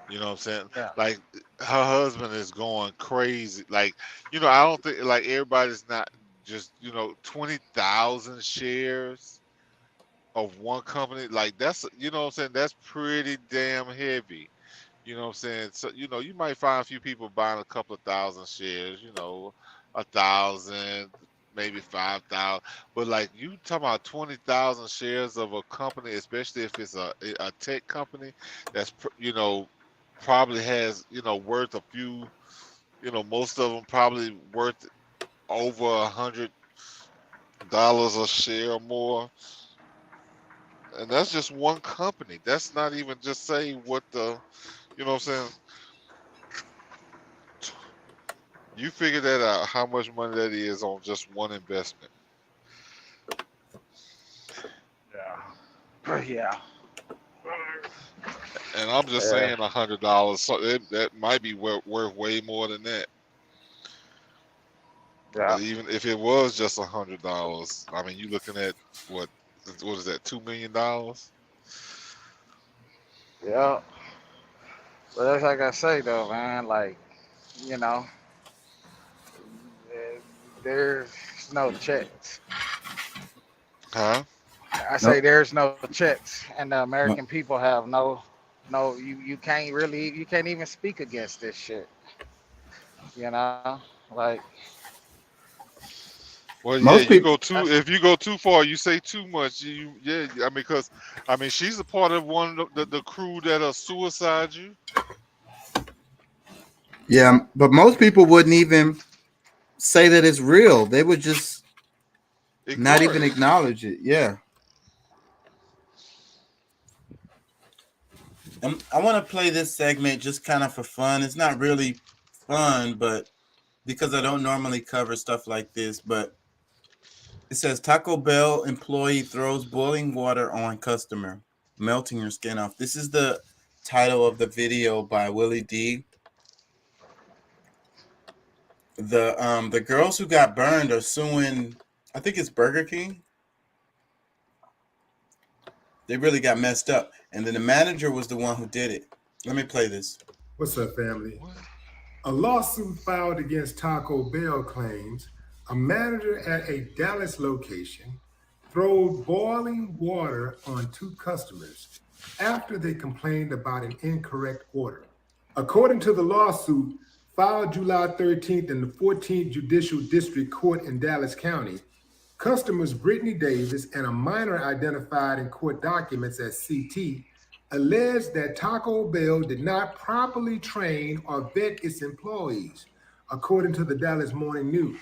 You know what I'm saying? Yeah. Like, her husband is going crazy. Like, you know, I don't think like everybody's not just, you know, 20,000 shares of one company. Like, that's, you know what I'm saying? That's pretty damn heavy. You know what I'm saying? So, you know, you might find a few people buying a couple of thousand shares, you know, 1,000, maybe 5,000. But like, you talking about 20,000 shares of a company, especially if it's a tech company that's, you know, probably has, you know, worth a few, you know, most of them probably worth over $100 a share or more. And that's just one company. That's not even just saying what the, you know what I'm saying? You figure that out, how much money that is on just one investment. Yeah. Yeah. And I'm just saying $100. So that might be worth way more than that. Yeah. But even if it was just $100, I mean, you're looking at what is that? $2 million? Yeah. But that's like I say though, man. Like, you know, there's no checks. Huh? I say there's no checks, and the American people have you can't even speak against this shit. You know, like. Well, yeah, if you go too far, you say too much. I mean, because she's a part of one of the crew that'll suicide you. Yeah, but most people wouldn't even say that it's real. They would just not even acknowledge it. Yeah. I want to play this segment just kind of for fun. It's not really fun, but because I don't normally cover stuff like this, but it says Taco Bell employee throws boiling water on customer, melting her skin off. This is the title of the video by Willie D. The girls who got burned are suing, I think it's Burger King. They really got messed up. And then the manager was the one who did it. Let me play this. What's up, family? A lawsuit filed against Taco Bell claims A manager at a Dallas location throwed boiling water on 2 customers after they complained about an incorrect order. According to the lawsuit filed July 13th in the 14th Judicial District Court in Dallas County, customers Brittany Davis and a minor identified in court documents as CT alleged that Taco Bell did not properly train or vet its employees, according to the Dallas Morning News.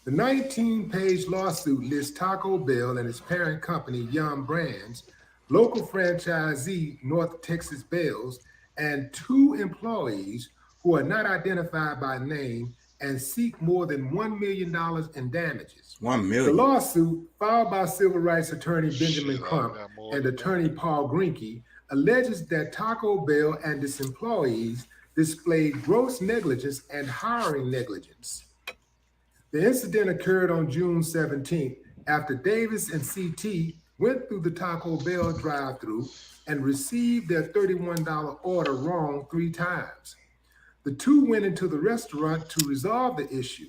The 19-page lawsuit lists Taco Bell and its parent company, Yum Brands, local franchisee North Texas Bells, and 2 employees who are not identified by name and seek more than $1 million in damages. $1 million. The lawsuit, filed by civil rights attorney Benjamin Crump and attorney Paul Greinke, alleges that Taco Bell and its employees displayed gross negligence and hiring negligence. The incident occurred on June 17th after Davis and CT went through the Taco Bell drive-thru and received their $31 order wrong 3 times. The 2 went into the restaurant to resolve the issue,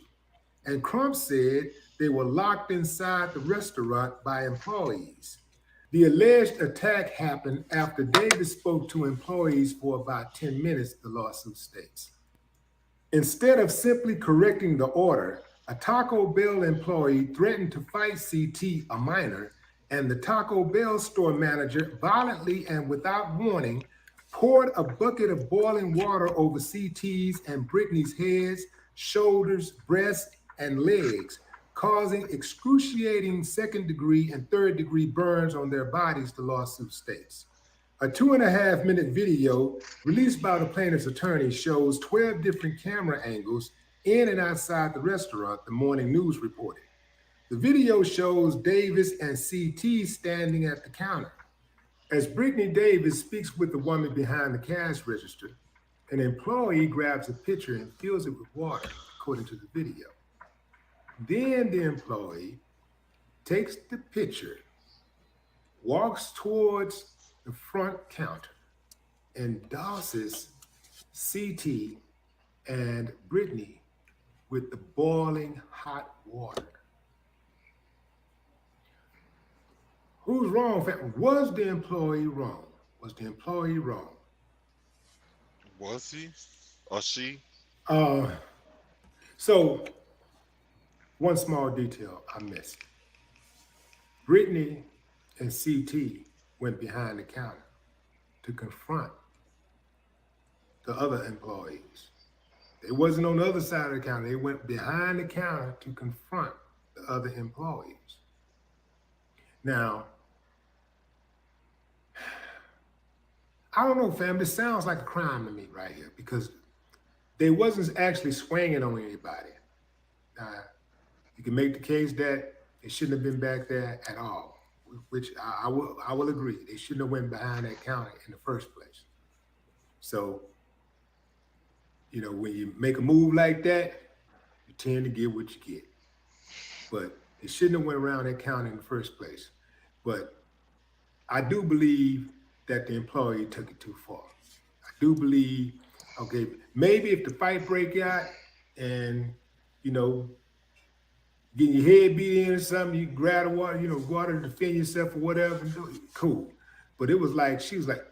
and Crump said they were locked inside the restaurant by employees. The alleged attack happened after Davis spoke to employees for about 10 minutes, the lawsuit states. Instead of simply correcting the order, a Taco Bell employee threatened to fight CT, a minor, and the Taco Bell store manager violently and without warning poured a bucket of boiling water over CT's and Brittany's heads, shoulders, breasts, and legs, causing excruciating 2nd-degree and 3rd-degree burns on their bodies, the lawsuit states. A 2.5-minute video released by the plaintiff's attorney shows 12 different camera angles in and outside the restaurant, the Morning News reported. The video shows Davis and CT standing at the counter. As Brittany Davis speaks with the woman behind the cash register, an employee grabs a pitcher and fills it with water, according to the video. Then the employee takes the pitcher, walks towards the front counter, and douses CT and Brittany with the boiling hot water. Who's wrong? Was the employee wrong? Was the employee wrong? Was he or she? So one small detail I missed. Brittany and CT went behind the counter to confront the other employees. They wasn't on the other side of the counter. They went behind the counter to confront the other employees. Now, I don't know, fam. This sounds like a crime to me right here because they wasn't actually swinging on anybody. You can make the case that they shouldn't have been back there at all, which I will agree. They shouldn't have went behind that counter in the first place. So, you know, when you make a move like that, you tend to get what you get. But they shouldn't have went around that counter in the first place. But I do believe that the employee took it too far. I do believe, okay, maybe if the fight break out and, you know, getting your head beat in or something, you grab the water, you know, water to defend yourself or whatever, cool. But it was like, she was like,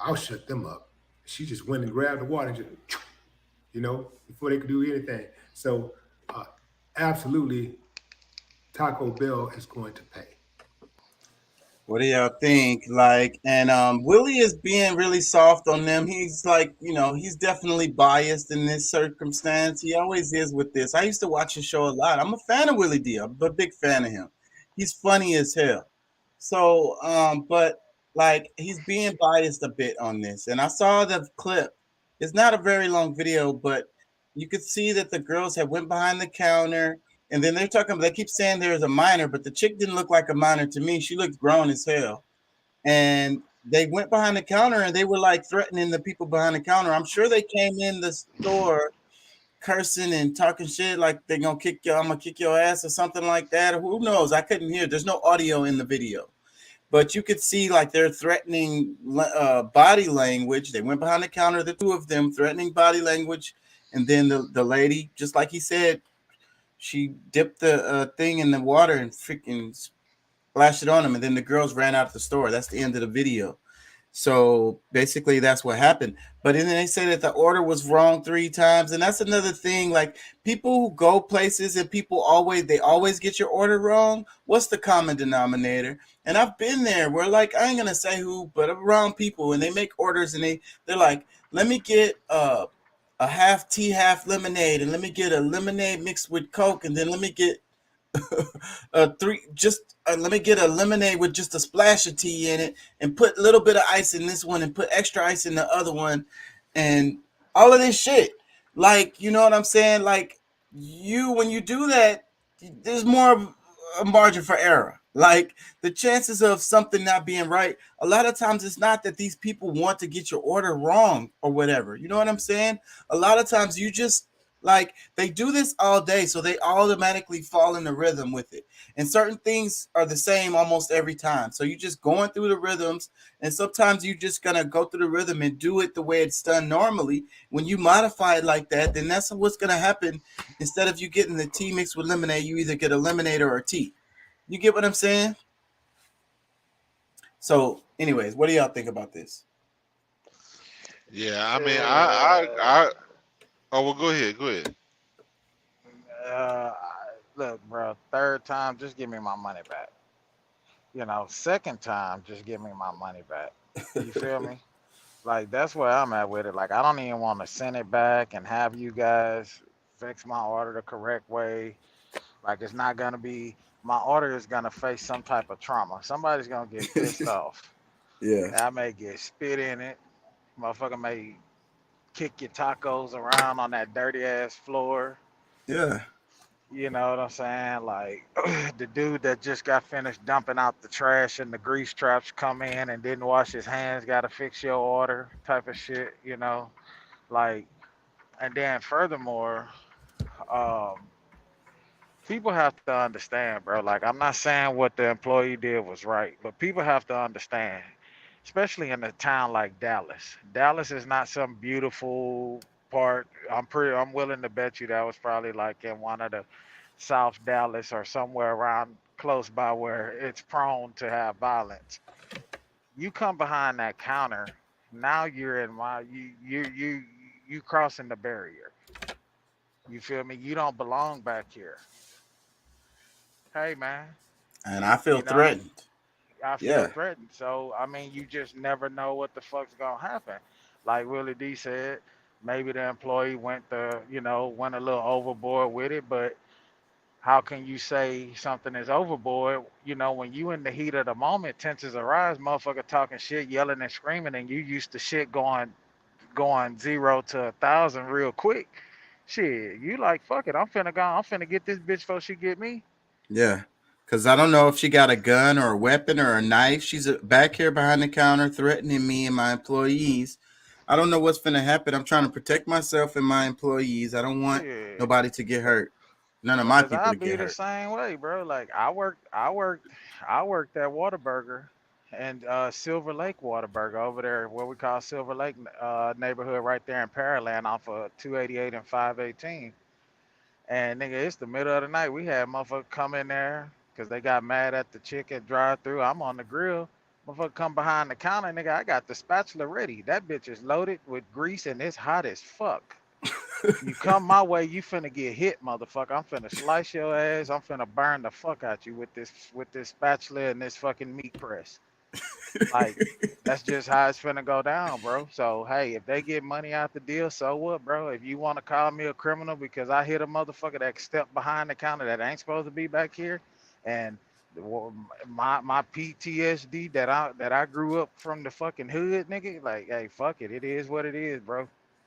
I'll shut them up. She just went and grabbed the water and just, you know, before they could do anything. So absolutely, Taco Bell is going to pay. What do y'all think? Like, and Willie is being really soft on them. He's like, you know, he's definitely biased in this circumstance. He always is with this. I used to watch his show a lot. I'm a fan of Willie D. I'm a big fan of him. He's funny as hell. So, but like, he's being biased a bit on this. And I saw the clip. It's not a very long video, but you could see that the girls had went behind the counter. And then they're talking, they keep saying there's a minor, but the chick didn't look like a minor to me. She looked grown as hell. And they went behind the counter and they were like threatening the people behind the counter. I'm sure they came in the store cursing and talking shit like they're gonna kick you, I'm gonna kick your ass or something like that. Who knows? I couldn't hear. There's no audio in the video. But you could see like they're threatening body language. They went behind the counter, the 2 of them threatening body language. And then the lady, just like he said, she dipped the thing in the water and freaking splashed it on him, and then the girls ran out of the store. That's the end of the video. So basically that's what happened. But then they say that the order was wrong 3 times. And that's another thing. Like, people who go places and people always get your order wrong. What's the common denominator? And I've been there where, like, I ain't gonna say who, but around people, and they make orders and they're like, let me get a half tea, half lemonade, and let me get a lemonade mixed with Coke, and then let me get let me get a lemonade with just a splash of tea in it, and put a little bit of ice in this one and put extra ice in the other one, and all of this shit. Like, you know what I'm saying? Like, when you do that, there's more of a margin for error. Like, the chances of something not being right, a lot of times it's not that these people want to get your order wrong or whatever. You know what I'm saying? A lot of times you just, like, they do this all day, so they automatically fall in the rhythm with it. And certain things are the same almost every time. So you're just going through the rhythms, and sometimes you're just going to go through the rhythm and do it the way it's done normally. When you modify it like that, then that's what's going to happen. Instead of you getting the tea mixed with lemonade, you either get a lemonade or a tea. You get what I'm saying? So, anyways, what do y'all think about this? Yeah, I mean, I oh, well, go ahead. Look, bro, 3rd time, just give me my money back. You know, 2nd time, just give me my money back. You feel me? Like, that's where I'm at with it. Like, I don't even want to send it back and have you guys fix my order the correct way. Like, it's not going to be, my order is going to face some type of trauma. Somebody's going to get pissed off. Yeah. I may get spit in it. Motherfucker may kick your tacos around on that dirty ass floor. Yeah. You know what I'm saying? Like, the dude that just got finished dumping out the trash and the grease traps come in and didn't wash his hands, got to fix your order type of shit, you know? Like, and then furthermore, people have to understand, bro. Like, I'm not saying what the employee did was right, but people have to understand, especially in a town like Dallas. Dallas is not some beautiful part. I'm willing to bet you that was probably like in one of the South Dallas or somewhere around close by where it's prone to have violence. You come behind that counter, now you're in you crossing the barrier. You feel me? You don't belong back here. Hey, man. And I feel threatened. I feel threatened. So, I mean, you just never know what the fuck's going to happen. Like Willie D said, maybe the employee went a little overboard with it, but how can you say something is overboard? You know, when you in the heat of the moment, tensions arise, motherfucker talking shit, yelling and screaming, and you used to shit going 0 to 1,000 real quick. Shit, you like, fuck it, I'm finna get this bitch before she get me. Yeah, because I don't know if she got a gun or a weapon or a knife. She's back here behind the counter threatening me and my employees. I don't know what's going to happen. I'm trying to protect myself and my employees. I don't want nobody to get hurt. None of my people to get hurt. I be the same way, bro. Like, I worked at Whataburger and Silver Lake Whataburger over there, what we call Silver Lake neighborhood, right there in Pearland off of 288 and 518. And nigga, it's the middle of the night. We had motherfuckers come in there because they got mad at the chicken drive-through. I'm on the grill. Motherfucker come behind the counter, nigga. I got the spatula ready. That bitch is loaded with grease and it's hot as fuck. You come my way, you finna get hit, motherfucker. I'm finna slice your ass. I'm finna burn the fuck out you with this spatula and this fucking meat press. Like, that's just how it's finna go down, bro. So, hey, if they get money out the deal, so what, bro? If you want to call me a criminal because I hit a motherfucker that stepped behind the counter that ain't supposed to be back here, and my PTSD that I grew up from the fucking hood, nigga, like, hey, fuck it. It is what it is, bro.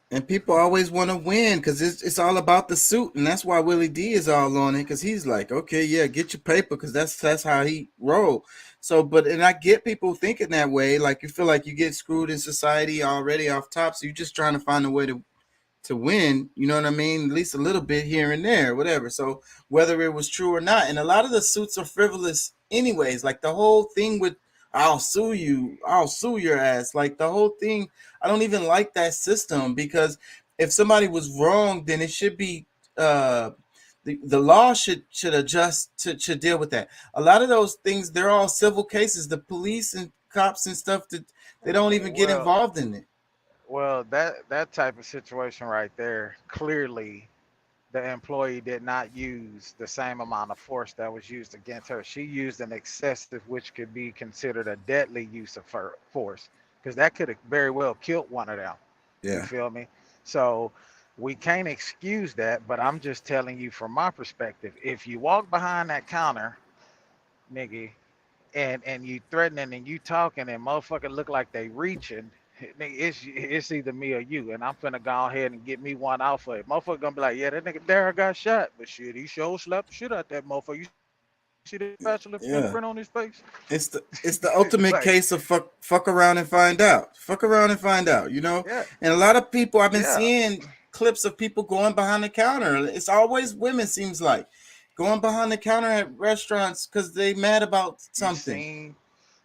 And people always want to win because it's all about the suit, and that's why Willie D is all on it, because he's like, okay, yeah, get your paper, because that's how he roll. So, and I get people thinking that way, like you feel like you get screwed in society already off top, so you're just trying to find a way to win, you know what I mean? At least a little bit here and there, whatever. So whether it was true or not, and a lot of the suits are frivolous anyways, like the whole thing with I'll sue your ass, like the whole thing. I don't even like that system, because if somebody was wrong, then it should be The law should adjust to deal with that. A lot of those things, they're all civil cases. The police and cops and stuff, that they don't even get Well, involved in it. well, that type of situation right there, clearly the employee did not use the same amount of force that was used against her. She used an excessive, which could be considered a deadly use of force, because that could have very well killed one of them. You Yeah. feel me? So we can't excuse that, but I'm just telling you from my perspective. If you walk behind that counter, nigga, and you threatening and you talking and motherfucker look like they reaching, nigga, it's either me or you, and I'm finna go ahead and get me one out for it. Motherfucker gonna be like, yeah, that nigga Darren got shot, but shit, he sure slapped the shit out that motherfucker. You see the bachelor Yeah. fingerprint on his face? It's the ultimate Like, case of fuck around and find out. Fuck around and find out, you know? yeah, And a lot of people, I've been yeah. seeing clips of people going behind the counter. It's always women, seems like, going behind the counter at restaurants because they mad about You something. seen?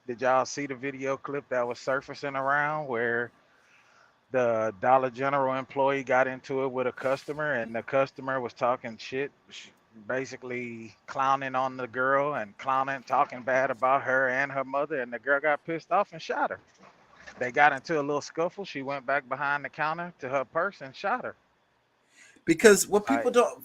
Did y'all see the video clip that was surfacing around where the Dollar General employee got into it with a customer, and the customer was talking shit, basically clowning on the girl and talking bad about her and her mother, and the girl got pissed off and shot her. They got into a little scuffle. She went back behind the counter to her purse and shot her. Because what people Like, don't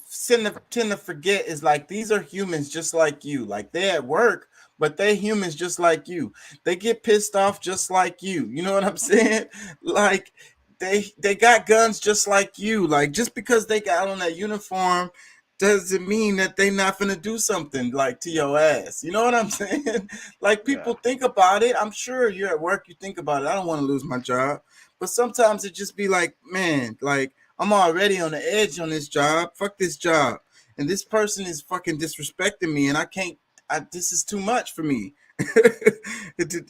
tend to forget is like these are humans just like you. Like they at work, but they humans just like you. They get pissed off just like you. You know what I'm saying? Like they got guns just like you. Like just because they got on that uniform doesn't mean that they not gonna do something like to your ass. You know what I'm saying? Like people think about it. I'm sure you're at work, you think about it. I don't want to lose my job. But sometimes it just be like, man, like I'm already on the edge on this job. Fuck this job. And this person is fucking disrespecting me and I can't, this is too much for me.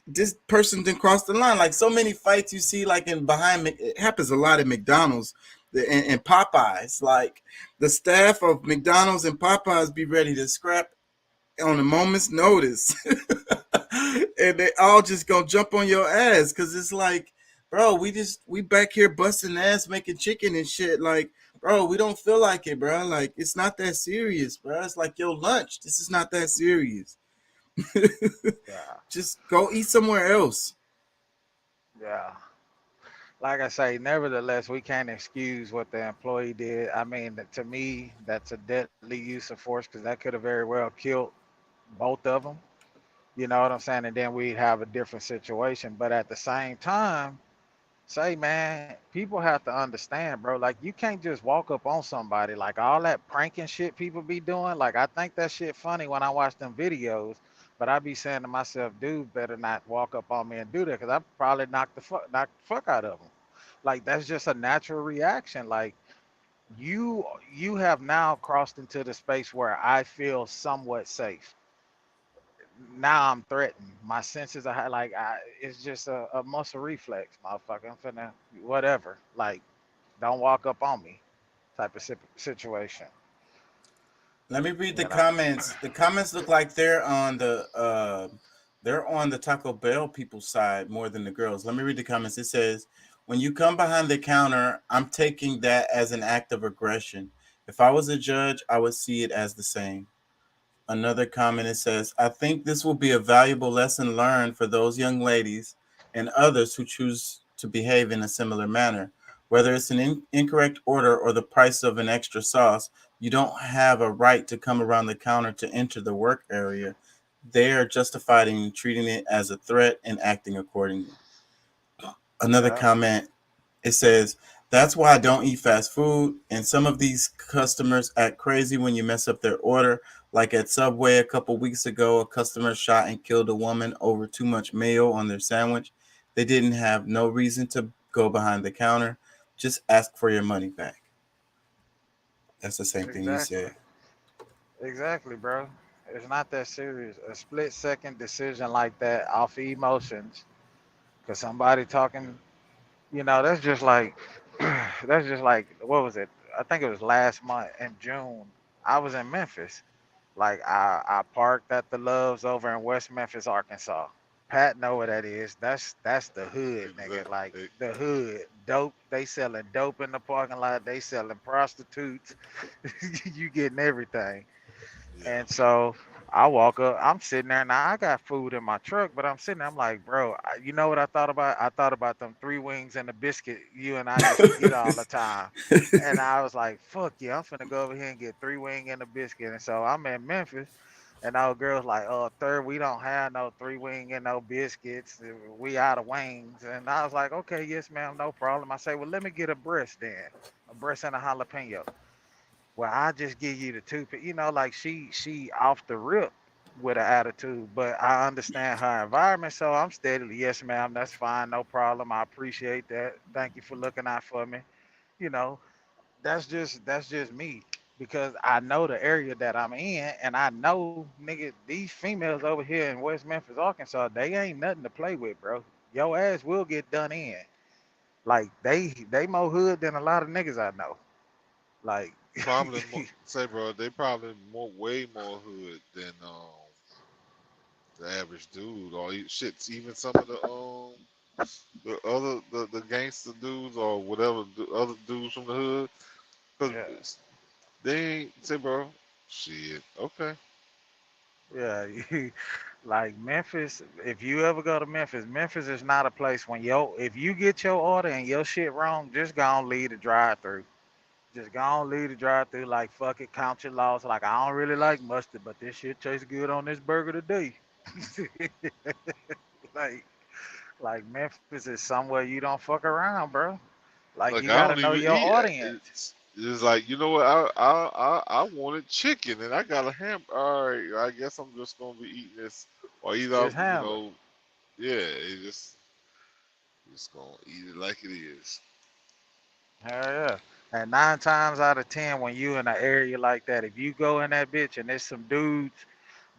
This person didn't cross the line. Like so many fights you see like it happens a lot at McDonald's and Popeyes. Like the staff of McDonald's and Popeyes be ready to scrap on a moment's notice. And they all just gonna jump on your ass because it's like, bro, we back here busting ass making chicken and shit. Like, bro, we don't feel like it, bro. Like, it's not that serious, bro. It's like your lunch. This is not that serious. Just go eat somewhere else. yeah. Like I say, nevertheless, we can't excuse what the employee did. I mean, to me, that's a deadly use of force because that could have very well killed both of them. You know what I'm saying? And then we'd have a different situation. But at the same time, say, man, people have to understand, bro. Like, you can't just walk up on somebody. Like, all that pranking shit people be doing. Like, I think that shit funny when I watch them videos. But I be saying to myself, dude, better not walk up on me and do that because I probably knock the fuck out of them. Like, that's just a natural reaction. Like, you have now crossed into the space where I feel somewhat safe. Now I'm threatened. My senses are like, it's just a muscle reflex, motherfucker. I'm finna whatever. Like, don't walk up on me, type of situation. Let me read the You know? comments. The comments look like they're on the Taco Bell people's side more than the girls. Let me read the comments. It says, when you come behind the counter, I'm taking that as an act of aggression. If I was a judge, I would see it as the same. Another comment, it says, I think this will be a valuable lesson learned for those young ladies and others who choose to behave in a similar manner. Whether it's an incorrect order or the price of an extra sauce, you don't have a right to come around the counter to enter the work area. They are justified in treating it as a threat and acting accordingly. Another comment, it says, that's why I don't eat fast food. And some of these customers act crazy when you mess up their order. Like at Subway a couple weeks ago, a customer shot and killed a woman over too much mayo on their sandwich. They didn't have no reason to go behind the counter. Just ask for your money back. That's the same thing you said. Exactly, bro. It's not that serious. A split second decision like that off emotions, because somebody talking, that's just like, what was it? I think it was last month in June. I was in Memphis. Like I parked at the Loves over in West Memphis, Arkansas. Pat know what that is. That's the hood, nigga. Like the hood. Dope. They selling dope in the parking lot. They selling prostitutes. You getting everything. And so I walk up. I'm sitting there now. I got food in my truck, but I'm sitting there. I'm like, bro, you know what I thought about? I thought about them 3 wings and a biscuit you and I used to eat all the time. And I was like, fuck yeah, I'm finna go over here and get 3 wing and a biscuit. And so I'm in Memphis. And our girl's like, oh, third, we don't have no 3 wing and no biscuits. We out of wings. And I was like, okay, yes, ma'am, no problem. I say, well, let me get a breast then. A breast and a jalapeno. Well, I just give you the toothpick. You know, like she off the rip with an attitude, but I understand her environment. So I'm steadily, yes, ma'am, that's fine, no problem. I appreciate that. Thank you for looking out for me. You know, that's just me because I know the area that I'm in, and I know, nigga, these females over here in West Memphis, Arkansas, they ain't nothing to play with, bro. Your ass will get done in. Like they more hood than a lot of niggas I know. Like Probably say, bro, they probably way more hood than the average dude, or shit. Even some of the gangster dudes or whatever the other dudes from the hood, because they ain't say, bro, shit. Okay. Yeah, like Memphis. If you ever go to Memphis, Memphis is not a place if you get your order and your shit wrong, just go on leave the drive through. Just go on leave the drive through. Like fuck it, count your loss. Like I don't really like mustard, but this shit tastes good on this burger today. like like Memphis is somewhere you don't fuck around, bro. Like Like you I gotta don't know even your eat. audience. It's like, you know what? I wanted chicken and I got a ham. All right, I guess I'm just gonna be eating this, or either Just handle it. yeah, it just gonna eat it like it is. Hell yeah. And 9 times out of 10, when you in an area like that, if you go in that bitch and there's some dudes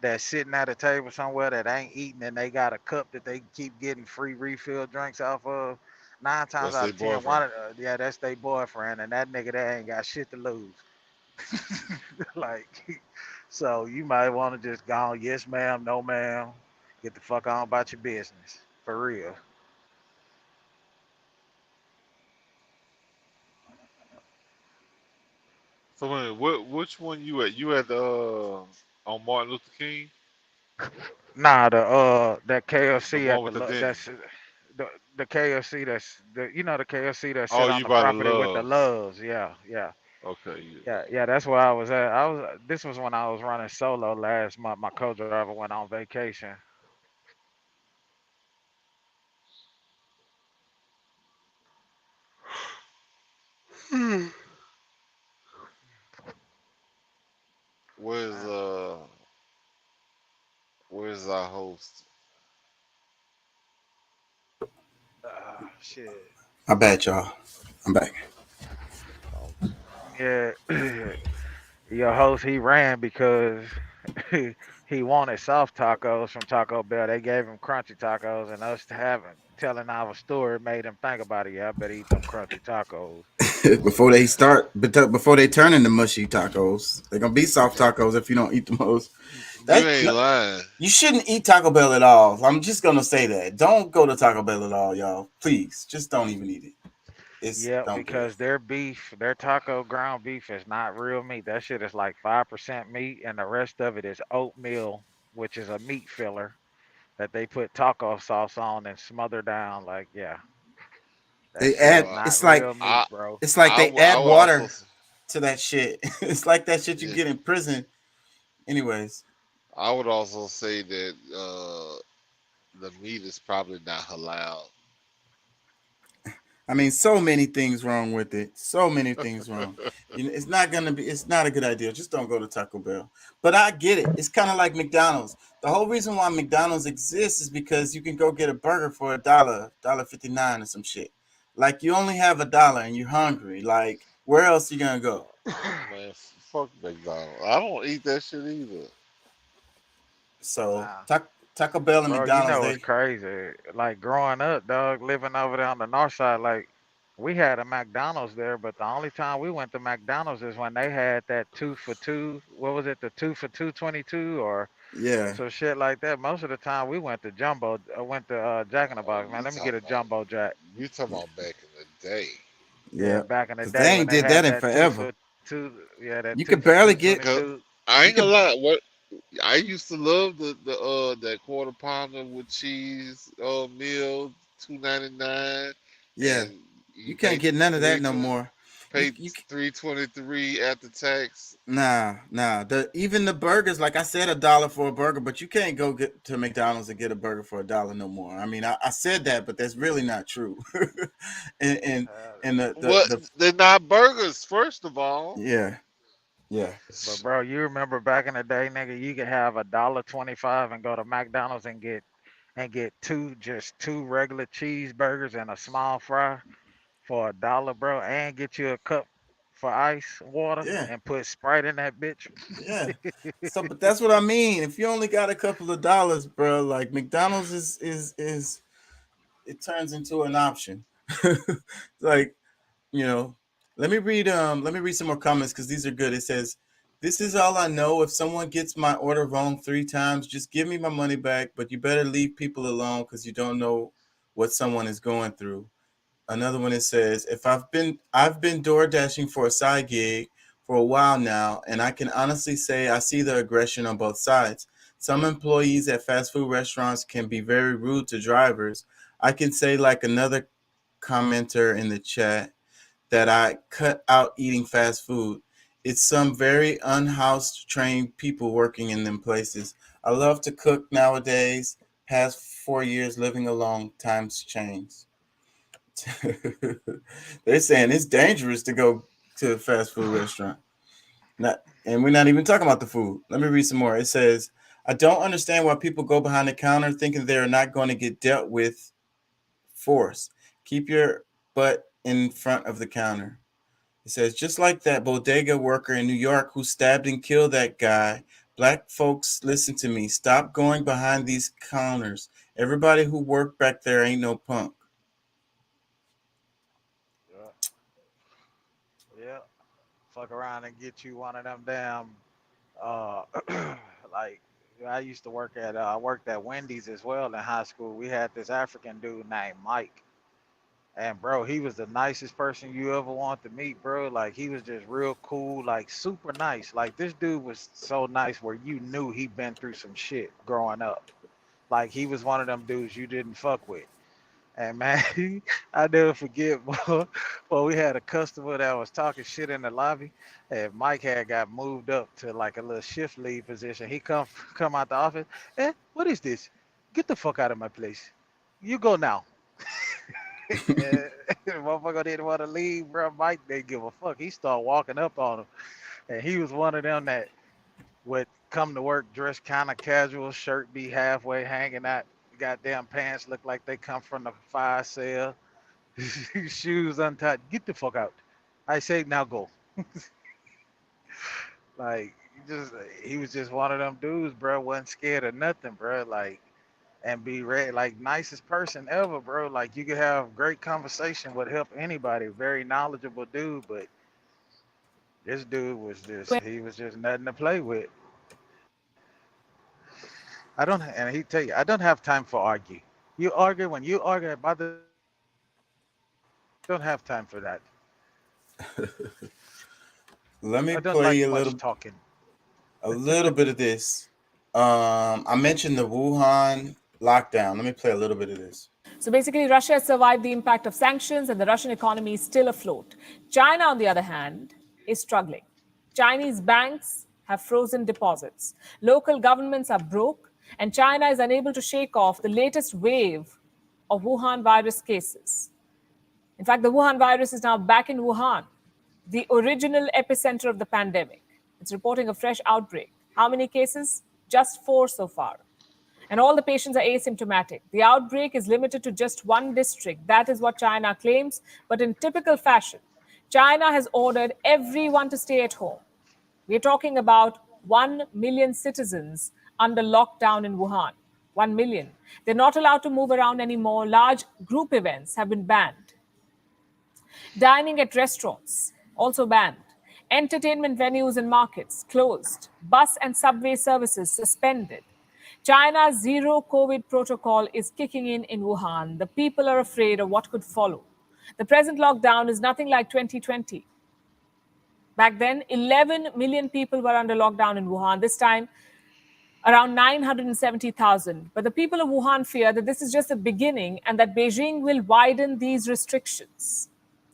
that's sitting at a table somewhere that ain't eating and they got a cup that they keep getting free refill drinks off of, nine times That's out their of ten, boyfriend. yeah, that's their boyfriend, and that nigga that ain't got shit to lose. Like, so you might want to just go on, yes ma'am, no ma'am, get the fuck on about your business, for real. So which one you at? You at on Martin Luther King? Nah, that The KFC one at with the Denton. that's the KFC that's the KFC that Oh, sit on you the by the property with the Loves. loves. Yeah, yeah, Okay, yeah. That's where I was at. This was when I was running solo last month. My co-driver went on vacation. Where's where's our host? Shit. My bad, y'all. I'm back. Yeah, your host he ran because he wanted soft tacos from Taco Bell. They gave him crunchy tacos, and us having telling our story made him think about it. Yeah, I better eat them crunchy tacos. Before they turn into mushy tacos, they're gonna be soft tacos if you don't eat the most. You ain't lying. You shouldn't eat Taco Bell at all. I'm just gonna say that. Don't go to Taco Bell at all, y'all. Please, just don't even eat it. Yeah, Don't do it. because their beef, their taco ground beef is not real meat. That shit is like 5% meat, and the rest of it is oatmeal, which is a meat filler that they put taco sauce on and smother down. Like, yeah, that They shit add. is not It's like real meat, bro. they I add would also water to that shit. It's like that shit you yeah. get in prison. Anyways, I would also say that the meat is probably not halal. I mean, so many things wrong with it. So many things wrong. It's not gonna be. It's not a good idea. Just don't go to Taco Bell. But I get it. It's kind of like McDonald's. The whole reason why McDonald's exists is because you can go get a burger for $1.59 or some shit. Like you only have $1 and you're hungry. Like where else you gonna go? Man, fuck McDonald's. I don't eat that shit either. So Nah. Taco Bell and Bro, you McDonald's, know what's they crazy? Like growing up, dog, living over there on the north side, like We had a McDonald's there, but the only time we went to McDonald's is when they had that 2 for 2. What was it? The 2 for 2.22 or Yeah. some shit like that. Most of the time we went to Jumbo. I went to Jack in the Box. Man, let me get a Jumbo Jack. You talking about back in the day? Yeah, Yeah. back in the 'Cause day they when ain't they did had that in that forever. 2 for 2. Yeah, that You 2 could for barely get. 2.22. I You ain't gonna could. lie. What I used to love the that quarter pounder with cheese meal, $2.99, Yeah. and You you can't pay get none of that no 320, more. pay You $3.23 after tax. Nah. Even the burgers, like I said, $1 for a burger, but you can't go get to McDonald's and get a burger for $1 no more. I mean, I said that, but that's really not true. and What? the They're not burgers, first of all. yeah. But bro, you remember back in the day, nigga, you could have $1.25 and go to McDonald's and get two regular cheeseburgers and a small fry for $1, bro, and get you a cup for ice water Yeah. and put Sprite in that bitch. Yeah. So, but that's what I mean. If you only got a couple of dollars, bro, like McDonald's is it turns into an option. Like, you know, let me read some more comments because these are good. It says, "This is all I know. If someone gets my order wrong 3 times, just give me my money back. But you better leave people alone because you don't know what someone is going through." Another one, it says, I've been door dashing for a side gig for a while now, and I can honestly say I see the aggression on both sides. Some employees at fast food restaurants can be very rude to drivers. I can say, like another commenter in the chat, that I cut out eating fast food. It's some very unhoused trained people working in them places. I love to cook nowadays. Past 4 years living alone, times change. They're saying it's dangerous to go to a fast food restaurant. And we're not even talking about the food. Let me read some more. It says, I don't understand why people go behind the counter thinking they're not going to get dealt with force. Keep your butt in front of the counter. It says, just like that bodega worker in New York who stabbed and killed that guy, black folks, listen to me. Stop going behind these counters. Everybody who worked back there ain't no punk. Yeah. Fuck around and get you one of them damn uh like I used to work at I worked at Wendy's as well in high school. We had this African dude named Mike. And bro, he was the nicest person you ever want to meet, bro. Like he was just real cool, like super nice. Like this dude was so nice where you knew he'd been through some shit growing up. Like he was one of them dudes you didn't fuck with. And man, I never forget, boy. Well, we had a customer that was talking shit in the lobby, and Mike had got moved up to like a little shift lead position. He come out the office. What is this? Get the fuck out of my place. You go now. And motherfucker didn't want to leave, bro. Mike didn't give a fuck. He started walking up on him, and he was one of them that would come to work dressed kind of casual, shirt be halfway hanging out, goddamn pants look like they come from the fire sale, shoes untied. Get the fuck out. I say now go. Like he was just one of them dudes, bro. Wasn't scared of nothing, bro. Like and be ready, like nicest person ever, bro. Like you could have great conversation, would help anybody. Very knowledgeable dude, but this dude was he was just nothing to play with. And he tell you, I don't have time for argue. When you argue about the, don't have time for that. Let me I don't play like a much little talking. a little bit of this. I mentioned the Wuhan lockdown. Let me play a little bit of this. So basically, Russia has survived the impact of sanctions and the Russian economy is still afloat. China, on the other hand, is struggling. Chinese banks have frozen deposits. Local governments are broke, and China is unable to shake off the latest wave of Wuhan virus cases. In fact, the Wuhan virus is now back in Wuhan, the original epicenter of the pandemic. It's reporting a fresh outbreak. How many cases? Just 4 so far. And all the patients are asymptomatic. The outbreak is limited to just one district. That is what China claims. But in typical fashion, China has ordered everyone to stay at home. We're talking about 1 million citizens under lockdown in Wuhan. 1 million. They're not allowed to move around anymore. Large group events have been banned. Dining at restaurants also banned. Entertainment venues and markets closed. Bus and subway services suspended. China's zero COVID protocol is kicking in Wuhan. The people are afraid of what could follow. The present lockdown is nothing like 2020. Back then, 11 million people were under lockdown in Wuhan. This time, around 970,000. But the people of Wuhan fear that this is just the beginning and that Beijing will widen these restrictions.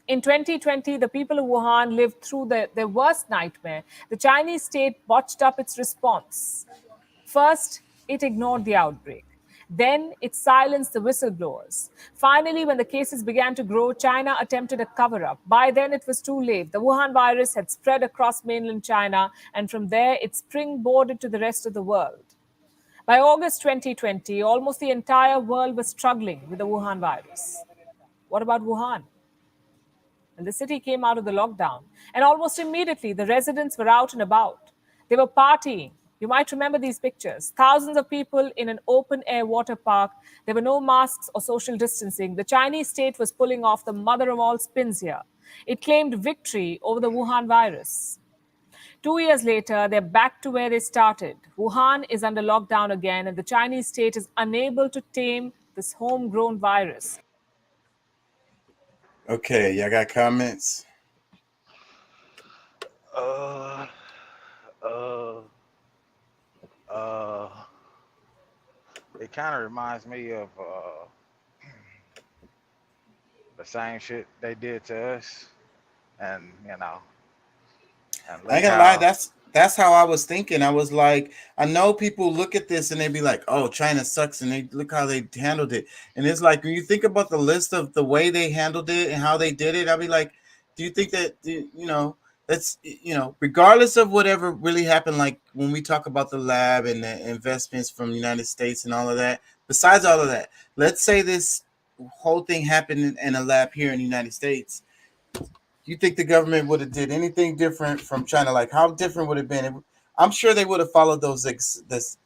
In 2020, the people of Wuhan lived through their worst nightmare. The Chinese state botched up its response. First, it ignored the outbreak. Then it silenced the whistleblowers. Finally, when the cases began to grow, China attempted a cover-up. By then, it was too late. The Wuhan virus had spread across mainland China, and from there, it springboarded to the rest of the world. By August 2020, almost the entire world was struggling with the Wuhan virus. What about Wuhan? And the city came out of the lockdown, and almost immediately, the residents were out and about. They were partying. You might remember these pictures. Thousands of people in an open-air water park. There were no masks or social distancing. The Chinese state was pulling off the mother of all spins here. It claimed victory over the Wuhan virus. 2 years later, they're back to where they started. Wuhan is under lockdown again, and the Chinese state is unable to tame this homegrown virus. Okay, y'all got comments? It kind of reminds me of the same shit they did to us, and you know. And I ain't gonna lie, that's how I was thinking. I was like, I know people look at this and they be like, "Oh, China sucks," and they look how they handled it. And it's like when you think about the list of the way they handled it and how they did it, I'll be like, do you think that that's regardless of whatever really happened, like when we talk about the lab and the investments from the United States and all of that, besides all of that, let's say this whole thing happened in a lab here in the United States. Do you think the government would have did anything different from China? Like, how different would it have been? I'm sure they would have followed this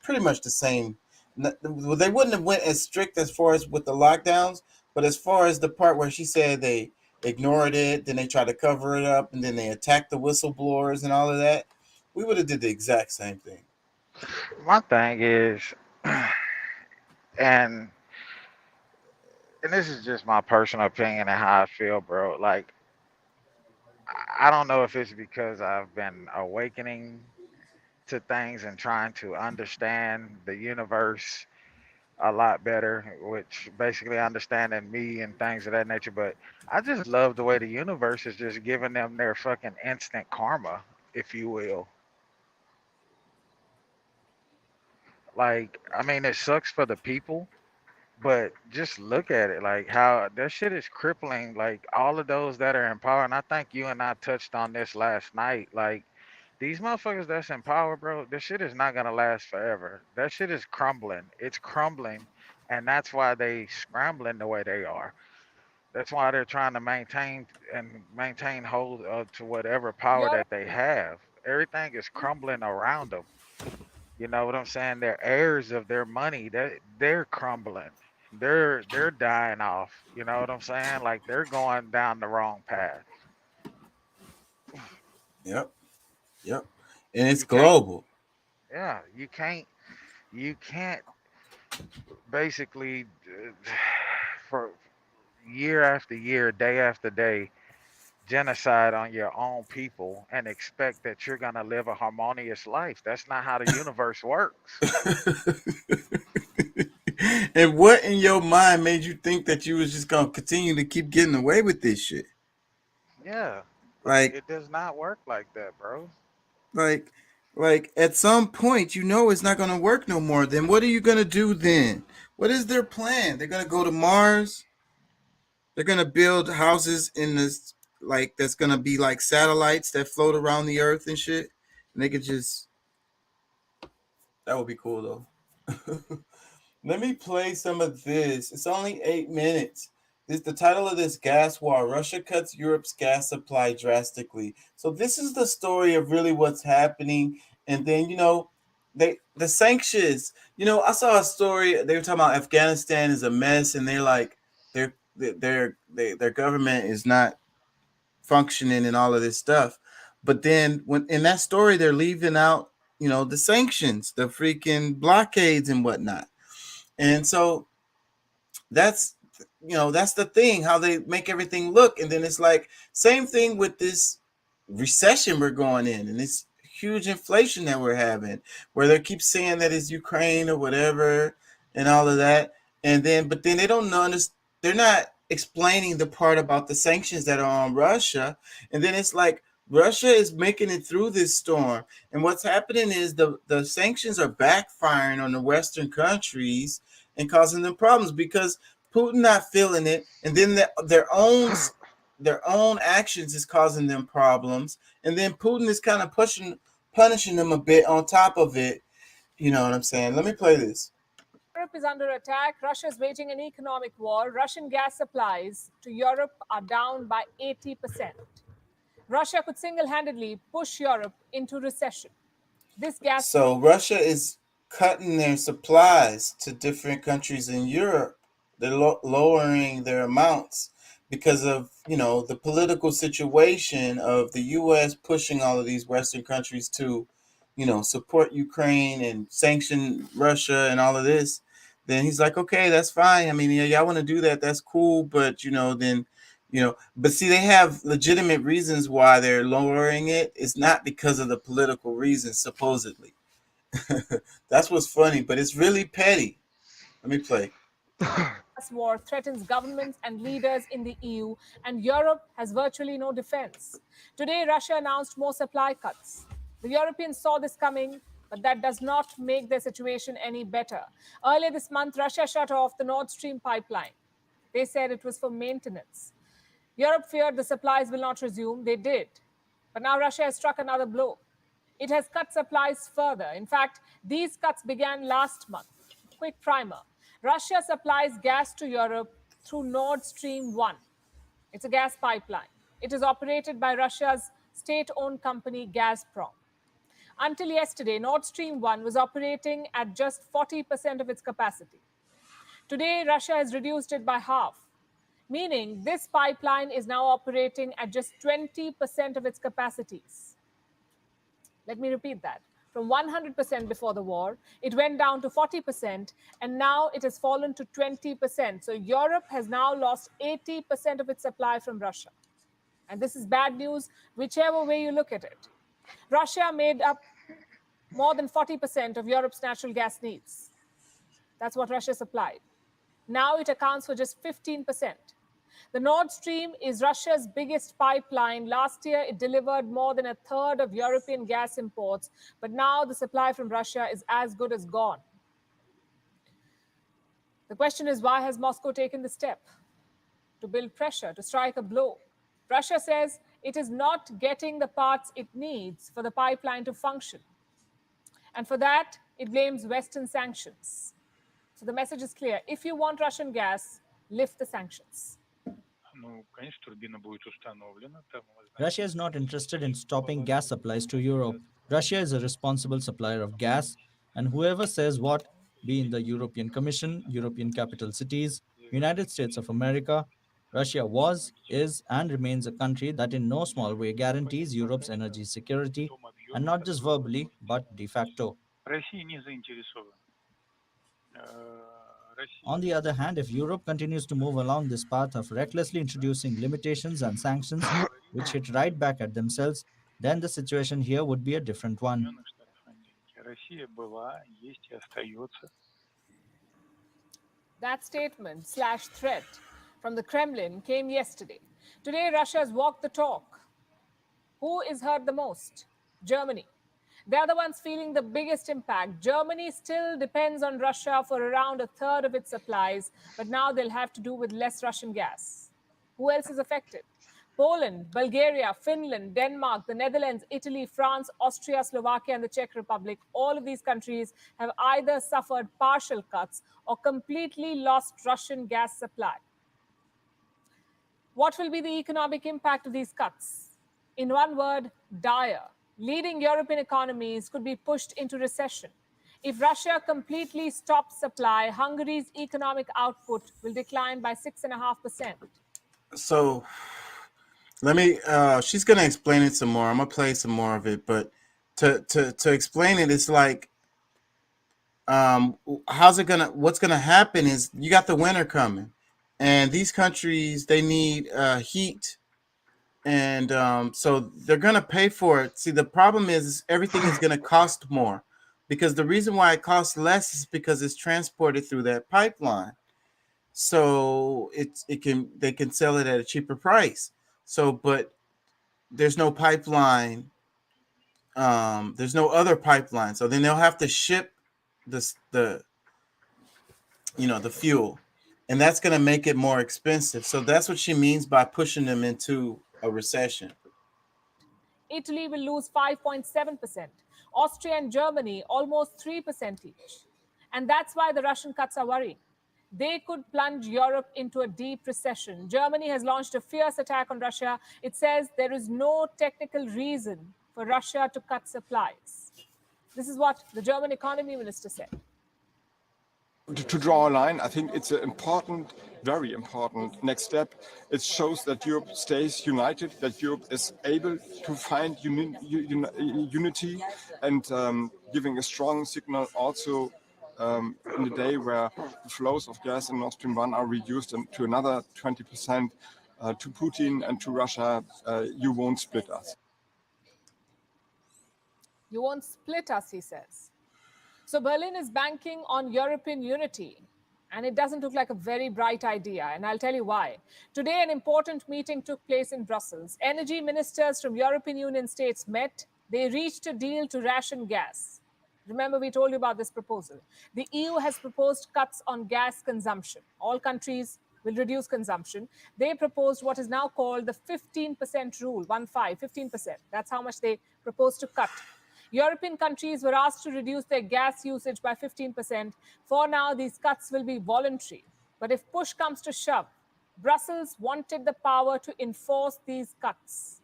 pretty much the same. They wouldn't have went as strict as far as with the lockdowns, but as far as the part where she said they ignored it, then they tried to cover it up, and then they attacked the whistleblowers and all of that, we would have did the exact same thing. My thing is, and this is just my personal opinion and how I feel, bro. Like, I don't know if it's because I've been awakening to things and trying to understand the universe a lot better, which basically understanding me and things of that nature. But I just love the way the universe is just giving them their fucking instant karma, if you will. Like, I mean, it sucks for the people, but just look at it, like how that shit is crippling, like all of those that are in power. And I think you and I touched on this last night. Like, these motherfuckers that's in power, bro, this shit is not gonna last forever. That shit is crumbling. It's crumbling, and that's why they scrambling the way they are. That's why they're trying to maintain hold to whatever power that they have. Everything is crumbling around them. You know what I'm saying? They're heirs of their money. They're crumbling. They're dying off. You know what I'm saying? Like, they're going down the wrong path. Yep. And it's global. Yeah, you can't basically for year after year, day after day, genocide on your own people and expect that you're gonna live a harmonious life. That's not how the universe works. And what in your mind made you think that you was just gonna continue to keep getting away with this shit? Yeah. Like, it does not work like that, bro. Like at some point, it's not gonna work no more. Then what are you gonna do then? What is their plan? They're gonna go to Mars. They're gonna build houses in this, like, that's gonna be like satellites that float around the Earth and shit. And they could just. That would be cool though. Let me play some of this. It's only 8 minutes. This the title of this: Gas War. Russia cuts Europe's gas supply drastically. So this is the story of really what's happening. And then, the sanctions. I saw a story. They were talking about Afghanistan is a mess, and they're their government is not functioning and all of this stuff. But then when in that story, they're leaving out, the sanctions, the freaking blockades and whatnot. And so that's that's the thing, how they make everything look. And then it's like same thing with this recession we're going in and this huge inflation that we're having, where they keep saying that it's Ukraine or whatever and all of that. And then but then they don't understand, they're not explaining the part about the sanctions that are on Russia. And then it's like Russia is making it through this storm, and what's happening is the sanctions are backfiring on the Western countries and causing them problems because Putin not feeling it, and then their own actions is causing them problems, and then Putin is kind of punishing them a bit on top of it. You know what I'm saying? Let me play this. Europe is under attack. Russia is waging an economic war. Russian gas supplies to Europe are down by 80%. Russia could single-handedly push Europe into recession. This gas. So Russia is cutting their supplies to different countries in Europe. They're lowering their amounts because of, the political situation of the U.S. pushing all of these Western countries to, support Ukraine and sanction Russia and all of this. Then he's like, okay, that's fine. I mean, y'all want to do that. That's cool. But, then, but see, they have legitimate reasons why they're lowering it. It's not because of the political reasons, supposedly. That's what's funny, but it's really petty. Let me play. War threatens governments and leaders in the EU, and Europe has virtually no defense. Today, Russia announced more supply cuts. The Europeans saw this coming, but that does not make their situation any better. Earlier this month, Russia shut off the Nord Stream pipeline. They said it was for maintenance. Europe feared the supplies will not resume. They did. But now Russia has struck another blow. It has cut supplies further. In fact, these cuts began last month. Quick primer. Russia supplies gas to Europe through Nord Stream 1. It's a gas pipeline. It is operated by Russia's state-owned company Gazprom. Until yesterday, Nord Stream 1 was operating at just 40% of its capacity. Today, Russia has reduced it by half, meaning this pipeline is now operating at just 20% of its capacities. Let me repeat that. From 100% before the war, it went down to 40%, and now it has fallen to 20%. So Europe has now lost 80% of its supply from Russia. And this is bad news, whichever way you look at it. Russia made up more than 40% of Europe's natural gas needs. That's what Russia supplied. Now it accounts for just 15%. The Nord Stream is Russia's biggest pipeline. Last year, it delivered more than a third of European gas imports, but now the supply from Russia is as good as gone. The question is, why has Moscow taken the step? To build pressure, to strike a blow. Russia says it is not getting the parts it needs for the pipeline to function. And for that, it blames Western sanctions. So the message is clear. If you want Russian gas, lift the sanctions. Russia is not interested in stopping gas supplies to Europe. Russia is a responsible supplier of gas, and whoever says what, be in the European Commission, European capital cities, United States of America, Russia was, is, and remains a country that in no small way guarantees Europe's energy security, and not just verbally, but de facto. On the other hand, if Europe continues to move along this path of recklessly introducing limitations and sanctions, which hit right back at themselves, then the situation here would be a different one. That statement / threat from the Kremlin came yesterday. Today, Russia has walked the talk. Who is hurt the most? Germany. They are the ones feeling the biggest impact. Germany still depends on Russia for around a third of its supplies, but now they'll have to do with less Russian gas. Who else is affected? Poland, Bulgaria, Finland, Denmark, the Netherlands, Italy, France, Austria, Slovakia, and the Czech Republic. All of these countries have either suffered partial cuts or completely lost Russian gas supply. What will be the economic impact of these cuts? In one word, dire. Leading European economies could be pushed into recession. If Russia completely stops supply, Hungary's economic output will decline by 6.5%. So let me she's gonna explain it some more. I'm gonna play some more of it, but to explain it, it's like what's gonna happen is you got the winter coming, and these countries, they need heat, and so they're gonna pay for it. See, the problem is everything is gonna cost more, because the reason why it costs less is because it's transported through that pipeline. So they can sell it at a cheaper price. So, but there's no pipeline. There's no other pipeline. So then they'll have to ship the fuel, and that's going to make it more expensive. So that's what she means by pushing them into a recession. Italy will lose 5.7%. Austria and Germany almost 3% each. And that's why the Russian cuts are worrying. They could plunge Europe into a deep recession. Germany has launched a fierce attack on Russia. It says there is no technical reason for Russia to cut supplies. This is what the German economy minister said. To draw a line, I think it's an important, very important next step. It shows that Europe stays united, that Europe is able to find unity, and giving a strong signal also in the day where the flows of gas in Nord Stream 1 are reduced to another 20% to Putin and to Russia. You won't split us. You won't split us, he says. So Berlin is banking on European unity, and it doesn't look like a very bright idea, and I'll tell you why. Today, an important meeting took place in Brussels. Energy ministers from European Union states met. They reached a deal to ration gas. Remember, we told you about this proposal. The EU has proposed cuts on gas consumption. All countries will reduce consumption. They proposed what is now called the 15% rule, 15%. That's how much they proposed to cut. European countries were asked to reduce their gas usage by 15%. For now, these cuts will be voluntary. But if push comes to shove, Brussels wanted the power to enforce these cuts.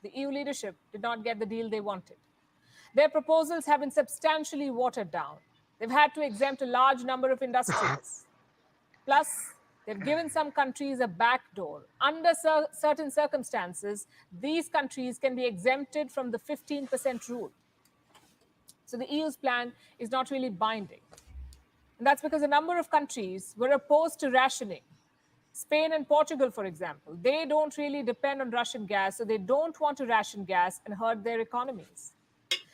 The EU leadership did not get the deal they wanted. Their proposals have been substantially watered down. They've had to exempt a large number of industries. Plus, they've given some countries a backdoor. Under certain circumstances, these countries can be exempted from the 15% rule. So the EU's plan is not really binding. And that's because a number of countries were opposed to rationing. Spain and Portugal, for example, they don't really depend on Russian gas, so they don't want to ration gas and hurt their economies.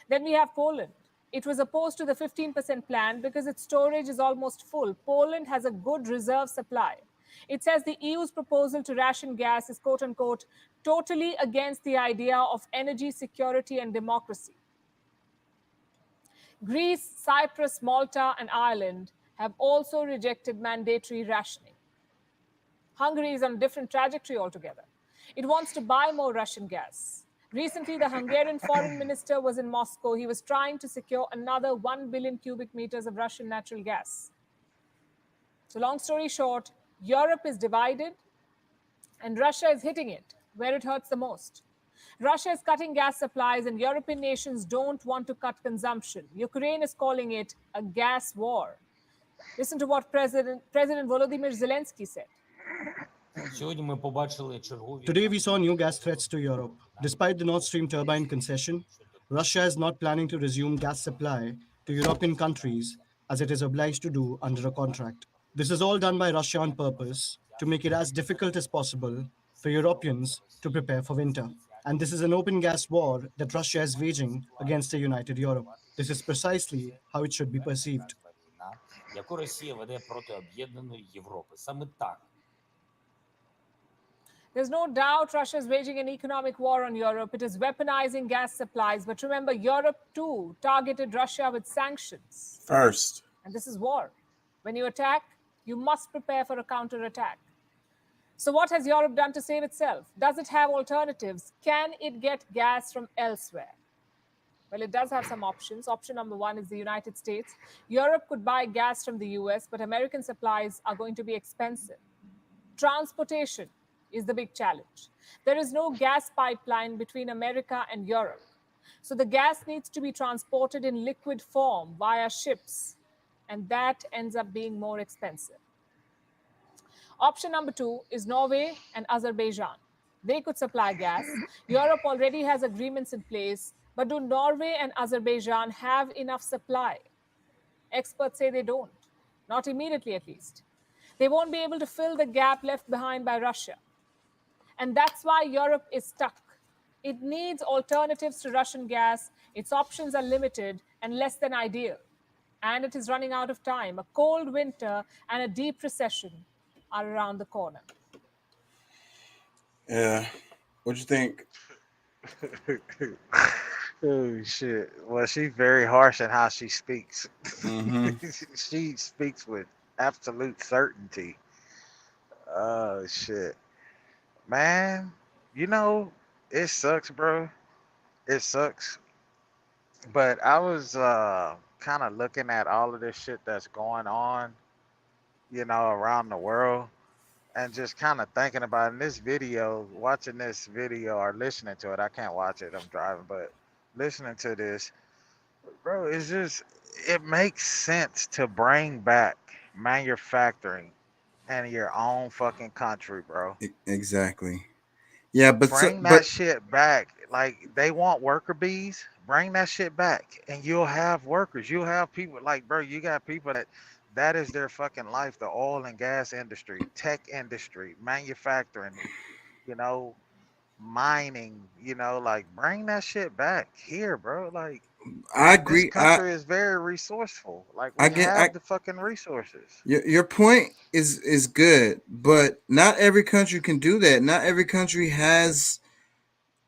Then we have Poland. It was opposed to the 15% plan because its storage is almost full. Poland has a good reserve supply. It says the EU's proposal to ration gas is, quote unquote, totally against the idea of energy security and democracy. Greece, Cyprus, Malta, and Ireland have also rejected mandatory rationing. Hungary is on a different trajectory altogether. It wants to buy more Russian gas. Recently, the Hungarian foreign minister was in Moscow. He was trying to secure another 1 billion cubic meters of Russian natural gas. So long story short, Europe is divided and Russia is hitting it where it hurts the most. Russia is cutting gas supplies and European nations don't want to cut consumption. Ukraine is calling it a gas war. Listen to what President Volodymyr Zelensky said. Today we saw new gas threats to Europe. Despite the Nord Stream turbine concession, Russia is not planning to resume gas supply to European countries as it is obliged to do under a contract. This is all done by Russia on purpose to make it as difficult as possible for Europeans to prepare for winter. And this is an open gas war that Russia is waging against a united Europe. This is precisely how it should be perceived. There's no doubt Russia is waging an economic war on Europe. It is weaponizing gas supplies. But remember, Europe too targeted Russia with sanctions. First. And this is war. When you attack, you must prepare for a counterattack. So what has Europe done to save itself? Does it have alternatives? Can it get gas from elsewhere? Well, it does have some options. Option number one is the United States. Europe could buy gas from the US, but American supplies are going to be expensive. Transportation is the big challenge. There is no gas pipeline between America and Europe. So the gas needs to be transported in liquid form via ships, and that ends up being more expensive. Option number 2 is Norway and Azerbaijan. They could supply gas. Europe already has agreements in place, but do Norway and Azerbaijan have enough supply? Experts say they don't, not immediately at least. They won't be able to fill the gap left behind by Russia. And that's why Europe is stuck. It needs alternatives to Russian gas. Its options are limited and less than ideal. And it is running out of time. A cold winter and a deep recession are around the corner. Yeah. What you think? Oh shit! Well, she's very harsh in how she speaks. She speaks with absolute certainty. Oh shit, man! You know it sucks, bro. It sucks. But I was kind of looking at all of this shit that's going on, you know, around the world, and just kind of thinking about in this video, watching this video or listening to it. I can't watch it. I'm driving, but listening to this, bro, it's just it makes sense to bring back manufacturing in your own fucking country, bro. Exactly. Yeah, but Bring that shit back. Like they want worker bees. Bring that shit back, and you'll have workers. You'll have people like, bro. You got people that is their fucking life. The oil and gas industry, tech industry, manufacturing. You know, mining. You know, like bring that shit back here, bro. Like I agree. this country is very resourceful. Like we have the fucking resources. Your point is good, but not every country can do that. Not every country has,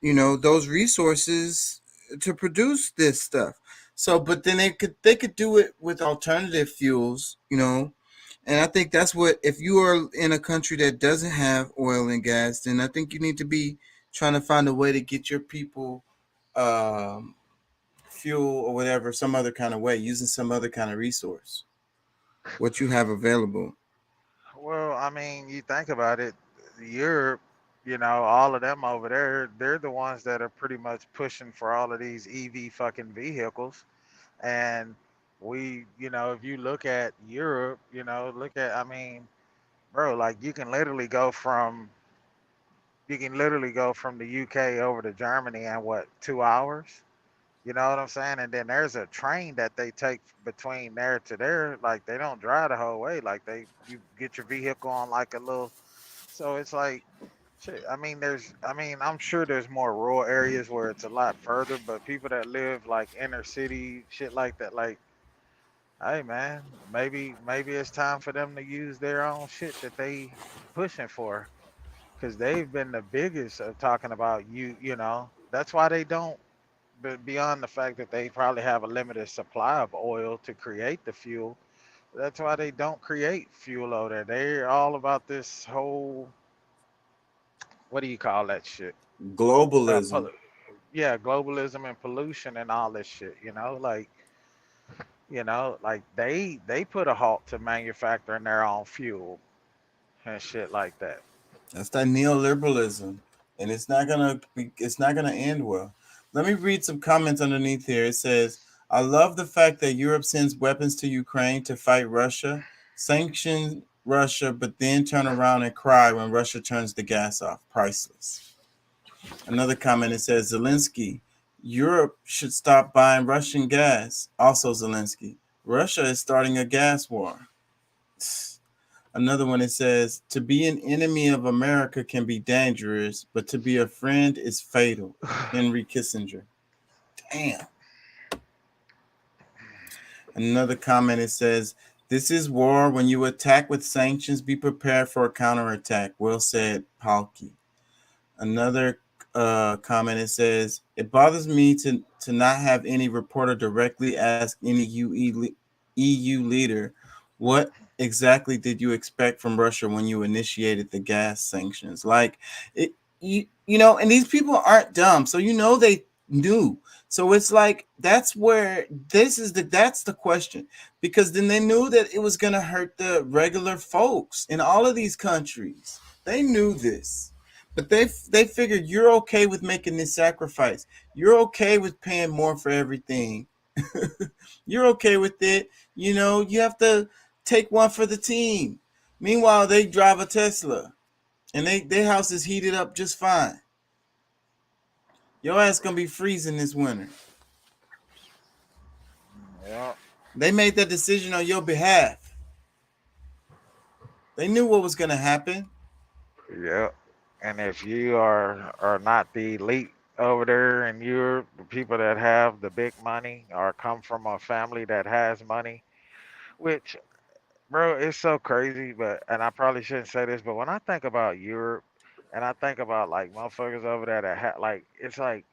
you know, those resources to produce this stuff. So, but then they could do it with alternative fuels, you know. And I think that's what, if you are in a country that doesn't have oil and gas, then I think you need to be trying to find a way to get your people fuel or whatever, some other kind of way, using some other kind of resource, what you have available. Well, I mean, you think about it, Europe, you know, all of them over there, they're the ones that are pretty much pushing for all of these EV fucking vehicles. And we, you know, if you look at Europe, you know, I mean, bro, like you can literally go from the UK over to Germany in what, 2 hours? You know what I'm saying? And then there's a train that they take between there to there. Like they don't drive the whole way. Like you get your vehicle on like a little. So it's like, shit. I mean, I'm sure there's more rural areas where it's a lot further. But people that live like inner city, shit like that, like, hey man, maybe it's time for them to use their own shit that they pushing for, because they've been the biggest of talking about you know. That's why they don't. But beyond the fact that they probably have a limited supply of oil to create the fuel, that's why they don't create fuel over there. They're all about this whole, what do you call that shit? Globalism. Yeah, globalism and pollution and all this shit, you know, like they put a halt to manufacturing their own fuel and shit like that. That's that neoliberalism, and it's not gonna end well. Let me read some comments underneath here. It says, I love the fact that Europe sends weapons to Ukraine to fight Russia, sanction Russia, but then turn around and cry when Russia turns the gas off. Priceless. Another comment, it says, Zelensky, Europe should stop buying Russian gas. Also Zelensky, Russia is starting a gas war. Another one, it says, to be an enemy of America can be dangerous, but to be a friend is fatal. Henry Kissinger. Damn. Another comment, it says, this is war. When you attack with sanctions, be prepared for a counterattack. Well said, Palki. Another comment, it says, it bothers me to not have any reporter directly ask any EU leader, what exactly did you expect from Russia when you initiated the gas sanctions? Like, you know, and these people aren't dumb, so you know they knew. So it's like that's the question, because then they knew that it was gonna hurt the regular folks in all of these countries. They knew this, But they figured you're okay with making this sacrifice. You're okay with paying more for everything. You're okay with it. You know, you have to take one for the team. Meanwhile, they drive a Tesla and their house is heated up just fine. Your ass gonna be freezing this winter. Yeah. They made that decision on your behalf. They knew what was gonna happen. Yeah. And if you are not the elite over there, and you're the people that have the big money or come from a family that has money, which, bro, it's so crazy. But and I probably shouldn't say this, but when I think about Europe, and I think about like motherfuckers over there that like, it's like,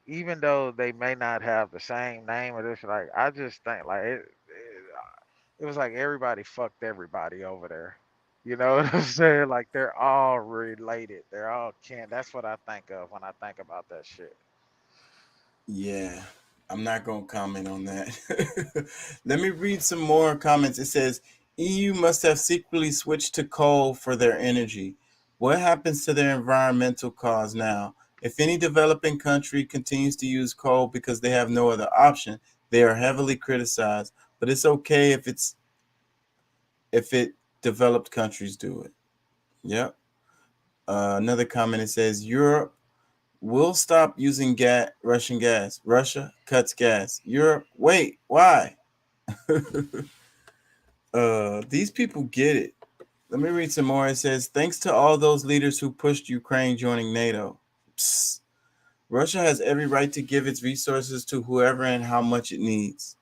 even though they may not have the same name or this, like, I just think like it was like everybody fucked everybody over there. You know what I'm saying? Like they're all related. They're all kin. That's what I think of when I think about that shit. Yeah, I'm not gonna comment on that. Let me read some more comments. It says EU must have secretly switched to coal for their energy. What happens to their environmental cause now? If any developing country continues to use coal because they have no other option, they are heavily criticized. But it's okay if it developed countries do it. Yep. Another comment, it says Europe will stop using Russian gas. Russia cuts gas. Europe, wait, why? These people get it. Let me read some more. It says, thanks to all those leaders who pushed Ukraine joining NATO. Psst. Russia has every right to give its resources to whoever and how much it needs.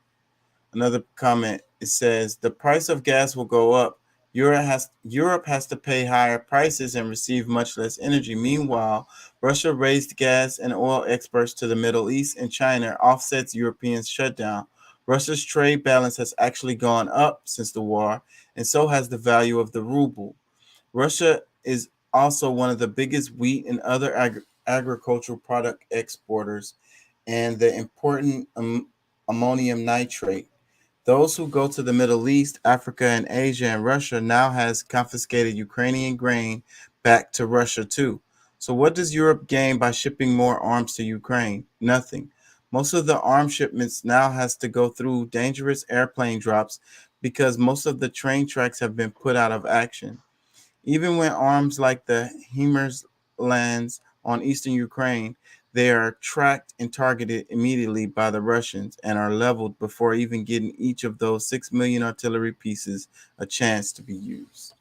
Another comment, it says, the price of gas will go up. Europe has to pay higher prices and receive much less energy. Meanwhile, Russia raised gas and oil exports to the Middle East, and China offsets European shutdown. Russia's trade balance has actually gone up since the war, and so has the value of the ruble. Russia is also one of the biggest wheat and other agricultural product exporters, and the important ammonium nitrate. Those who go to the Middle East, Africa, and Asia and Russia now has confiscated Ukrainian grain back to Russia too. So what does Europe gain by shipping more arms to Ukraine? Nothing. Most of the arms shipments now has to go through dangerous airplane drops because most of the train tracks have been put out of action. Even when arms like the HIMARS lands on eastern Ukraine, they are tracked and targeted immediately by the Russians and are leveled before even getting each of those 6 million artillery pieces a chance to be used.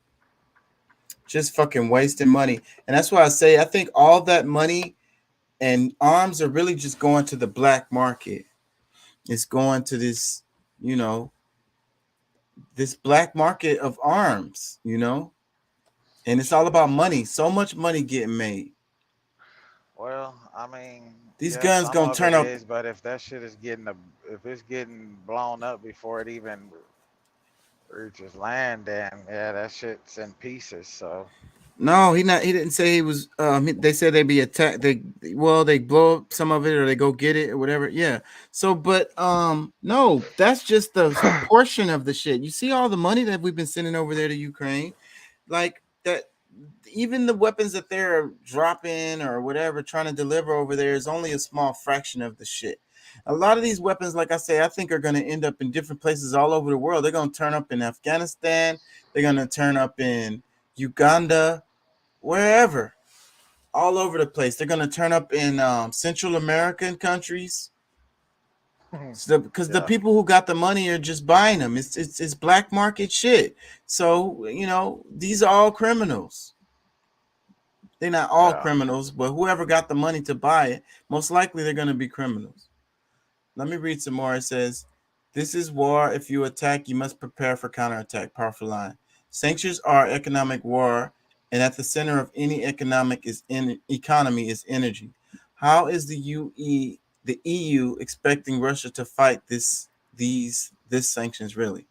Just fucking wasting money. And that's why I say I think all that money and arms are really just going to the black market. It's going to this, you know, this black market of arms, you know, and it's all about money. So much money getting made. Well, I mean, These yeah, guns some gonna of turn it up. is, but if that shit is if it's getting blown up before it even reaches land, then yeah, that shit's in pieces. So No, he didn't say he was. They said they'd be attacked. They blow up some of it or they go get it or whatever. Yeah. So, but no, that's just the portion of the shit. You see all the money that we've been sending over there to Ukraine, like that. Even the weapons that they're dropping or whatever, trying to deliver over there is only a small fraction of the shit. A lot of these weapons, like I say, I think are going to end up in different places all over the world. They're going to turn up in Afghanistan. They're going to turn up in Uganda, wherever, all over the place. They're going to turn up in Central American countries. Because the people who got the money are just buying them. It's black market shit. So, you know, these are all criminals. They're not all criminals, but whoever got the money to buy it, most likely they're going to be criminals. Let me read some more. It says, this is war. If you attack, you must prepare for counterattack. Powerful line. Sanctions are economic war, and at the center of any economy is energy. How is the EU expecting Russia to fight this sanctions really?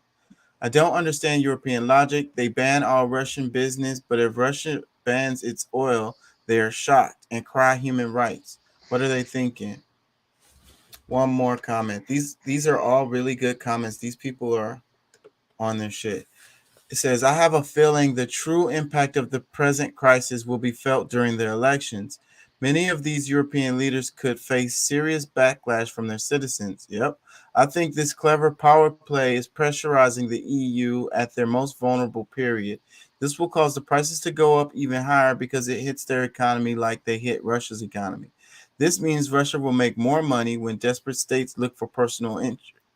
I don't understand European logic. They ban all Russian business, but if Russia bans its oil, they are shocked and cry human rights. What are they thinking? One more comment. These are all really good comments. These people are on their shit. It says, I have a feeling the true impact of the present crisis will be felt during the elections. Many of these European leaders could face serious backlash from their citizens. Yep. I think this clever power play is pressurizing the EU at their most vulnerable period. This will cause the prices to go up even higher because it hits their economy like they hit Russia's economy. This means Russia will make more money when desperate states look for personal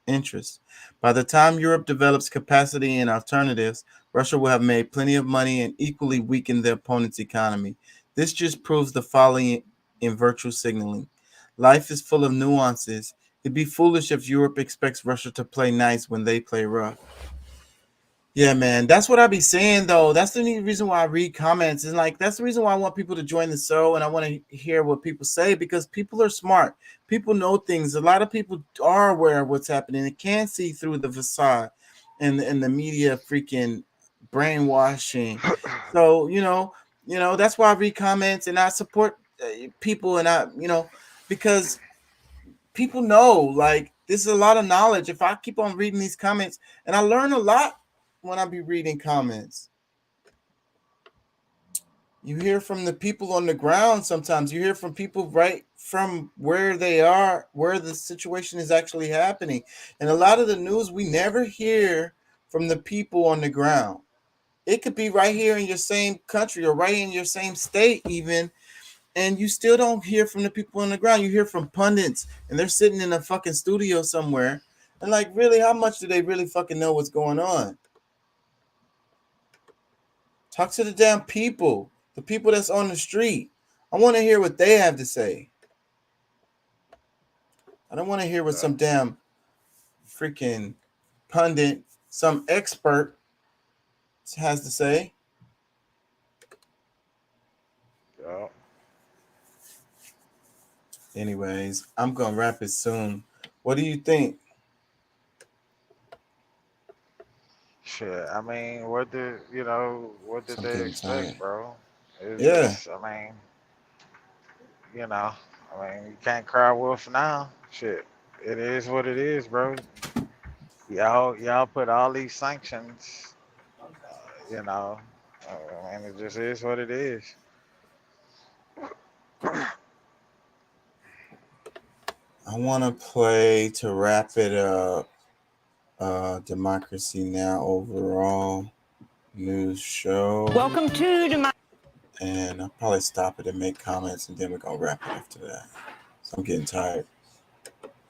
interest. By the time Europe develops capacity and alternatives, Russia will have made plenty of money and equally weakened their opponent's economy. This just proves the folly in virtue signaling. Life is full of nuances. It'd be foolish if Europe expects Russia to play nice when they play rough. Yeah, man, that's what I be saying though. That's the only reason why I read comments. And like that's the reason why I want people to join the show and I want to hear what people say because people are smart. People know things. A lot of people are aware of what's happening. They can see through the facade and the media freaking brainwashing. So, that's why I read comments and I support people and because people know like this is a lot of knowledge. If I keep on reading these comments and I learn a lot when I be reading comments. You hear from the people on the ground sometimes. You hear from people right from where they are, where the situation is actually happening. And a lot of the news we never hear from the people on the ground. It could be right here in your same country or right in your same state even, and you still don't hear from the people on the ground. You hear from pundits, and they're sitting in a fucking studio somewhere. And like, really, how much do they really fucking know what's going on? Talk to the damn people, the people that's on the street. I want to hear what they have to say. I don't want to hear what some damn freaking pundit, some expert has to say. Yeah. Anyways, I'm going to wrap it soon. What do you think? Shit, I mean, what did they expect, bro? It's Yeah. just, I mean, you can't cry wolf now. Shit, it is what it is, bro. Y'all put all these sanctions, I mean, it just is what it is. I want to play to wrap it up. Democracy Now! Overall news show. Welcome to Democracy. And I'll probably stop it and make comments, and then we're going to wrap it after that. So I'm getting tired.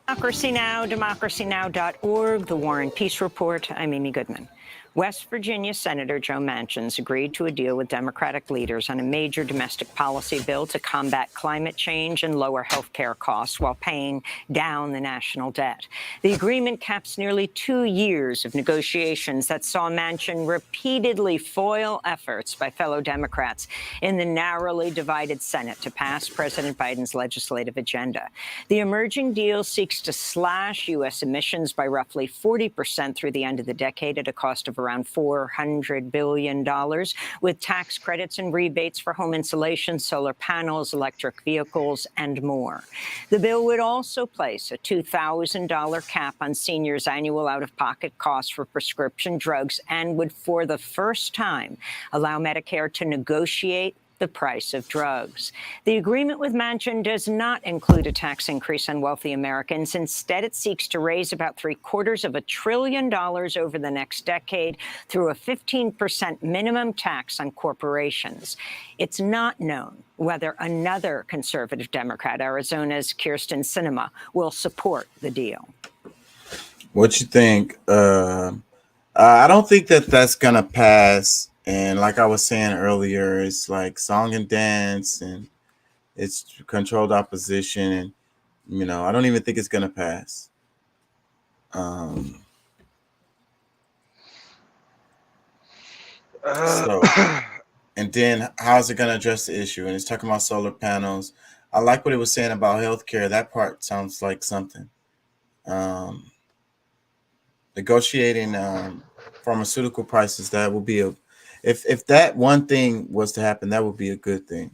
Democracy Now!, democracynow.org, The War and Peace Report. I'm Amy Goodman. West Virginia Senator Joe Manchin's agreed to a deal with Democratic leaders on a major domestic policy bill to combat climate change and lower health care costs while paying down the national debt. The agreement caps nearly 2 years of negotiations that saw Manchin repeatedly foil efforts by fellow Democrats in the narrowly divided Senate to pass President Biden's legislative agenda. The emerging deal seeks to slash U.S. emissions by roughly 40% through the end of the decade at a cost of around $400 billion, with tax credits and rebates for home insulation, solar panels, electric vehicles, and more. The bill would also place a $2,000 cap on seniors' annual out-of-pocket costs for prescription drugs and would, for the first time, allow Medicare to negotiate the price of drugs. The agreement with Manchin does not include a tax increase on wealthy Americans. Instead, it seeks to raise about $750 billion over the next decade through a 15% minimum tax on corporations. It's not known whether another conservative Democrat, Arizona's Kyrsten Sinema, will support the deal. What you think? I don't think that's going to pass. And like I was saying earlier, it's like song and dance and it's controlled opposition. And, I don't even think it's going to pass. And then how's it going to address the issue? And it's talking about solar panels. I like what it was saying about healthcare. That part sounds like something. Negotiating pharmaceutical prices, that will be if that one thing was to happen, that would be a good thing.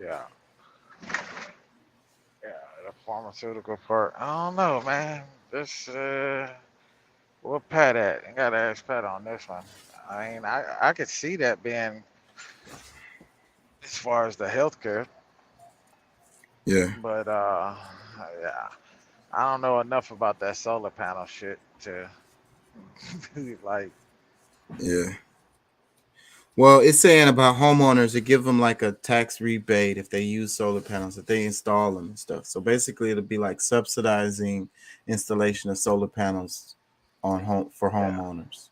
Yeah, the pharmaceutical part. I don't know, man. This where Pat at? I gotta best bet on this one. I mean, I could see that being as far as the healthcare, Yeah. but yeah, I don't know enough about that solar panel shit to like. Yeah. Well, it's saying about homeowners to give them like a tax rebate if they use solar panels, if they install them and stuff. So basically, it'll be like subsidizing installation of solar panels on home for homeowners.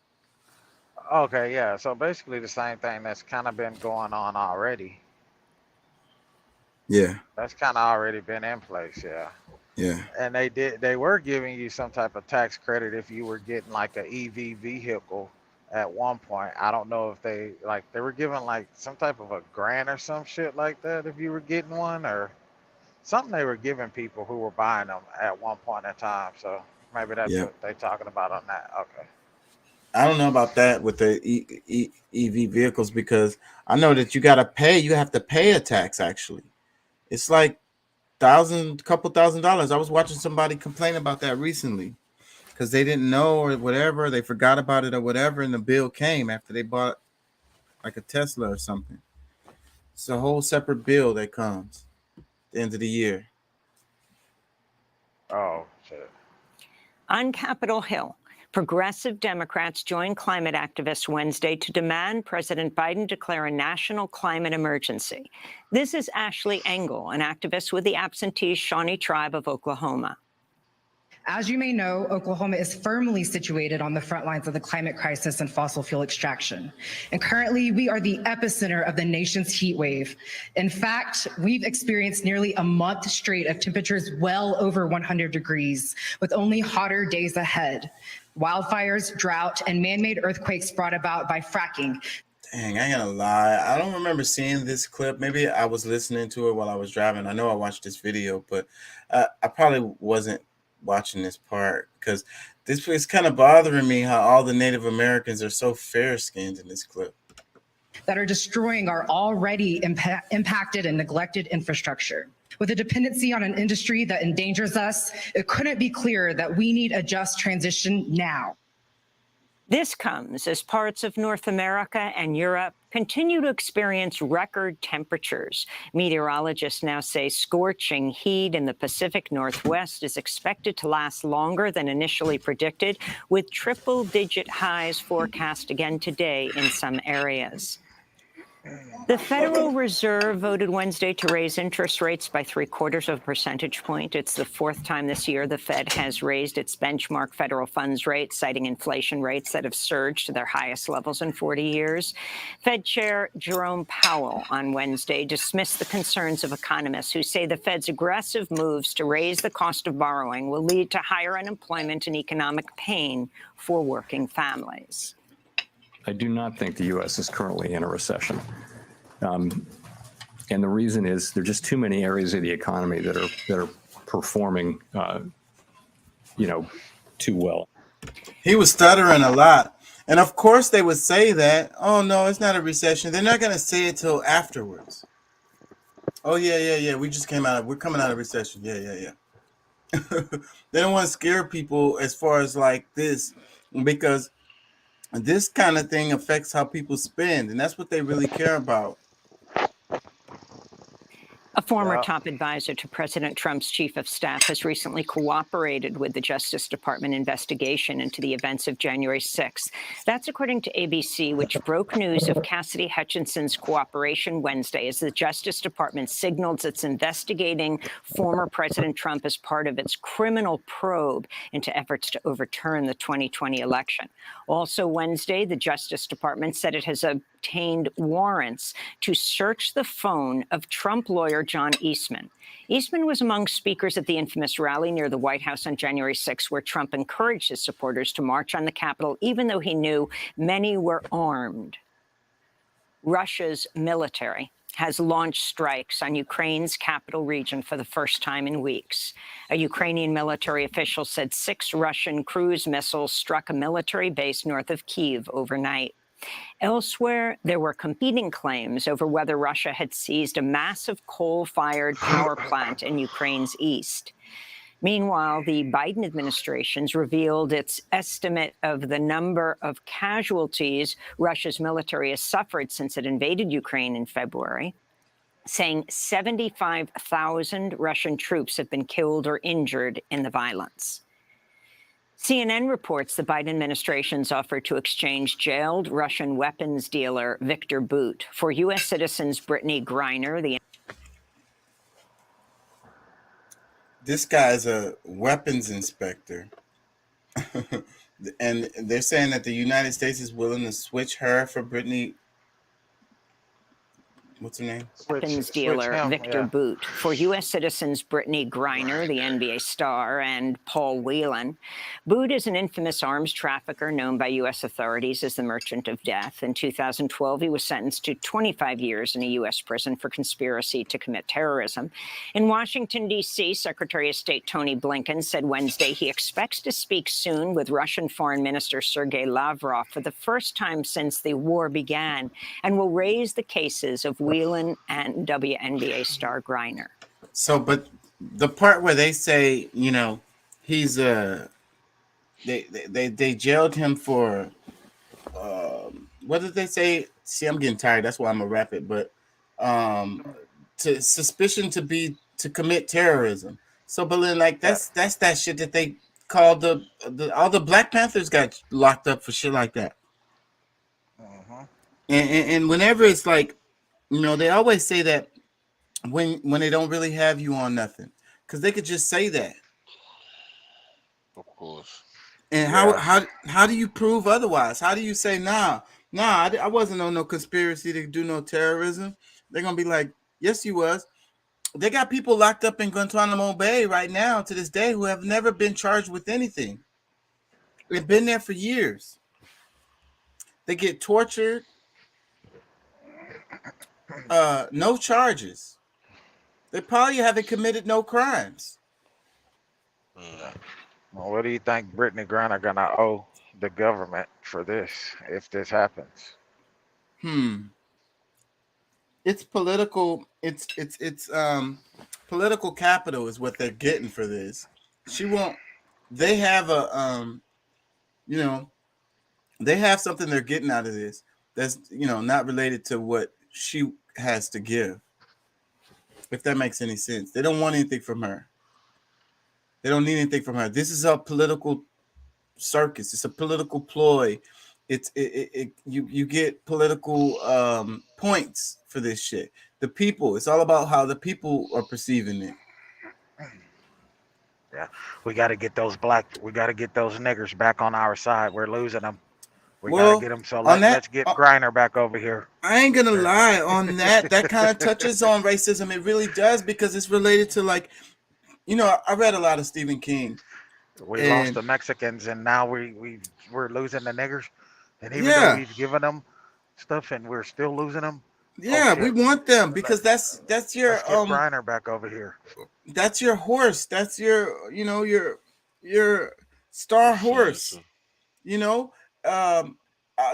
Okay, yeah. So basically, the same thing that's kind of been going on already. Yeah. That's kind of already been in place, yeah. Yeah. And they were giving you some type of tax credit if you were getting like an EV vehicle at one point. I don't know if they were giving like some type of a grant or some shit like that if you were getting one, or something they were giving people who were buying them at one point in time. So maybe that's Yeah. what they're talking about on that. Okay. I don't know about that with the EV vehicles, because I know that you have to pay a tax actually. It's like couple $1,000s. I was watching somebody complain about that recently because they didn't know or whatever, they forgot about it or whatever, and the bill came after they bought like a Tesla or something. It's a whole separate bill that comes at the end of the year. Oh shit. On Capitol Hill, progressive Democrats joined climate activists Wednesday to demand President Biden declare a national climate emergency. This is Ashley Engel, an activist with the absentee Shawnee Tribe of Oklahoma. As you may know, Oklahoma is firmly situated on the front lines of the climate crisis and fossil fuel extraction. And currently, we are the epicenter of the nation's heat wave. In fact, we've experienced nearly a month straight of temperatures well over 100 degrees, with only hotter days ahead. Wildfires, drought, and man-made earthquakes brought about by fracking. Dang, I ain't gonna lie. I don't remember seeing this clip. Maybe I was listening to it while I was driving. I know I watched this video, but I probably wasn't watching this part because this is kind of bothering me how all the Native Americans are so fair-skinned in this clip. That are destroying our already impacted and neglected infrastructure. With a dependency on an industry that endangers us, it couldn't be clearer that we need a just transition now. This comes as parts of North America and Europe continue to experience record temperatures. Meteorologists now say scorching heat in the Pacific Northwest is expected to last longer than initially predicted, with triple-digit highs forecast again today in some areas. The Federal Reserve voted Wednesday to raise interest rates by 0.75 percentage point. It's the fourth time this year the Fed has raised its benchmark federal funds rate, citing inflation rates that have surged to their highest levels in 40 years. Fed Chair Jerome Powell on Wednesday dismissed the concerns of economists who say the Fed's aggressive moves to raise the cost of borrowing will lead to higher unemployment and economic pain for working families. I do not think the U.S. is currently in a recession. And the reason is there are just too many areas of the economy that are performing, too well. He was stuttering a lot. And of course they would say that, oh, no, it's not a recession. They're not going to say it till afterwards. Oh, yeah. We're coming out of recession. Yeah. They don't want to scare people as far as like this, because this kind of thing affects how people spend, and that's what they really care about. A former top advisor to President Trump's chief of staff has recently cooperated with the Justice Department investigation into the events of January 6th. That's according to ABC, which broke news of Cassidy Hutchinson's cooperation Wednesday as the Justice Department signals it's investigating former President Trump as part of its criminal probe into efforts to overturn the 2020 election. Also Wednesday, the Justice Department said it has obtained warrants to search the phone of Trump lawyer John Eastman. Eastman was among speakers at the infamous rally near the White House on January 6, where Trump encouraged his supporters to march on the Capitol, even though he knew many were armed. Russia's military has launched strikes on Ukraine's capital region for the first time in weeks. A Ukrainian military official said 6 Russian cruise missiles struck a military base north of Kyiv overnight. Elsewhere, there were competing claims over whether Russia had seized a massive coal-fired power plant in Ukraine's east. Meanwhile, the Biden administration's revealed its estimate of the number of casualties Russia's military has suffered since it invaded Ukraine in February, saying 75,000 Russian troops have been killed or injured in the violence. CNN reports the Biden administration's offer to exchange jailed Russian weapons dealer Victor Bout for U.S. citizens Brittany Griner, the This guy's a weapons inspector. And they're saying that the United States is willing to switch her for Brittany. What's her name? weapons dealer Victor Bout for U.S. citizens Brittany Griner, the NBA star, and Paul Whelan. Bout is an infamous arms trafficker known by U.S. authorities as the Merchant of Death. In 2012, he was sentenced to 25 years in a U.S. prison for conspiracy to commit terrorism. In Washington, D.C., Secretary of State Tony Blinken said Wednesday he expects to speak soon with Russian Foreign Minister Sergei Lavrov for the first time since the war began, and will raise the cases of Whelan and WNBA star Griner. So, but the part where they say, you know, he's they jailed him for what did they say? See, I'm getting tired. That's why I'm gonna wrap it. But to suspicion to commit terrorism. So, but then, like that's that shit that they called all the Black Panthers got locked up for shit like that. And whenever it's like, you know, they always say that when they don't really have you on nothing, because they could just say that. Of course. And how do you prove otherwise? How do you say nah, I wasn't on no conspiracy to do no terrorism? They're gonna be like, yes, you was. They got people locked up in Guantanamo Bay right now to this day who have never been charged with anything. They've been there for years. They get tortured. No charges. They probably haven't committed no crimes. Well, what do you think Brittany Griner gonna owe the government for this if this happens? It's political. It's political capital is what they're getting for this. She won't. They have a you know, they have something they're getting out of this that's, you know, not related to what she has to give, if that makes any sense. They don't want anything from her. They don't need anything from her. This is a political circus. It's a political ploy. You get political points for this shit. The people. It's all about how the people are perceiving it. Yeah, we got to get those niggers back on our side. We're losing them. We gotta get them. So let's get Griner back over here. I ain't gonna lie on that. That kind of touches on racism. It really does, because it's related to, like, you know, I read a lot of Stephen King. We lost the Mexicans, and now we're losing the niggers. And even though we've given them stuff, and we're still losing them. Yeah, we want them because that's your let's get Griner back over here. That's your horse. That's your, you know, your star horse. You know.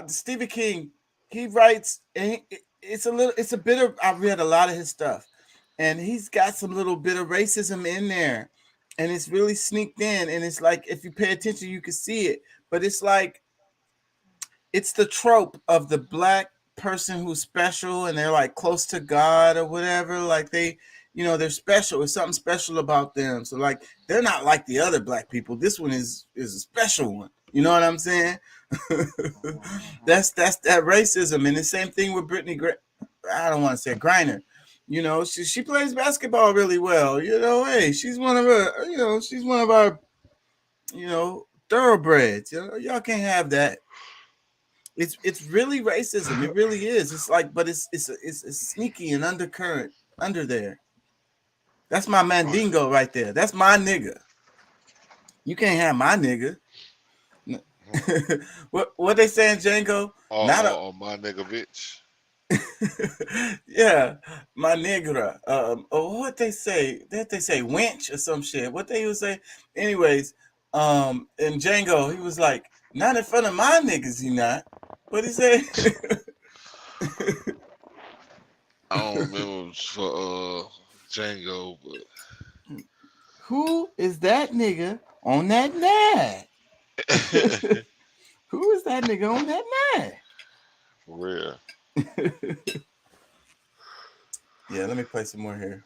Stephen King, he writes, and it's a bit of, I've read a lot of his stuff, and he's got some little bit of racism in there, and it's really sneaked in, and it's like, if you pay attention, you can see it, but it's like, it's the trope of the Black person who's special, and they're like close to God or whatever, like they, you know, they're special. There's something special about them. So like, they're not like the other Black people. This one is a special one. You know what I'm saying? That's that racism. And the same thing with Brittany. I don't want to say Griner. You know, she plays basketball really well. You know, hey, she's one of our, you know, you know, thoroughbreds. You know, y'all can't have that. It's really racism. It really is. It's like, but it's sneaky and undercurrent under there. That's my Mandingo right there. That's my nigga. You can't have my nigga. what they saying, Django? My nigga bitch. Yeah, my nigga. What they say? That they say wench or some shit. What they would say? Anyways, and Django, he was like, not in front of my niggas, he not. What he say? I don't remember for Django, but Who is that nigga on that nag? Who is that nigga on that nag? For real. Yeah, let me play some more here.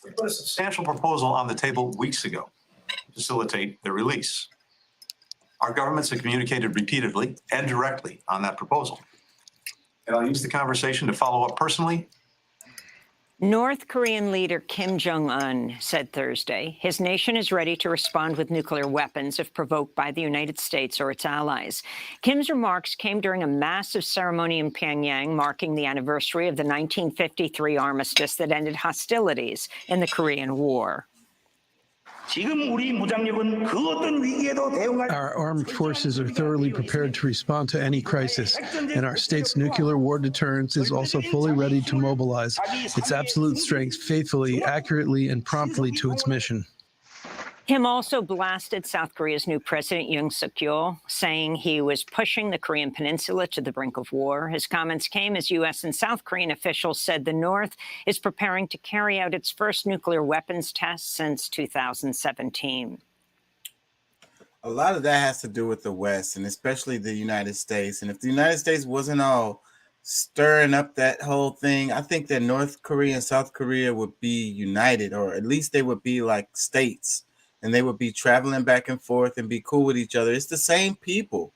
We put a substantial proposal on the table weeks ago to facilitate the release. Our governments have communicated repeatedly and directly on that proposal. And I'll use the conversation to follow up personally. North Korean leader Kim Jong-un said Thursday his nation is ready to respond with nuclear weapons if provoked by the United States or its allies. Kim's remarks came during a massive ceremony in Pyongyang marking the anniversary of the 1953 armistice that ended hostilities in the Korean War. Our armed forces are thoroughly prepared to respond to any crisis, and our state's nuclear war deterrence is also fully ready to mobilize its absolute strength faithfully, accurately, and promptly to its mission. Kim also blasted South Korea's new president, Yoon Suk-yeol, saying he was pushing the Korean peninsula to the brink of war. His comments came as U.S. and South Korean officials said the North is preparing to carry out its first nuclear weapons test since 2017. A lot of that has to do with the West, and especially the United States. And if the United States wasn't all stirring up that whole thing, I think that North Korea and South Korea would be united, or at least they would be like states. And they would be traveling back and forth and be cool with each other. It's the same people.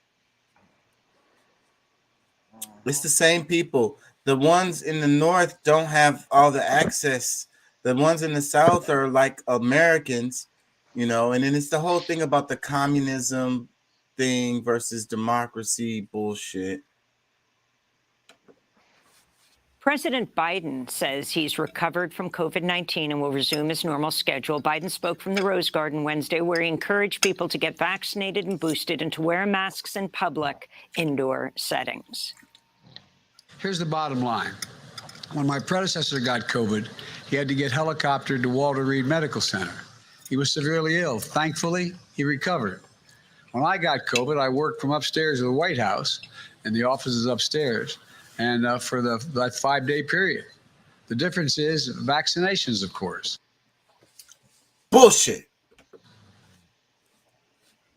It's the same people. The ones in the North don't have all the access. The ones in the South are like Americans, you know, and then it's the whole thing about the communism thing versus democracy bullshit. President Biden says he's recovered from COVID-19 and will resume his normal schedule. Biden spoke from the Rose Garden Wednesday, where he encouraged people to get vaccinated and boosted and to wear masks in public indoor settings. Here's the bottom line. When my predecessor got COVID, he had to get helicoptered to Walter Reed Medical Center. He was severely ill. Thankfully, he recovered. When I got COVID, I worked from upstairs of the White House, and the office is upstairs. And for that 5-day period. The difference is vaccinations, of course. Bullshit.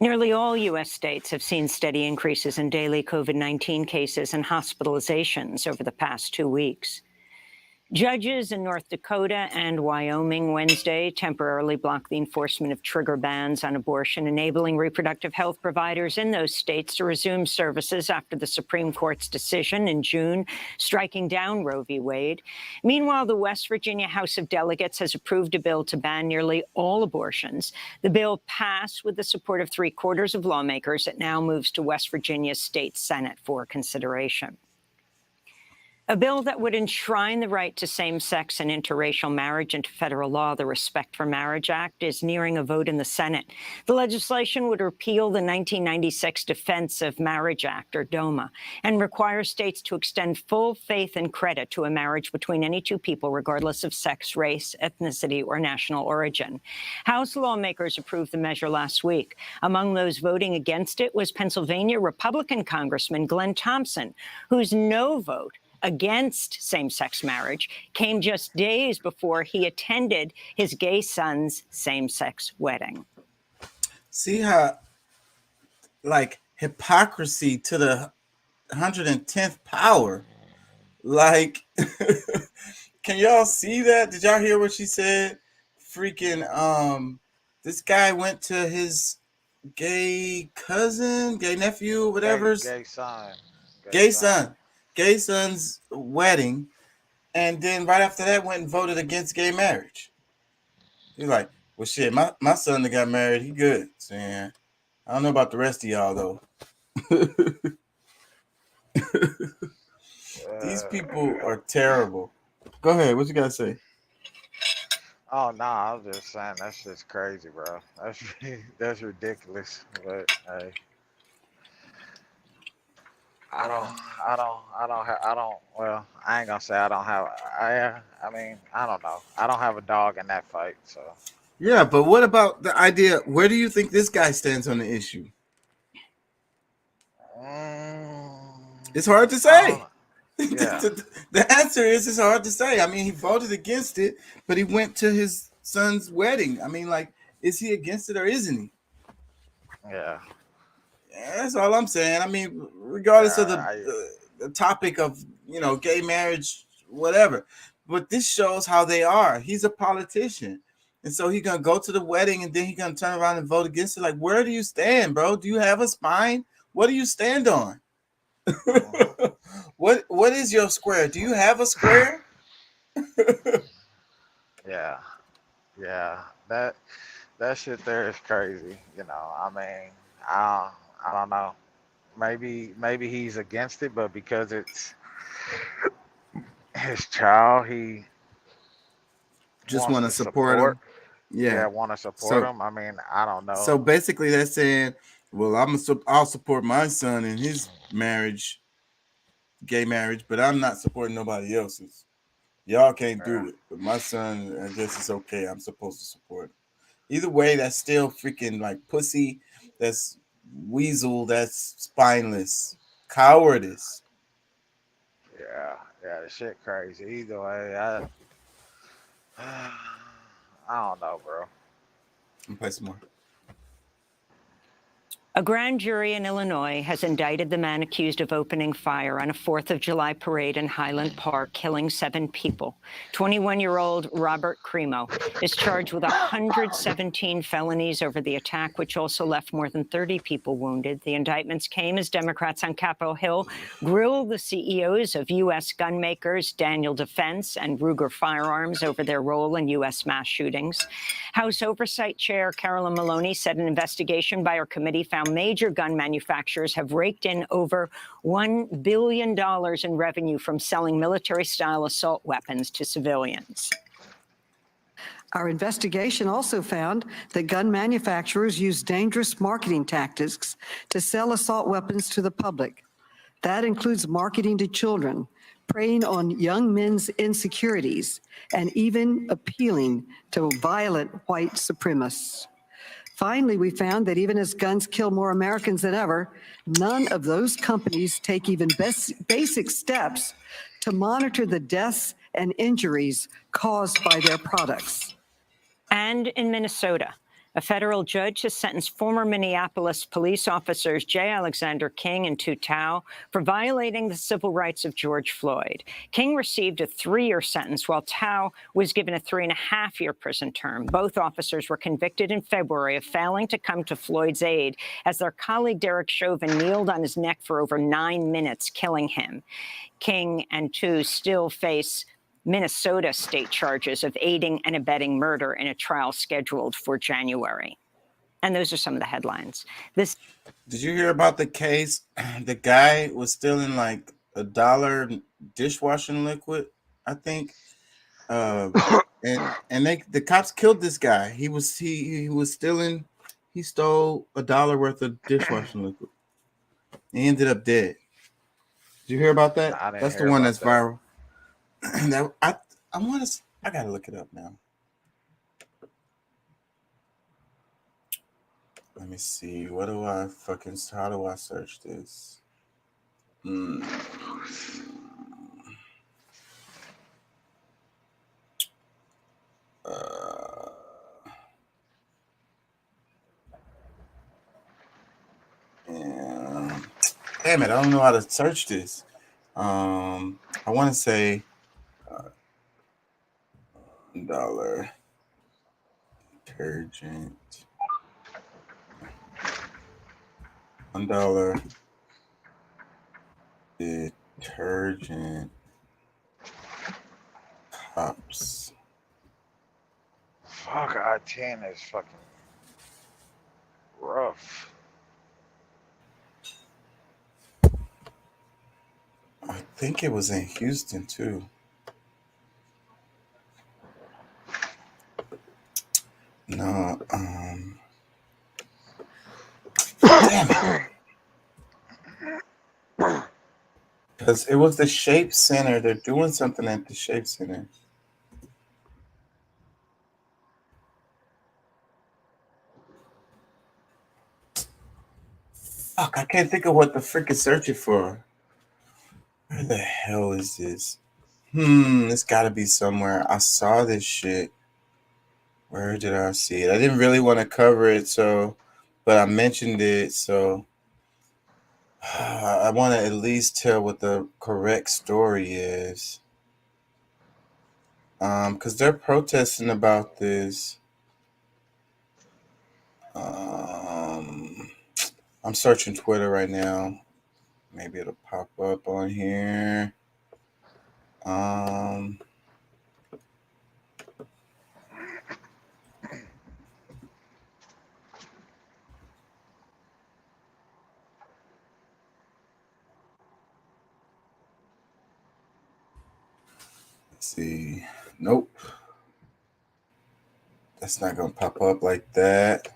Nearly all U.S. states have seen steady increases in daily COVID-19 cases and hospitalizations over the past 2 weeks. Judges in North Dakota and Wyoming Wednesday temporarily blocked the enforcement of trigger bans on abortion, enabling reproductive health providers in those states to resume services after the Supreme Court's decision in June, striking down Roe v. Wade. Meanwhile, the West Virginia House of Delegates has approved a bill to ban nearly all abortions. The bill passed with the support of 3/4 of lawmakers. It now moves to West Virginia's state Senate for consideration. A bill that would enshrine the right to same-sex and interracial marriage into federal law, the Respect for Marriage Act, is nearing a vote in the Senate. The legislation would repeal the 1996 Defense of Marriage Act, or DOMA, and require states to extend full faith and credit to a marriage between any two people, regardless of sex, race, ethnicity, or national origin. House lawmakers approved the measure last week. Among those voting against it was Pennsylvania Republican Congressman Glenn Thompson, whose no vote against same-sex marriage came just days before he attended his gay son's same-sex wedding. See how, like, hypocrisy to the 110th power. Like, can y'all see that? Did y'all hear what she said? Freaking, this guy went to his gay cousin, gay nephew, whatever's. Gay son's wedding, and then right after that went and voted against gay marriage. He's like, well, shit, my son that got married, he good. Saying, I don't know about the rest of y'all, though. These people are terrible. Go ahead. What you got to say? Oh, no, I was just saying, that's just crazy, bro. That's ridiculous. But, hey. Well, I ain't gonna say I don't have, I mean, I don't know. I don't have a dog in that fight, so. Yeah, but what about the idea? Where do you think this guy stands on the issue? It's hard to say. Yeah. The answer is it's hard to say. I mean, he voted against it, but he went to his son's wedding. I mean, like, is he against it or isn't he? Yeah. That's all I'm saying. I mean, regardless of the topic of, you know, gay marriage, whatever. But this shows how they are. He's a politician. And so he's going to go to the wedding and then he's going to turn around and vote against it. Like, where do you stand, bro? Do you have a spine? What do you stand on? What is your square? Do you have a square? Yeah. Yeah. That shit there is crazy. You know, I mean, I don't know. Maybe he's against it, but because it's his child, he just want to support him. Yeah, want to support him. I mean, I don't know. So basically, they're saying, "Well, I'll support my son in his marriage, gay marriage, but I'm not supporting nobody else's. Y'all can't do it, but my son, I guess it's okay. I'm supposed to support him. Either way, that's still freaking like pussy. That's weasel. That's spineless cowardice. Yeah, the shit crazy. Either way, I don't know, bro. I'll play some more. A grand jury in Illinois has indicted the man accused of opening fire on a 4th of July parade in Highland Park, killing 7 people. 21-year-old Robert Cremo is charged with 117 felonies over the attack, which also left more than 30 people wounded. The indictments came as Democrats on Capitol Hill grilled the CEOs of U.S. gun makers Daniel Defense and Ruger Firearms over their role in U.S. mass shootings. House Oversight Chair Carolyn Maloney said an investigation by her committee found major gun manufacturers have raked in over $1 billion in revenue from selling military-style assault weapons to civilians. Our investigation also found that gun manufacturers use dangerous marketing tactics to sell assault weapons to the public. That includes marketing to children, preying on young men's insecurities, and even appealing to violent white supremacists. Finally, we found that even as guns kill more Americans than ever, none of those companies take even basic steps to monitor the deaths and injuries caused by their products. And in Minnesota, a federal judge has sentenced former Minneapolis police officers J. Alexander King and Tu Tao for violating the civil rights of George Floyd. King received a 3-year sentence, while Tao was given a 3.5-year prison term. Both officers were convicted in February of failing to come to Floyd's aid as their colleague Derek Chauvin kneeled on his neck for over 9 minutes, killing him. King and Tu still face Minnesota state charges of aiding and abetting murder in a trial scheduled for January. And those are some of the headlines. Did you hear about the case? The guy was stealing like $1 dishwashing liquid, I think. And the cops killed this guy. He stole $1 worth of dishwashing liquid. He ended up dead. Did you hear about that? That's the one that's viral. I gotta look it up now. Let me see. How do I search this? Damn it, I don't know how to search this. I want to say $1 detergent. $1 detergent cups. Fuck, I-10 is fucking rough. I think it was in Houston too. No, damn it. Because it was the Shape Center. They're doing something at the Shape Center. Fuck, I can't think of what the frick is searching for. Where the hell is this? It's gotta be somewhere. I saw this shit. Where did I see it? I didn't really want to cover it, but I mentioned it, so I want to at least tell what the correct story is. Because they're protesting about this. I'm searching Twitter right now. Maybe it'll pop up on here. Let's see. Nope. That's not going to pop up like that.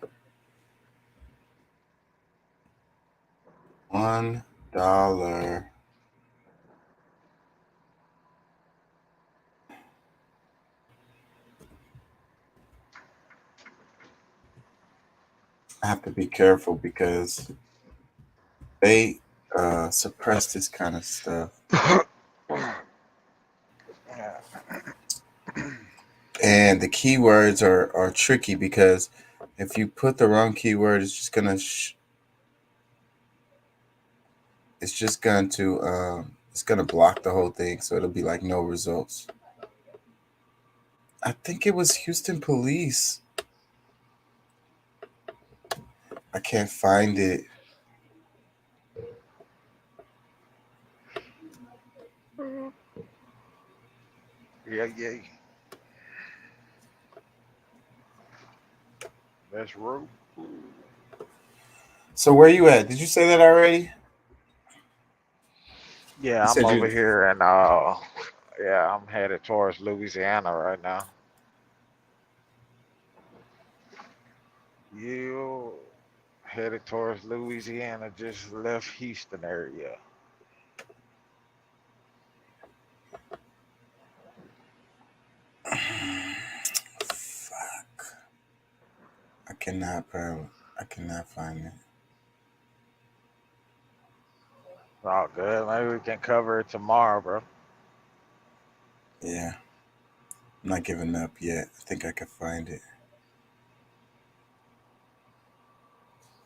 $1. I have to be careful because they suppress this kind of stuff. And the keywords are tricky because if you put the wrong keyword, it's just gonna it's gonna block the whole thing, so it'll be like no results. I think it was Houston police. I can't find it. Yeah. That's rude. So where you at? Did you say that already? Yeah, I'm over here, and I'm headed towards Louisiana right now. You headed towards Louisiana, just left Houston area. Fuck. I cannot find it. Oh, good. Maybe we can cover it tomorrow, bro. Yeah. I'm not giving up yet. I think I can find it.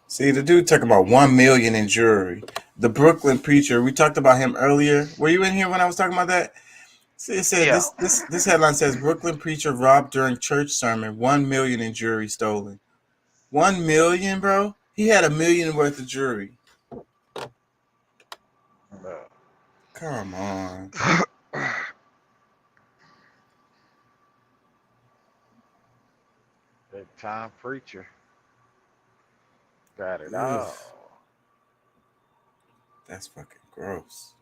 See, the dude talking about 1 million in jewelry. The Brooklyn preacher, we talked about him earlier. Were you in here when I was talking about that? See, it said this headline says Brooklyn preacher robbed during church sermon, 1 million in jewelry stolen. 1 million, bro? He had $1 million worth of jewelry. Come on. Big time preacher. Got it Ugh. all. That's fucking gross.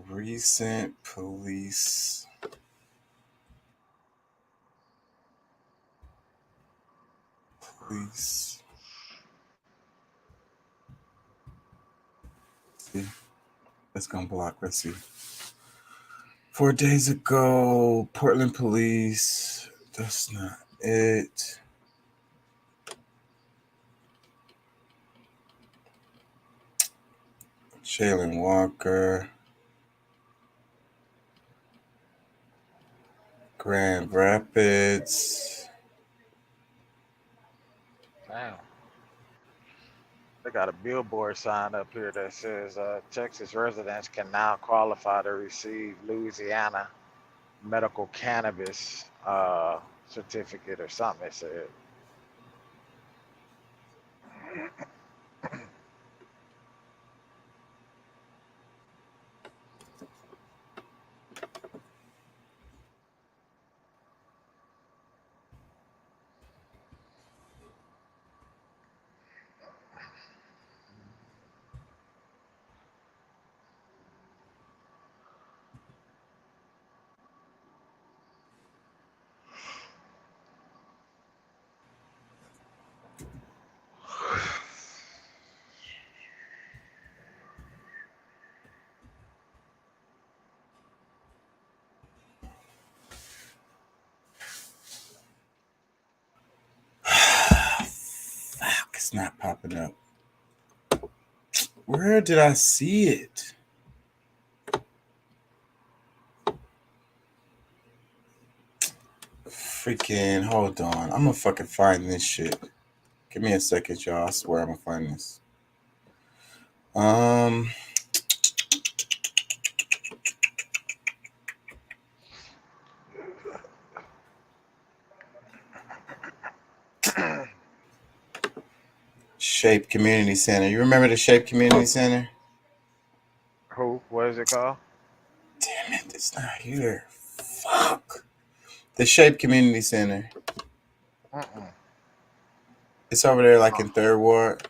Recent police. See, that's gonna block. Let's see. 4 days ago, Portland police. That's not it. Shaylin Walker. Grand Rapids. Damn. They got a billboard sign up here that says Texas residents can now qualify to receive Louisiana medical cannabis certificate or something, it said. Fuck, it's not popping up. Where did I see it? freaking hold on. I'm gonna fucking find this shit. Give me a second, y'all. I swear I'm gonna find this. Shape Community Center. You remember the Shape Community Center? Who? What is it called? Damn it, it's not here. Fuck. The Shape Community Center. It's over there, like in 3rd Ward.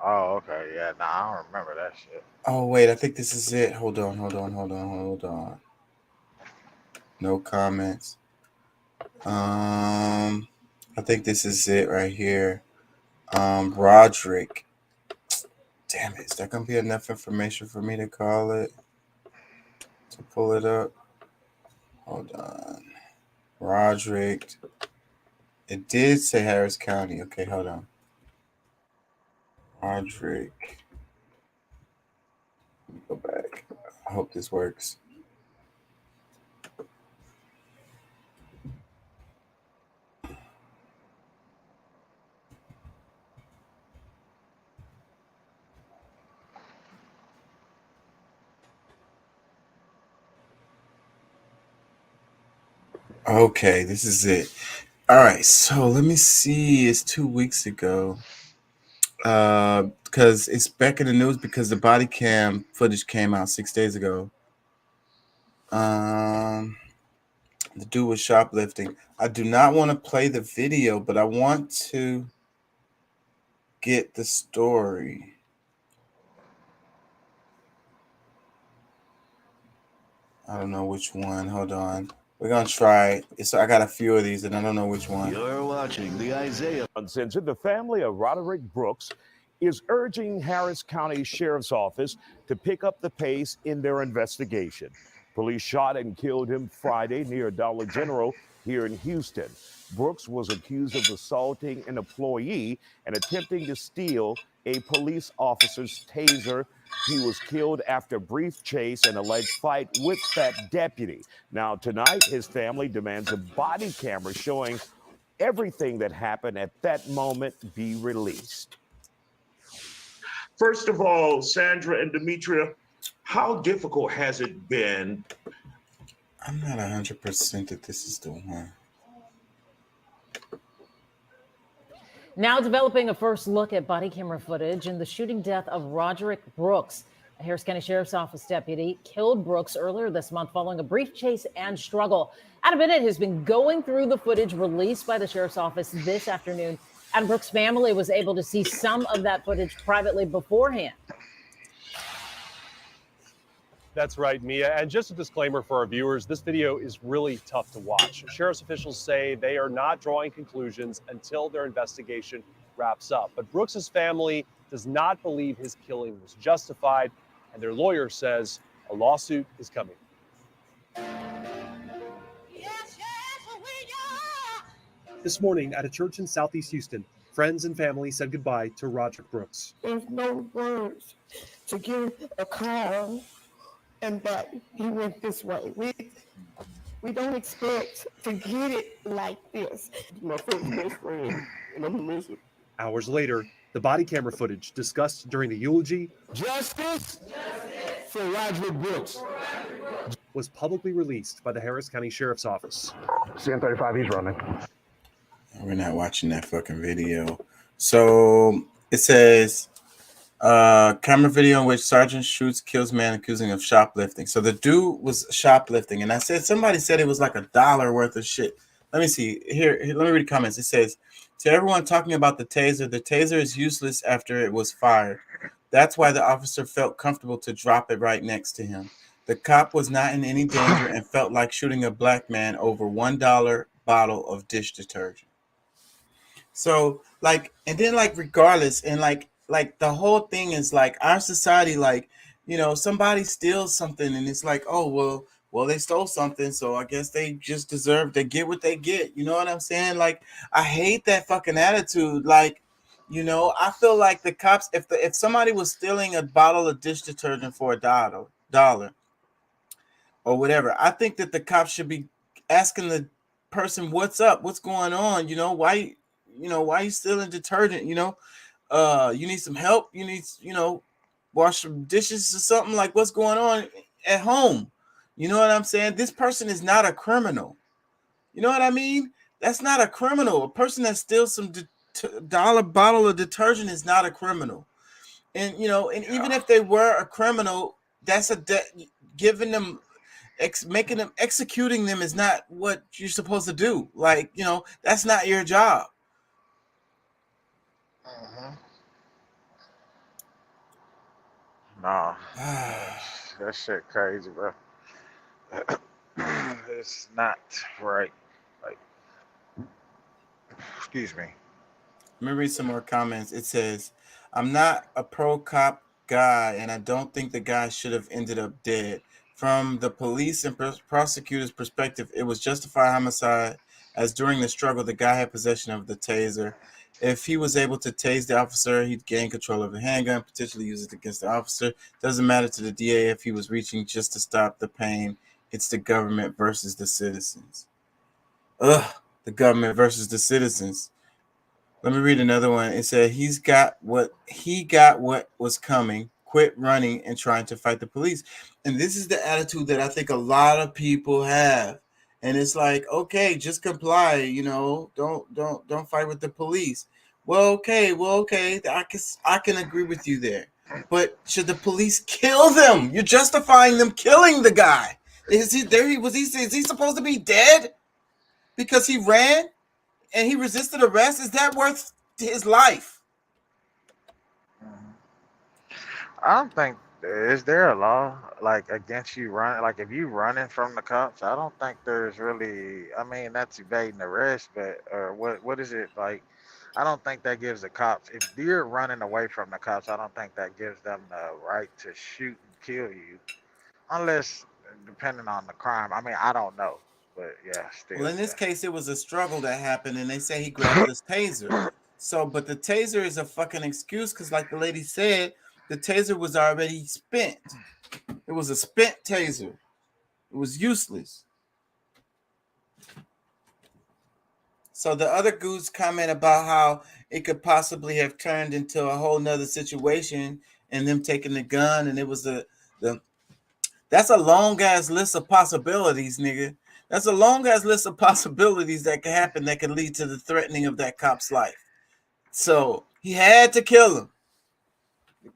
Oh, okay. Yeah, nah, I don't remember that shit. Oh wait, I think this is it. Hold on. No comments. I think this is it right here. Roderick. Damn it, is that gonna be enough information for me to call it? To pull it up? Hold on. Roderick. It did say Harris County. Okay, hold on. Roderick. Let me go back. I hope this works. Okay, this is it. All right, so let me see. It's 2 weeks ago. Because it's back in the news because the body cam footage came out 6 days ago. The dude was shoplifting. I do not want to play the video, but I want to get the story. I don't know which one. Hold on. We're going to try it. So I got a few of these, and I don't know which one. You're watching the Isaiah Uncensored. The family of Roderick Brooks is urging Harris County Sheriff's Office to pick up the pace in their investigation. Police shot and killed him Friday near Dollar General here in Houston. Brooks was accused of assaulting an employee and attempting to steal a police officer's taser. He was killed after a brief chase and alleged fight with that deputy. Now, tonight, his family demands a body camera showing everything that happened at that moment be released. First of all, Sandra and Demetria, how difficult has it been? I'm not 100% that this is the one. Now developing a first look at body camera footage in the shooting death of Roderick Brooks. A Harris County Sheriff's Office deputy killed Brooks earlier this month following a brief chase and struggle. Adam Bennett has been going through the footage released by the Sheriff's Office this afternoon. Adam Brooks' family was able to see some of that footage privately beforehand. That's right, Mia. And just a disclaimer for our viewers, this video is really tough to watch. Sheriff's officials say they are not drawing conclusions until their investigation wraps up. But Brooks's family does not believe his killing was justified, and their lawyer says a lawsuit is coming. This morning at a church in Southeast Houston, friends and family said goodbye to Roderick Brooks. There's no words to give a clown and that he went this way. We don't expect to get it like this. My first best friend, and I'm gonna miss it. Hours later, the body camera footage discussed during the eulogy Justice for Roderick Brooks was publicly released by the Harris County Sheriff's Office. CN35, he's running. We're not watching that fucking video. So it says, camera video in which sergeant shoots, kills man accusing of shoplifting. So the dude was shoplifting, and I said somebody said it was like $1 worth of shit. Let me see here. Let me read the comments. It says, to everyone talking about the taser is useless after it was fired. That's why the officer felt comfortable to drop it right next to him. The cop was not in any danger and felt like shooting a black man over $1 bottle of dish detergent. So like, and then like regardless, and like the whole thing is like our society, like, you know, somebody steals something and it's like, oh, well, they stole something, so I guess they just deserve to get what they get. You know what I'm saying? Like, I hate that fucking attitude. Like, you know, I feel like the cops, if somebody was stealing a bottle of dish detergent for $1 or whatever, I think that the cops should be asking person what's up, what's going on, why you still in detergent, you need some help, you need, wash some dishes or something, like what's going on at home. You know what I'm saying? This person is not a criminal. You know what I mean? That's not a criminal. A person that steals some dollar bottle of detergent is not a criminal. And and even if they were a criminal, that's giving them making them, executing them is not what you're supposed to do. Like, that's not your job. No, that shit crazy, bro. It's not right. Like, excuse me. Let me read some more comments. It says, I'm not a pro cop guy, and I don't think the guy should have ended up dead. From the police and prosecutor's perspective, it was justified homicide, as during the struggle, the guy had possession of the taser. If he was able to tase the officer, he'd gain control of the handgun, potentially use it against the officer. Doesn't matter to the DA if he was reaching just to stop the pain. It's the government versus the citizens. Ugh, the government versus the citizens. Let me read another one. It said he got what was coming. Quit running and trying to fight the police. And this is the attitude that I think a lot of people have. And it's like, okay, just comply, don't fight with the police. Well, okay. I can agree with you there. But should the police kill them? You're justifying them killing the guy. Is he supposed to be dead because he ran and he resisted arrest? Is that worth his life? I don't think, is there a law like against you running? Like if you running from the cops, I don't think there's really. I mean, that's evading arrest, but what is it like? I don't think that gives the cops. If you're running away from the cops, I don't think that gives them the right to shoot and kill you, unless depending on the crime. I mean, I don't know, but yeah, still. Well, in this case, it was a struggle that happened, and they say he grabbed this taser. So, but the taser is a fucking excuse because, like the lady said, the taser was already spent. It was a spent taser. It was useless. So the other goose comment about how it could possibly have turned into a whole nother situation and them taking the gun, and it was that's a long ass list of possibilities, nigga. That's a long ass list of possibilities that could happen that could lead to the threatening of that cop's life. So he had to kill him.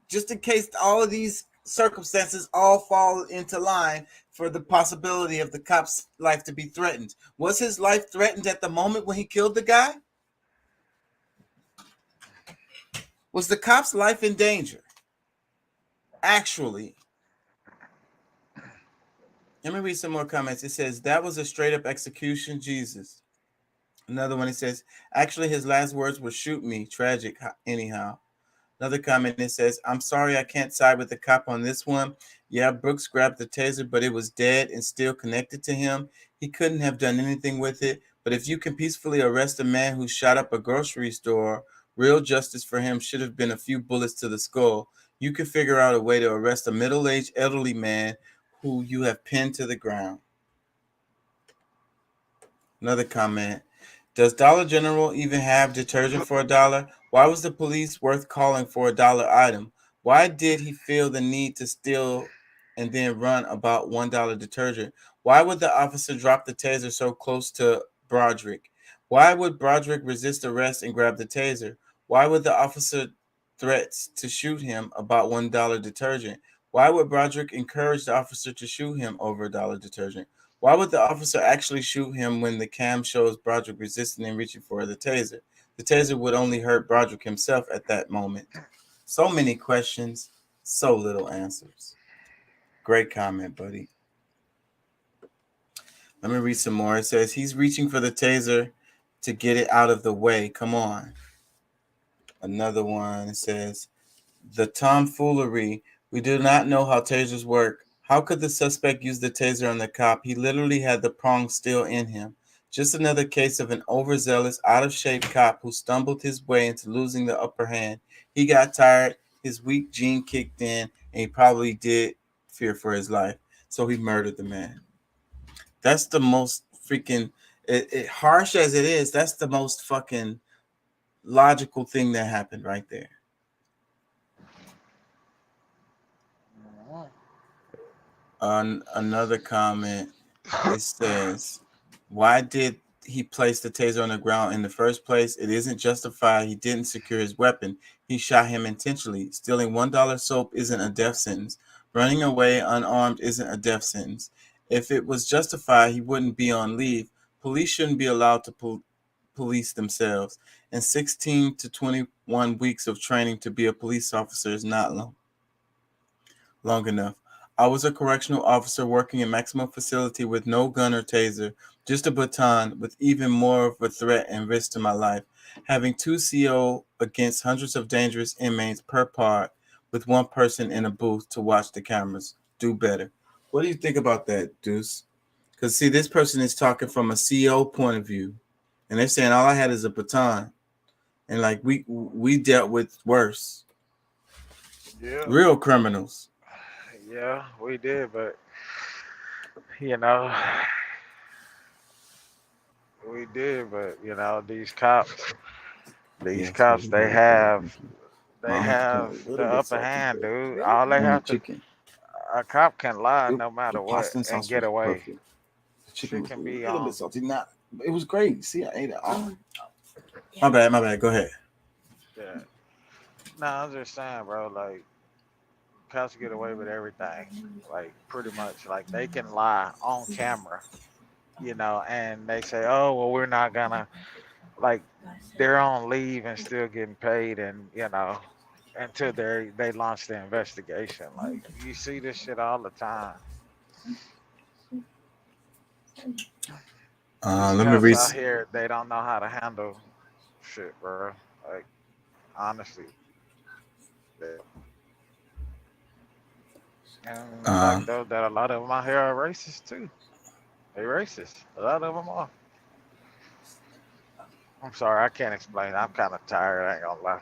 Just in case all of these circumstances all fall into line for the possibility of the cop's life to be threatened. Was his life threatened at the moment when he killed the guy? Was the cop's life in danger? Actually. Let me read some more comments. It says, that was a straight up execution, Jesus. Another one, it says, actually his last words were shoot me, tragic anyhow. Another comment, it says, I'm sorry I can't side with the cop on this one. Yeah, Brooks grabbed the taser, but it was dead and still connected to him. He couldn't have done anything with it. But if you can peacefully arrest a man who shot up a grocery store, real justice for him should have been a few bullets to the skull. You could figure out a way to arrest a middle-aged elderly man who you have pinned to the ground. Another comment. Does Dollar General even have detergent for $1? Why was the police worth calling for $1 item? Why did he feel the need to steal and then run about $1 detergent? Why would the officer drop the taser so close to Broderick? Why would Broderick resist arrest and grab the taser? Why would the officer threats to shoot him about $1 detergent? Why would Broderick encourage the officer to shoot him over $1 detergent? Why would the officer actually shoot him when the cam shows Broderick resisting and reaching for the taser? The taser would only hurt Broderick himself at that moment. So many questions, so little answers. Great comment, buddy. Let me read some more. It says, he's reaching for the taser to get it out of the way. Come on. Another one, it says, the tomfoolery. We do not know how tasers work. How could the suspect use the taser on the cop? He literally had the prong still in him. Just another case of an overzealous, out-of-shape cop who stumbled his way into losing the upper hand. He got tired, his weak gene kicked in, and he probably did fear for his life. So he murdered the man. That's the most freaking... It harsh as it is, that's the most fucking logical thing that happened right there. On another comment, it says, why did he place the taser on the ground in the first place? It isn't justified. He didn't secure his weapon. He shot him intentionally. Stealing $1 soap isn't a death sentence. Running away unarmed isn't a death sentence. If it was justified, he wouldn't be on leave. Police shouldn't be allowed to police themselves. And 16 to 21 weeks of training to be a police officer is not long enough. I was a correctional officer working in maximum facility with no gun or taser, just a baton with even more of a threat and risk to my life. Having 2 CO against hundreds of dangerous inmates per pod with one person in a booth to watch the cameras. Do better. What do you think about that, Deuce? Because, see, this person is talking from a CO point of view, and they're saying all I had is a baton. And, like, we dealt with worse. Yeah. Real criminals. Yeah, we did, but you know, these cops, they have the upper hand, dude. All they have to, a cop can lie no matter what and get away. Chicken can be a little bit salty. Not, it was great. See, I ate it all. My bad. Go ahead. Yeah. No, I'm just saying, bro. Like, cops get away with everything. Like, pretty much. Like, they can lie on camera, and they say, "Oh, well, we're not gonna." Like, they're on leave and still getting paid, and until they launch the investigation. Like, you see this shit all the time. Let me read. Out here, they don't know how to handle shit, bro. Like, honestly. And like that a lot of them out here are racist too. They racist. A lot of them are. I'm sorry, I can't explain. I'm kind of tired. I ain't gonna lie.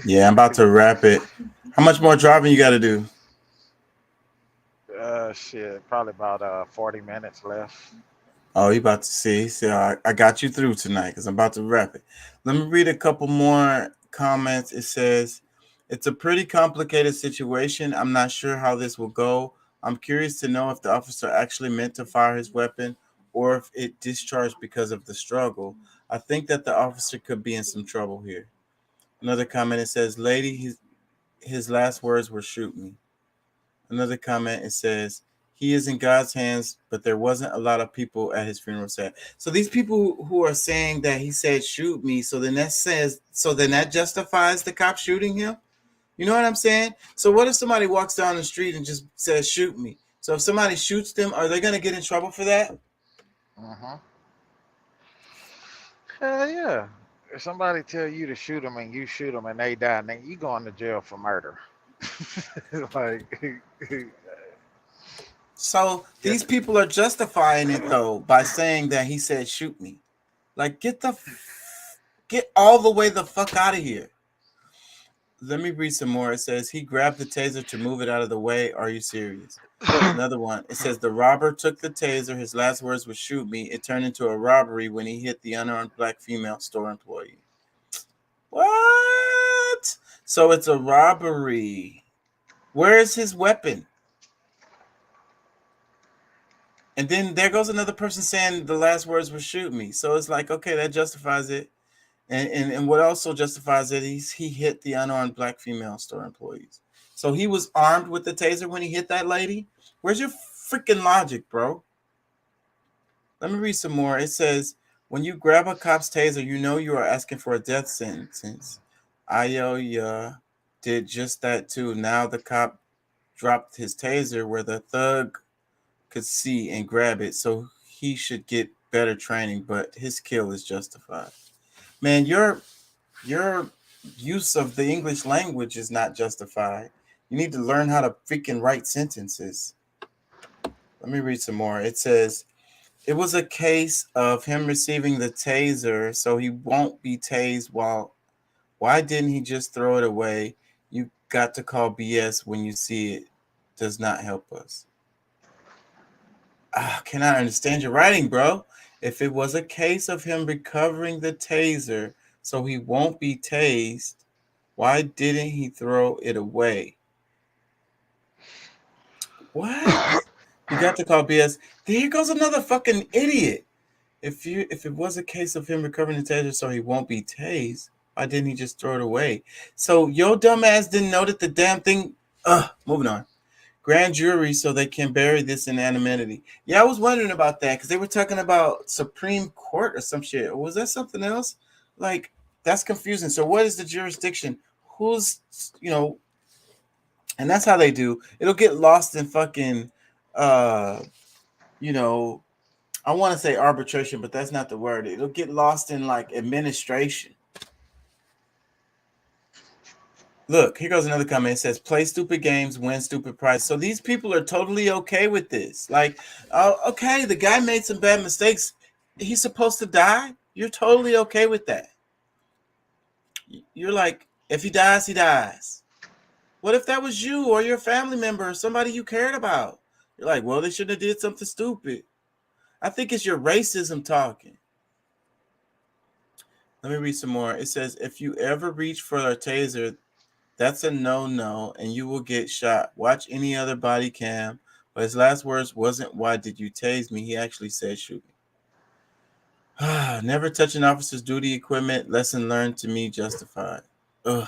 Yeah, I'm about to wrap it. How much more driving you got to do? Shit, probably about 40 minutes left. Oh, you about to see? See, I got you through tonight because I'm about to wrap it. Let me read a couple more comments. It says, it's a pretty complicated situation. I'm not sure how this will go. I'm curious to know if the officer actually meant to fire his weapon or if it discharged because of the struggle. I think that the officer could be in some trouble here. Another comment, it says, lady, his last words were shoot me. Another comment, it says, he is in God's hands, but there wasn't a lot of people at his funeral set. So these people who are saying that he said shoot me, so then that justifies the cop shooting him? You know what I'm saying? So what if somebody walks down the street and just says shoot me? So if somebody shoots them, are they going to get in trouble for that? Hell yeah. If somebody tell you to shoot them and you shoot them and they die, then you going to jail for murder. Like, so these people are justifying it though by saying that he said shoot me. Like, get all the way the fuck out of here. Let me read some more. It says he grabbed the taser to move it out of the way. Are you serious? Another one. It says the robber took the taser. His last words were shoot me. It turned into a robbery when he hit the unarmed black female store employee. What? So it's a robbery. Where is his weapon? And then there goes another person saying the last words were shoot me. So it's like, okay, that justifies it. And what also justifies it, he hit the unarmed black female store employees. So he was armed with the taser when he hit that lady? Where's your freaking logic, bro? Let me read some more. It says, when you grab a cop's taser, you know you are asking for a death sentence. Ioya did just that too. Now the cop dropped his taser where the thug could see and grab it, so he should get better training, but his kill is justified. Man, your use of the English language is not justified. You need to learn how to freaking write sentences. Let me read some more. It says, it was a case of him receiving the taser, so he won't be tased why didn't he just throw it away? You got to call BS when you see it. Does not help us. Can I understand your writing, bro? If it was a case of him recovering the taser so he won't be tased, why didn't he throw it away? What? You got to call BS. Here goes another fucking idiot. If it was a case of him recovering the taser so he won't be tased, why didn't he just throw it away? So your dumb ass didn't know that the damn thing. Moving on. Grand jury so they can bury this in anonymity. Yeah, I was wondering about that because they were talking about Supreme Court or some shit. Or was that something else? Like, that's confusing. So what is the jurisdiction? Who's, and that's how they do. It'll get lost in fucking, I want to say arbitration, but that's not the word. It'll get lost in like administration. Look, here goes another comment. It says, play stupid games, win stupid prizes. So these people are totally okay with this. Like, okay, the guy made some bad mistakes. He's supposed to die. You're totally okay with that. You're like, if he dies, he dies. What if that was you or your family member or somebody you cared about? You're like, well, they shouldn't have did something stupid. I think it's your racism talking. Let me read some more. It says, if you ever reach for a taser, that's a no-no, and you will get shot. Watch any other body cam. But his last words wasn't, why did you tase me? He actually said, shoot me. Never touch an officer's duty equipment. Lesson learned to me justified. Ugh.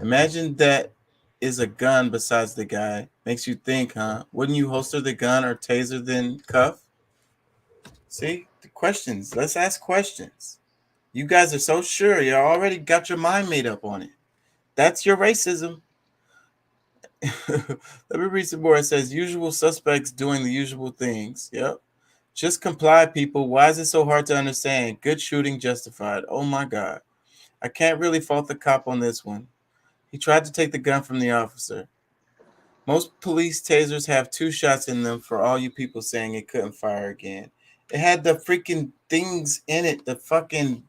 Imagine that is a gun besides the guy. Makes you think, huh? Wouldn't you holster the gun or taser then cuff? See? The questions. Let's ask questions. You guys are so sure. You already got your mind made up on it. That's your racism. Let me read some more. It says, usual suspects doing the usual things. Yep. Just comply, people. Why is it so hard to understand? Good shooting justified. Oh, my God. I can't really fault the cop on this one. He tried to take the gun from the officer. Most police tasers have 2 shots in them for all you people saying it couldn't fire again. It had the freaking things in it. The fucking,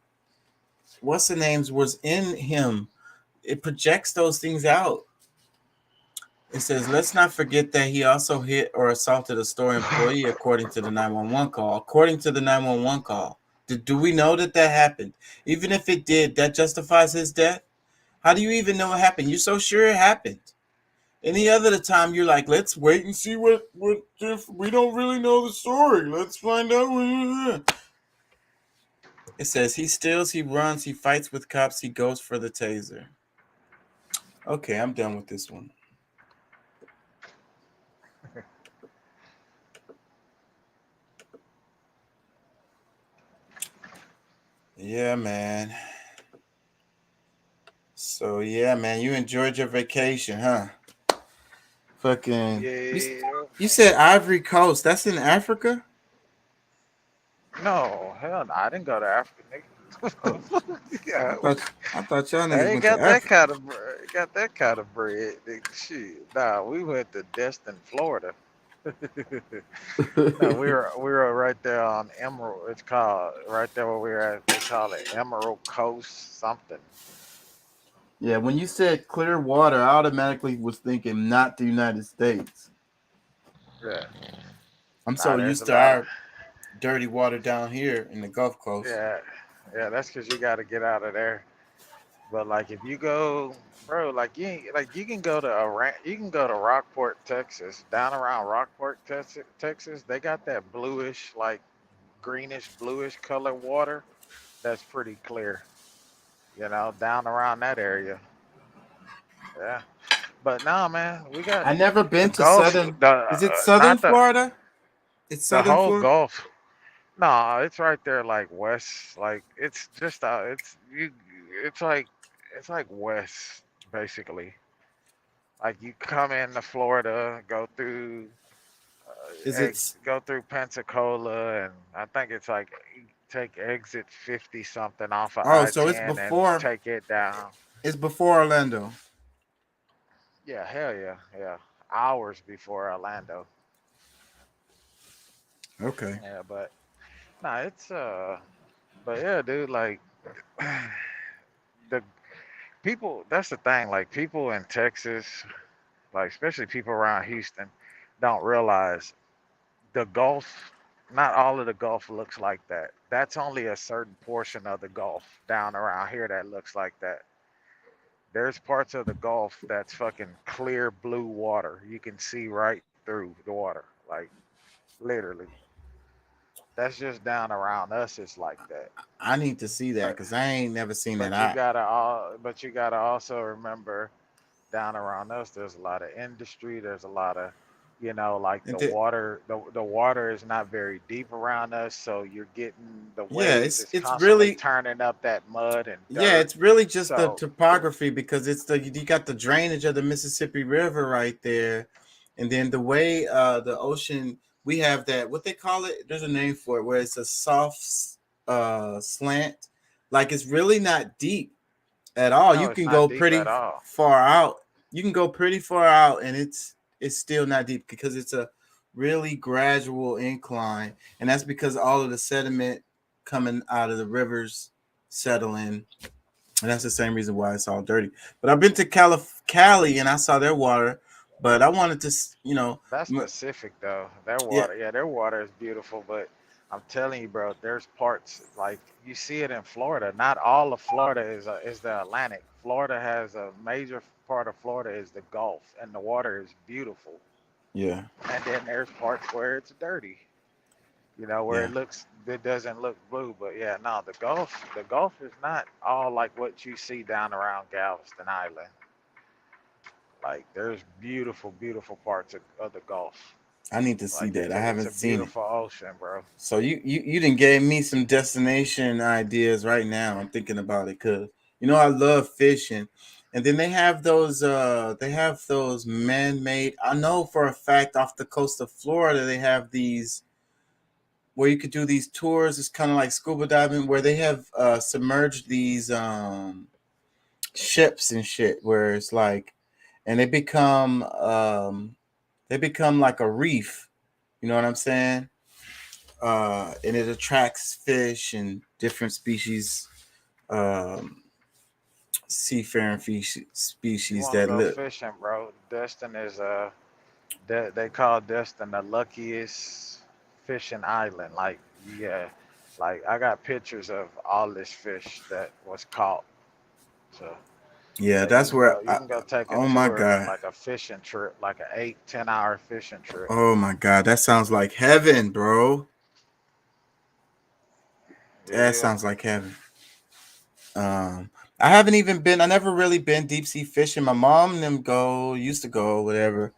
what's the names was in him. It projects those things out. It says, let's not forget that he also hit or assaulted a store employee according to the 911 call. According to the 911 call. Do we know that happened? Even if it did, that justifies his death? How do you even know it happened? You're so sure it happened. Any other time, you're like, let's wait and see what if we don't really know the story. Let's find out. It says, he steals, he runs, he fights with cops, he goes for the taser. Okay, I'm done with this one. Yeah, man. So, yeah, man, you enjoyed your vacation, huh? Fucking. Yeah. You said Ivory Coast. That's in Africa? No, hell no. I didn't go to Africa, nigga. Yeah, I thought y'all I niggas ain't went got to that Africa. kind of bread, nigga. Shit. Nah, we went to Destin, Florida. No, we were right there on Emerald. It's called right there where we were at. They call it Emerald Coast something. Yeah, when you said clear water, I automatically was thinking not the United States. Yeah. I'm so there's used a to lot our of dirty water down here in the Gulf Coast. yeah, that's because you got to get out of there. But like if you go, bro, like you can go to you can go to Rockport, Texas. Down around Rockport, Texas, they got that bluish, like greenish bluish color water. That's pretty clear. Down around that area. Yeah. But nah, man, we got I never the been to Gulf. southern. Is it southern Not Florida? It's the southern whole Florida. Gulf. No, it's right there, like west. Like it's just It's like west, basically. Like you come into Florida, go through, Is it? go through Pensacola, and I think it's like you take exit 50 something off of Oh, so it's I-10 and before. take it down. It's before Orlando. Yeah, hell yeah. Hours before Orlando. Okay. Yeah, but nah, it's but yeah, dude, like the people. That's the thing. Like people in Texas, like especially people around Houston, don't realize the Gulf not all of the Gulf looks like that. That's only a certain portion of the Gulf down around here that looks like that. There's parts of the Gulf that's fucking clear blue water. You can see right through the water, like literally. That's just down around us. It's like that. I need to see that because I ain't never seen that. But you gotta also remember, down around us, there's a lot of industry. There's a lot of, like the water. The water is not very deep around us, so you're getting the waves. It's constantly really turning up that mud and dirt. Yeah, it's really just the So topography because you got the drainage of the Mississippi River right there, and then the way the ocean, we have that, what they call it, there's a name for it, where it's a soft slant, like it's really not deep at all. no, You it's can not go deep pretty at all. far out. You can go pretty far out, and it's still not deep because it's a really gradual incline, and that's because all of the sediment coming out of the rivers settle in. And that's the same reason why it's all dirty. But I've been to Cali and I saw their water, but I wanted to, That's Pacific though. Their yeah, water, yeah, their water is beautiful. But I'm telling you, bro, there's parts like you see it in Florida. Not all of Florida is the Atlantic. Florida has a major part of Florida is the Gulf, and the water is beautiful. yeah, And then there's parts where it's dirty. Where yeah. it doesn't look blue. But yeah, no, the Gulf is not all like what you see down around Galveston Island. Like there's beautiful, beautiful parts of the Gulf. I need to see Like that. I it's haven't a seen it. beautiful ocean, bro. So you didn't gave me some destination ideas right now. I'm thinking about it because I love fishing. And then they have those man-made. I know for a fact off the coast of Florida they have these where you could do these tours. It's kind of like scuba diving where they have submerged these ships and shit where it's like, and they become like a reef. You know what I'm saying? And it attracts fish and different species, seafaring You species want to that go live. fishing, bro? Destin is they call Destin the luckiest fishing island. Like yeah, like I got pictures of all this fish that was caught. So Yeah, yeah, that's where. you can go take a Oh my tour, god. like a fishing trip, like an 8-10 hour fishing trip. Oh my god, that sounds like heaven, bro. That Yeah. sounds like heaven. I haven't even been. I never really been deep sea fishing. My mom and them used to go whatever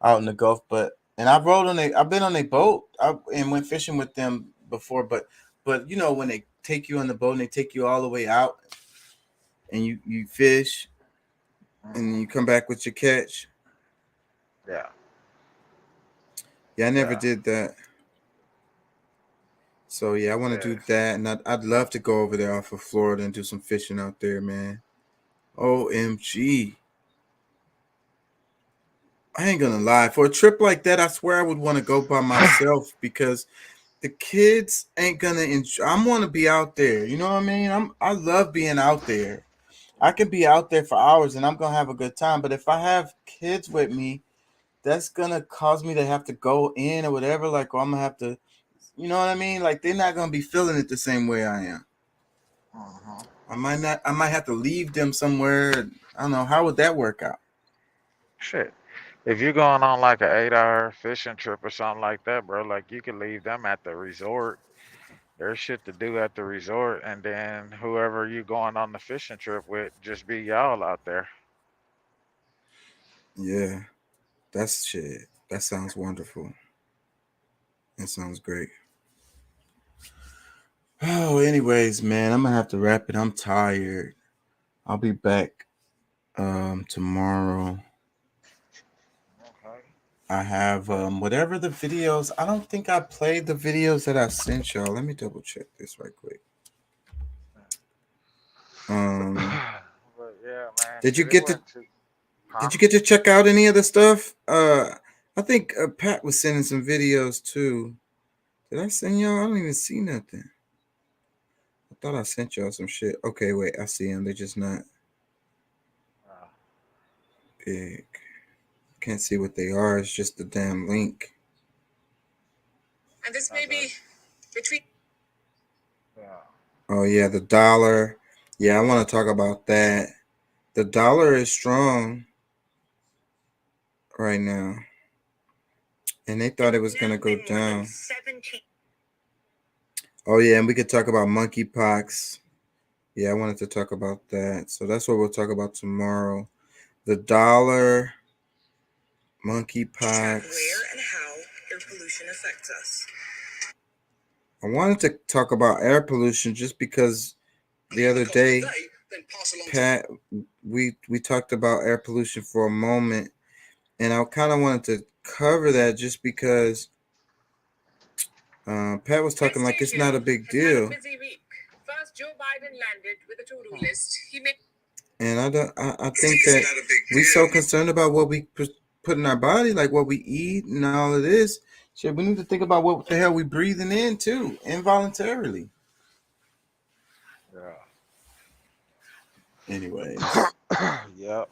out in the Gulf, but and I've been on a boat and went fishing with them before, but when they take you on the boat and they take you all the way out and you fish and you come back with your catch. Yeah. Yeah, I never Yeah. did that. So yeah, I want to Yeah. do that, and I'd love to go over there off of Florida and do some fishing out there, man. OMG. I ain't gonna lie. For a trip like that, I swear I would want to go by myself because the kids ain't gonna enjoy. I'm want to be out there. You know what I mean? I love being out there. I can be out there for hours and I'm gonna have a good time. But if I have kids with me, that's gonna cause me to have to go in or whatever. Like, or I'm gonna have to, you know what I mean? Like, they're not gonna be feeling it the same way I am. Uh-huh. I might not. I might have to leave them somewhere. I don't know. How would that work out? Shit. If you're going on like an 8-hour fishing trip or something like that, bro, like you can leave them at the resort. There's shit to do at the resort, and then whoever you going on the fishing trip with, just be y'all out there. Yeah, that's shit. That sounds wonderful. That sounds great. Oh, anyways, man, I'm gonna have to wrap it. I'm tired. I'll be back tomorrow. Okay. I have whatever the videos. I don't think I played the videos that I sent y'all. Let me double check this right quick. But yeah, man. Did you Shit, it get to wasn't too. Huh? did you get to check out any of the stuff? I think Pat was sending some videos too. Did I send y'all? I don't even see nothing. I thought I sent y'all some shit. Okay, wait, I see them. They're just not big. Can't see what they are. It's just the damn link. And this may be between. Yeah. Oh yeah, the dollar. Yeah, I want to talk about that. The dollar is strong right now, and they thought it was gonna go down. Oh yeah, and we could talk about monkeypox. Yeah, I wanted to talk about that. So that's what we'll talk about tomorrow. The dollar, monkeypox. Where and how air pollution affects us. I wanted to talk about air pollution just because the other day, Pat, we talked about air pollution for a moment, and I kind of wanted to cover that just because Pat was talking like it's not a big deal. Busy week. First, Joe Biden landed with a to-do list. He made. And I think that we so concerned about what we put in our body, like what we eat and all of this. Shit, we need to think about what the hell we breathing in too, involuntarily. Yeah. Anyways. Yep.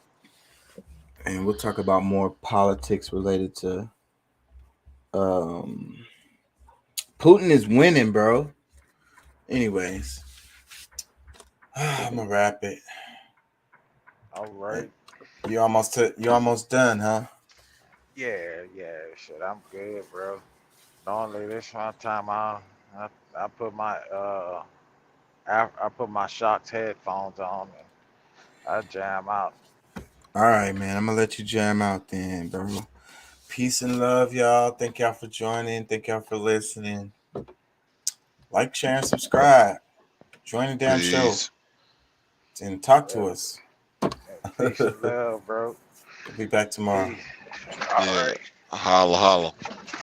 And we'll talk about more politics related to Putin is winning, bro. Anyways. I'm gonna wrap it. All right. You almost done, huh? Yeah, shit, I'm good, bro. Normally this one time I put my I put my Shox headphones on and I jam out. All right, man. I'm gonna let you jam out then, bro. Peace and love, y'all. Thank y'all for joining. Thank y'all for listening. Like, share, and subscribe. Join the damn show and talk to us. Peace and love, bro. We'll be back tomorrow. All right. Holla, holla.